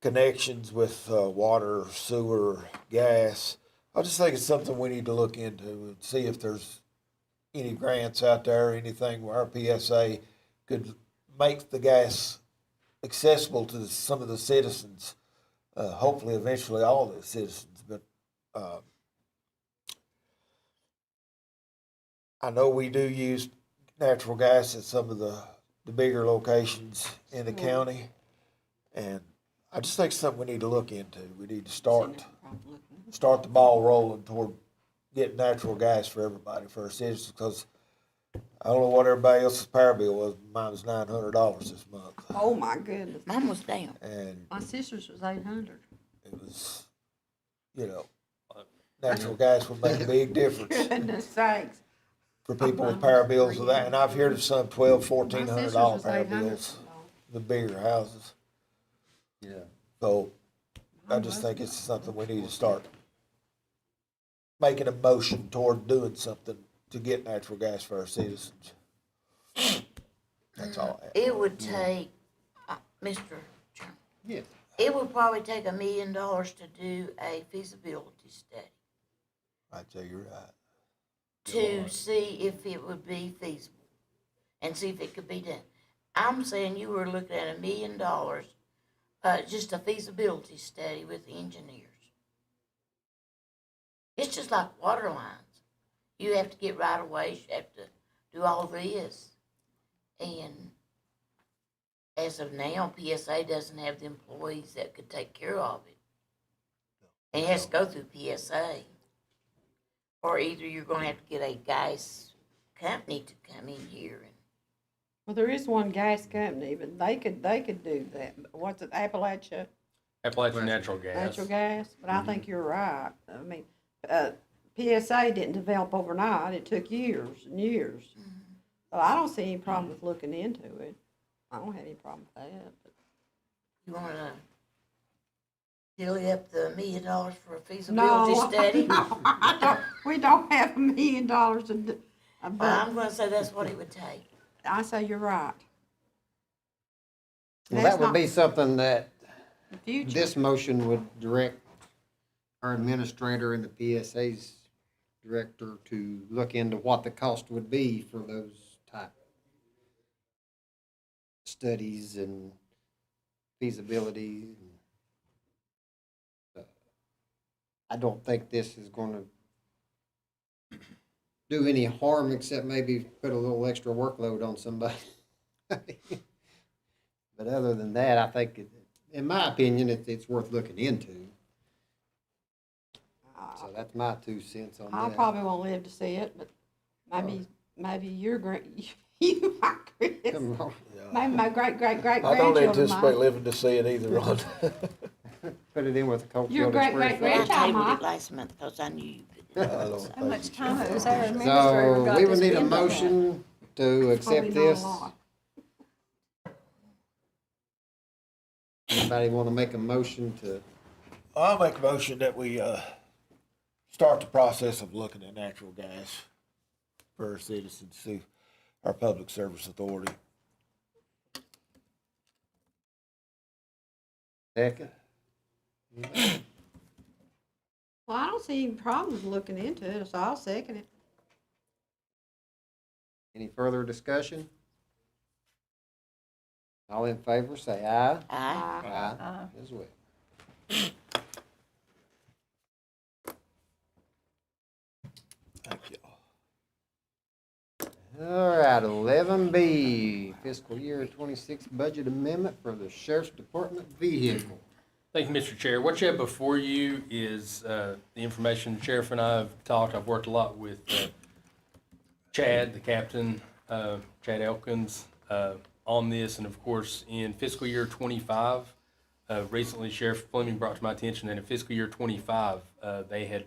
connections with water, sewer, gas. I just think it's something we need to look into and see if there's any grants out there, anything where our PSA could make the gas accessible to some of the citizens, hopefully eventually all the citizens. But I know we do use natural gas at some of the bigger locations in the county, and I just think it's something we need to look into. We need to start the ball rolling toward getting natural gas for everybody, for our citizens, because I don't know what everybody else's power bill was. Mine was $900 this month. Oh, my goodness. Mine was down. And My sister's was 800. it was, natural gas would make a big difference. Goodness sakes. for people with power bills with that, and I've heard of some $1,200-$1,400 power bills, the bigger houses. Yeah. So I just think it's something we need to start making a motion toward doing something to get natural gas for our citizens. That's all I have. It would take, Mr. Chairman. Yes. It would probably take $1 million to do a feasibility study I'd say you're right. to see if it would be feasible and see if it could be done. I'm saying you were looking at $1 million, just a feasibility study with the engineers. It's just like water lines. You have to get right of ways, you have to do all this. And as of now, PSA doesn't have the employees that could take care of it. And it has to go through PSA. Or either you're gonna have to get a gas company to come in here and. Well, there is one gas company, but they could do that. What's it, Appalachia? Appalachian Natural Gas. Natural gas, but I think you're right. I mean, PSA didn't develop overnight. It took years and years. So I don't see any problem with looking into it. I don't have any problem with that. But. You wanna dilly up the $1 million for a feasibility study? No, we don't have $1 million to do. Well, I'm gonna say that's what it would take. I say you're right. Well, that would be something that Future. this motion would direct our administrator and the PSA's director to look into what the cost would be for those type studies and feasibility. I don't think this is gonna do any harm except maybe put a little extra workload on somebody. But other than that, I think, in my opinion, it's worth looking into. So that's my 2 cents on that. I probably won't live to see it, but maybe you're great. You are Chris. Come on. Maybe my great I don't grandchildren anticipate might. living to see it either, Ron. Put it in with a cold Your filter great spray. I grandchild tabled might. it last month because I knew you I could. don't How much think time so. has our administrator So got we to would need a spend on that? motion to accept Probably not a this. lot. Anybody want to make a motion to, I'll make a motion that we, start the process of looking at natural gas for our citizens through our public service authority. second? Well, I don't see any problems looking into it, so I'll second it. Any further discussion? All in favor, say aye. Aye. Aye. As well. Thank you. All right, 11B, fiscal year 26 budget amendment for the sheriff's department vehicle. Thank you, Mr. Chair. What you have before you is the information the sheriff and I have talked. I've worked a lot with Chad, the captain, Chad Elkins, on this. And of course, in fiscal year 25, recently Sheriff Fleming brought to my attention that in fiscal year 25, they had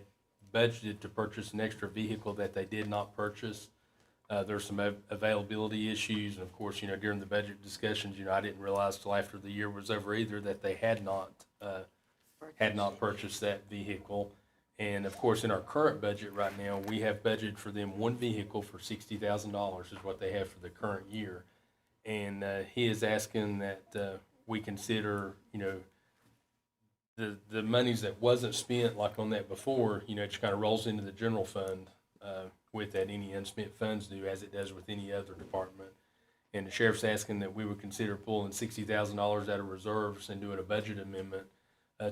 budgeted to purchase an extra vehicle that they did not purchase. There's some availability issues, and of course, during the budget discussions, I didn't realize till after the year was over either that they had not purchased that vehicle. And of course, in our current budget right now, we have budgeted for them one vehicle for $60,000 is what they have for the current year. And he is asking that we consider, the monies that wasn't spent like on that before, it just kind of rolls into the general fund with that any unspent funds do, as it does with any other department. And the sheriff's asking that we would consider pulling $60,000 out of reserves and doing a budget amendment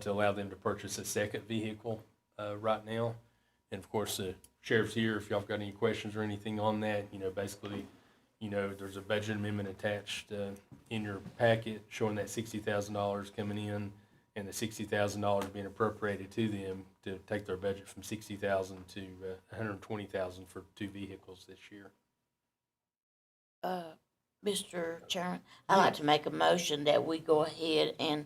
to allow them to purchase a second vehicle right now. And of course, the sheriff's here if y'all got any questions or anything on that. Basically, there's a budget amendment attached in your packet showing that $60,000 coming in and the $60,000 being appropriated to them to take their budget from $60,000 to $120,000 for 2 vehicles this year. Mr. Chairman, I'd like to make a motion that we go ahead and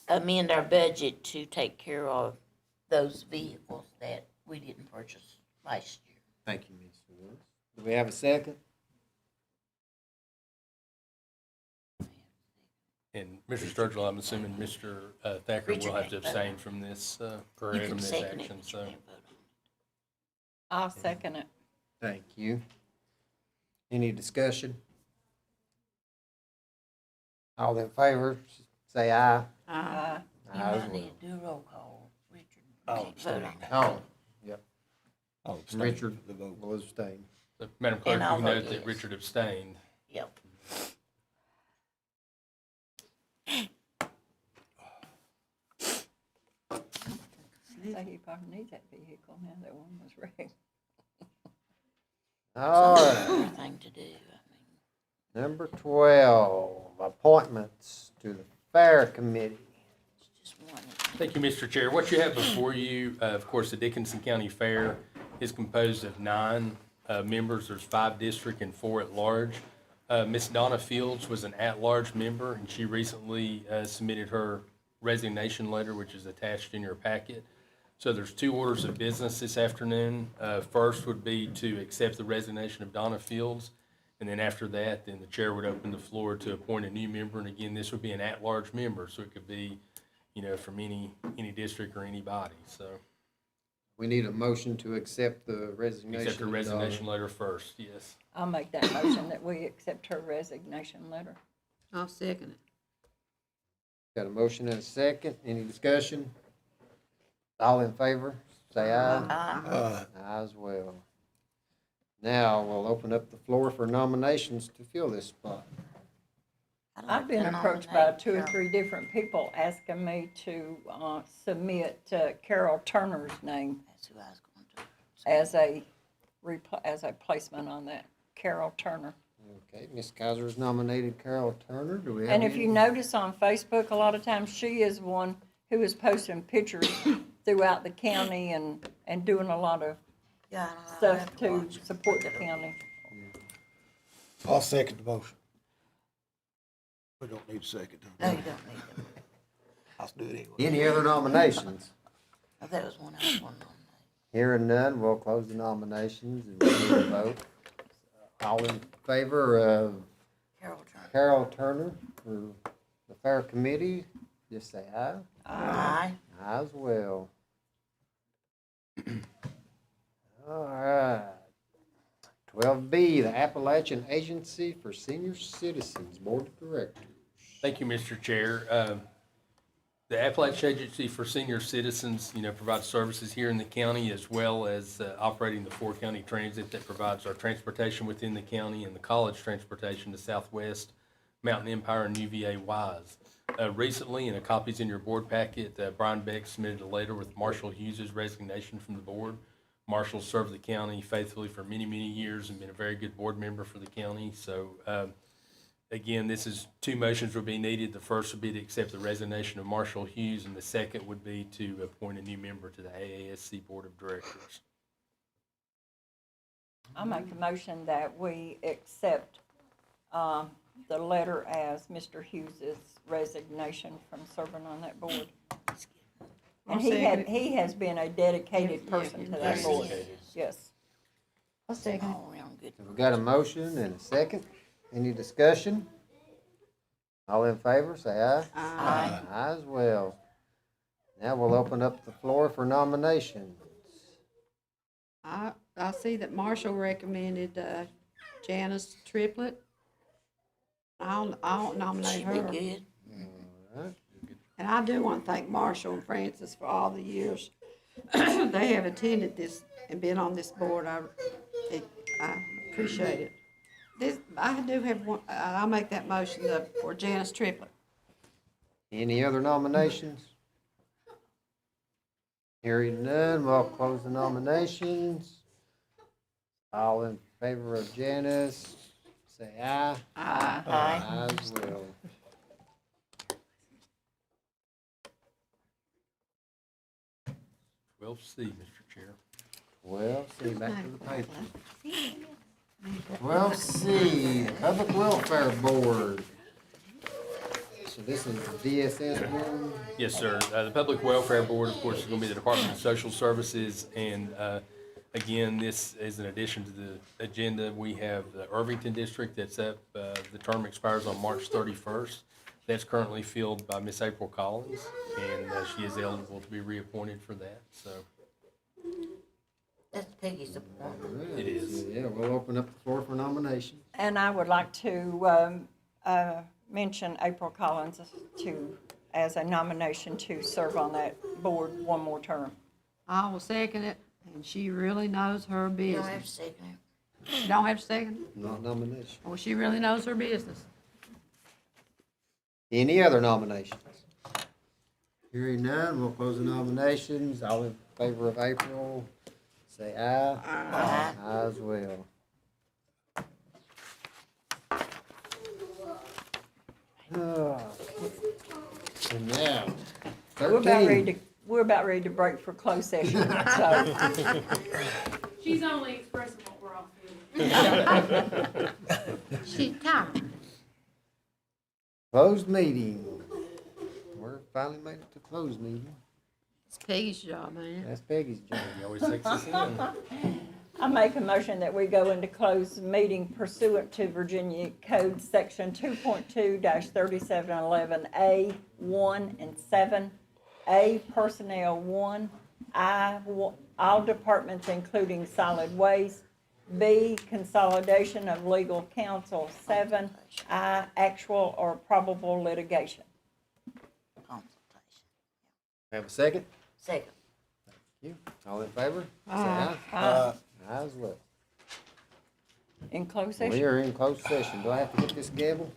amend our budget to take care of those vehicles that we didn't purchase last year. Thank you, Ms. Woods. Do we have a second? And Mr. Sturgill, I'm assuming Mr. Thacker will have to abstain from this, from this action, so. I'll second it. Thank you. Any discussion? All in favor, say aye. Uh, You Ayes might will. need to do a roll call, Richard. I'll Can't vote on abstain. that. Oh, yep. I'll abstain Richard the vote. will abstain. So, Madam Clerk, And you I'll can vote note that yes. Richard abstained. Yep. So he probably needs that vehicle now that one was wrecked. All right. Everything to do. Number 12, appointments to the Fair Committee. Just one. Thank you, Mr. Chair. What you have before you, of course, the Dickinson County Fair is composed of 9 members. There's 5 district and 4 at large. Miss Donna Fields was an at-large member, and she recently submitted her resignation letter, which is attached in your packet. So there's 2 orders of business this afternoon. First would be to accept the resignation of Donna Fields, and then after that, then the chair would open the floor to appoint a new member. And again, this would be an at-large member, so it could be, from any district or any body. So We need a motion to accept the resignation. accept her of resignation letter first, yes. I'll make that motion that we accept her resignation letter. I'll second it. Got a motion and a second. Any discussion? All in favor, say aye. Aye. Aye as well. Now, we'll open up the floor for nominations to fill this spot. I'd like I've been to approached by nominate 2 or Carol. 3 different people asking me to submit Carol Turner's name That's who I was going to. as a placement on that, Carol Turner. Okay, Ms. Kaiser's nominated Carol Turner. Do we have And if any? you notice on Facebook, a lot of times she is one who is posting pictures throughout the county and doing a lot of Yeah, I'll stuff have to watch it. support the county. I'll second the motion. We don't need a second. No, you don't need it. I'll do it anyway. Any other nominations? Oh, that was one I was going to nominate. Hearing none, we'll close the nominations and we need a vote. All in favor of Carol Turner. Carol Turner for the Fair Committee, just say aye. Aye. Aye as well. All right. 12B, the Appalachian Agency for Senior Citizens Board of Directors. Thank you, Mr. Chair. The Appalachian Agency for Senior Citizens, provides services here in the county as well as operating the 4-county transit that provides our transportation within the county and the college transportation to Southwest, Mountain Empire, and UVA Wise. Recently, and a copy's in your board packet, Brian Beck submitted a letter with Marshall Hughes' resignation from the board. Marshall served the county faithfully for many, many years and been a very good board member for the county. So, again, this is 2 motions would be needed. The first would be to accept the resignation of Marshall Hughes, and the second would be to appoint a new member to the AASC Board of Directors. I'll make a motion that we accept the letter as Mr. Hughes's resignation from serving on that board. And he has been a dedicated person to that board. Yes. I'll second. All around good. We've got a motion and a second. Any discussion? All in favor, say aye. Aye. Aye as well. Now we'll open up the floor for nominations. I see that Marshall recommended Janice Triplett. I'll nominate She'd her. be good. All right. And I do want to thank Marshall and Francis for all the years they have attended this and been on this board. I appreciate it. I do have one, I'll make that motion for Janice Triplett. Any other nominations? Hearing none, we'll close the nominations. All in favor of Janice, say aye. Aye. Aye as well. Well, C, Mr. Chair. 12C, back to the paper. 12C, Public Welfare Board. So this is the DSS board. Yes, sir. The Public Welfare Board, of course, is going to be the Department of Social Services, and Again, this is in addition to the agenda. We have the Irvington District that's up, the term expires on March 31st. That's currently filled by Miss April Collins, and she is eligible to be reappointed for that, so. That's Peggy's appointment. It is. Yeah, we'll open up the floor for nominations. And I would like to mention April Collins as a nomination to serve on that board one more term. I will second it, and she really knows her You business. don't have to second it. She don't have to second it? Not nomination. Well, she really knows her business. Any other nominations? Hearing none, we'll close the nominations. All in favor of April, say aye. Aye. Aye as well. And now, 13. We're about ready to break for closed session, so. She's only expressing what we're all feeling. She's tired. Closed meeting. We're finally made it to closed meeting. It's Peggy's job, man. That's Peggy's job. He always takes us in. I make a motion that we go into closed meeting pursuant to Virginia Code Section 2.2-3711A, 1 and 7, A, Personnel 1, I, all departments including solid waste, B, consolidation of legal counsel 7, I, actual or probable litigation. Consultation. Have a second? Second. You. All in favor? Say Aye. Aye as well. In closed We session. are in closed session. Do I have to get this gavel?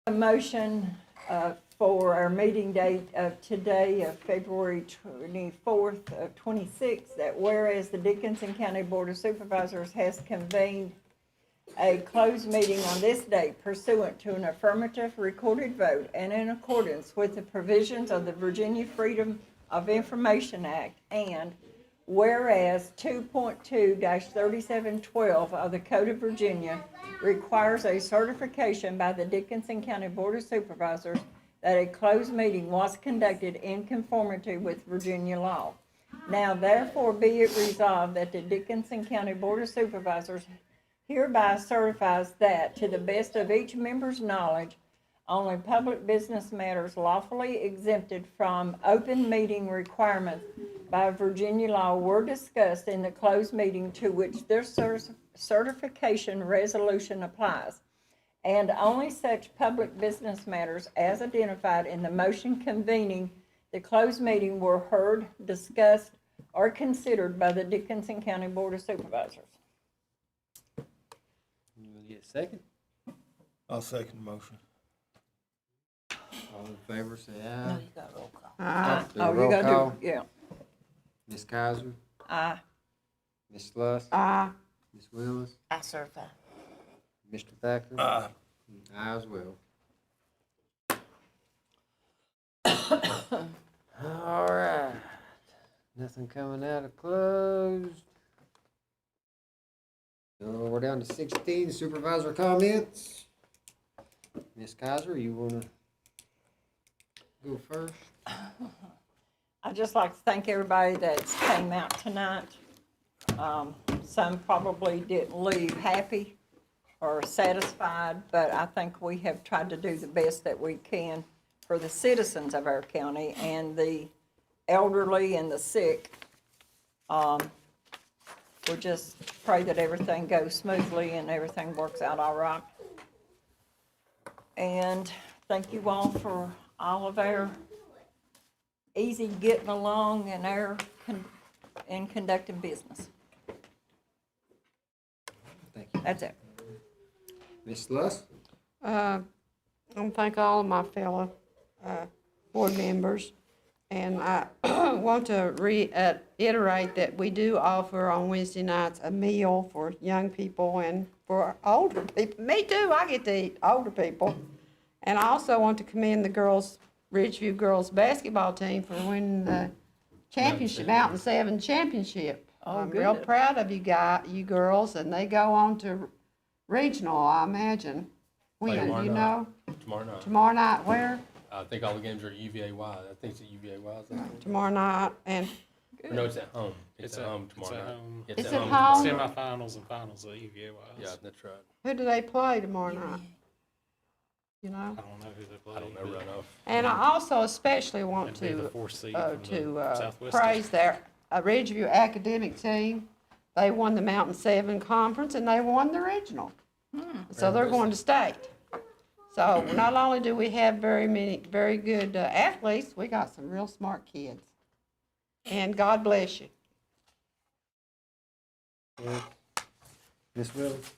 A motion for our meeting date of today, of February 24th of 26, that whereas the Dickinson County Board of Supervisors has convened a closed meeting on this date pursuant to an affirmative recorded vote and in accordance with the provisions of the Virginia Freedom of Information Act, and whereas 2.2-3712 of the Code of Virginia requires a certification by the Dickinson County Board of Supervisors that a closed meeting was conducted in conformity with Virginia law. Now therefore be it resolved that the Dickinson County Board of Supervisors hereby certifies that, to the best of each member's knowledge, only public business matters lawfully exempted from open meeting requirements by Virginia law were discussed in the closed meeting to which this certification resolution applies, and only such public business matters as identified in the motion convening the closed meeting were heard, discussed, or considered by the Dickinson County Board of Supervisors. You gonna get a second? I'll second the motion. All in favor, say No, aye. you got roll call. Do a Oh, you roll gotta call. do, yeah. Ms. Kaiser, Aye. Ms. Sluss, Aye. Ms. Willis, I certify. Mr. Thacker. Aye. Aye as well. All right. Nothing coming out of closed. So we're down to 16, supervisor comments. Ms. Kaiser, you wanna go first? I'd just like to thank everybody that's came out tonight. Some probably didn't leave happy or satisfied, but I think we have tried to do the best that we can for the citizens of our county and the elderly and the sick. We just pray that everything goes smoothly and everything works out all right. And thank you all for all of our easy getting along and our in conducting business. Thank you. That's it. Ms. Sluss? I want to thank all of my fellow board members, and I want to reiterate that we do offer on Wednesday nights a meal for young people and for older people. Me too, I get to eat older people. And I also want to commend the girls, Ridgeview girls basketball team for winning the championship, Mountain 7 championship. I'm real good. proud of you girls, and they go on to regional, I imagine. Play When, tomorrow do you night. know? Tomorrow night. Tomorrow night, where? I think all the games are at UVA-Y. I think it's at UVA-Y. Is that Tomorrow night, and Or no, it's at home. It's at home It's tomorrow at night. home. It's It's at at home home? tomorrow night. Semifinals and finals at UVA-Y. Yeah, that's right. who do they play tomorrow night? You know? I don't know who they play. I don't know but- right off. And I also especially want It'd be the to, fourth seed from the Southwest praise their Ridgeview academic team. They won the Mountain 7 conference and they won the regional. So they're going to state. So not only do we have very good athletes, we got some real smart kids. And God bless you. Ms. Willis?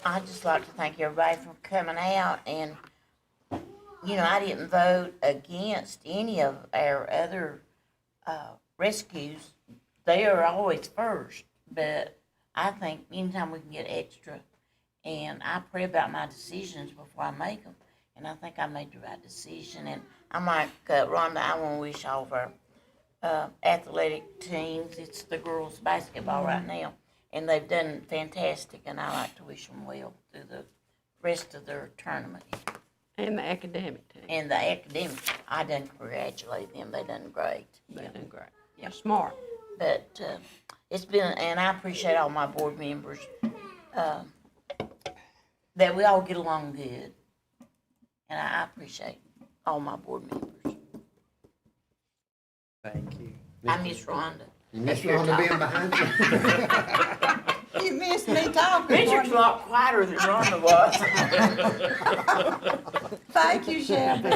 I'd just like to thank everybody for coming out, and, you know, I didn't vote against any of our other rescues. They are always first, but I think anytime we can get extra, and I pray about my decisions before I make them, and I think I made the right decision. And I'm like Rhonda, I want to wish all of our athletic teams, it's the girls' basketball right now, and they've done fantastic, and I like to wish them well through the rest of their tournament. And the academic team. And the academic, I done congratulate them, they done great. They done great. They're smart. But it's been, and I appreciate all my board members, that we all get along good. And I appreciate all my board members. Thank you. I miss Rhonda. You miss Rhonda being behind you? You missed me talking. Richard's a lot quieter than Rhonda was. Thank you, Shelby.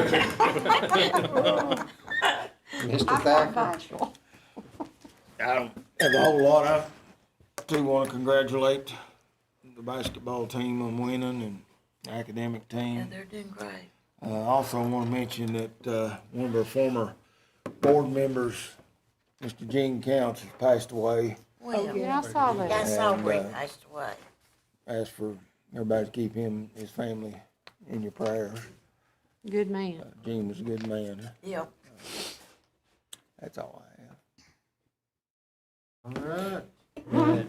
Mr. Thacker? I don't have a whole lot. I do want to congratulate the basketball team on winning, and academic team. Yeah, they're doing great. Also want to mention that one of our former board members, Mr. Gene Counts, has passed away. Well, Yeah, I saw that. yeah, I saw And, where he passed away. Ask for everybody to keep him, his family in your prayers. Good man. Gene was a good man. Yep. That's all I have. All right.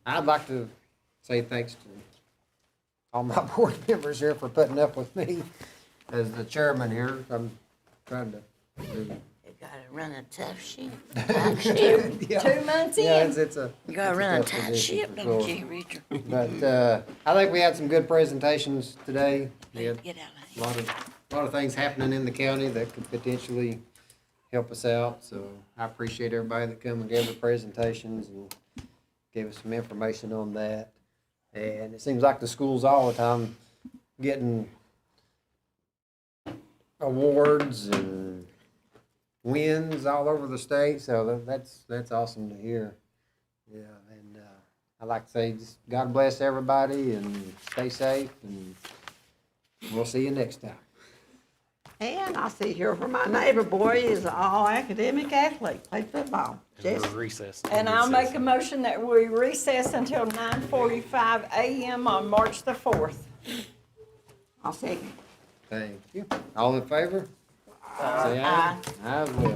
I'd like to say thanks to all my board members here for putting up with me as the chairman here. I'm trying to do. You gotta run a tough ship. Tight ship. Yeah. 2 months Yeah, in. it's a. You gotta it's run a tough tight position ship, for don't sure. you, Richard? But I think we had some good presentations today. We had Get out of a lot of things happening in the county that could potentially help us out. So I appreciate everybody that come and gave their presentations and gave us some information on that. And it seems like the schools all the time getting awards and wins all over the state. So that's awesome to hear. Yeah, and I'd like to say just God bless everybody and stay safe, and we'll see you next time. And I see here where my neighbor boy is an all-academic athlete, played football. We're Jesse. recessed. And I'll make a motion that we recess until 9:45 a.m. on March the 4th. I'll second. Thank you. All in favor? Say aye. Aye as well.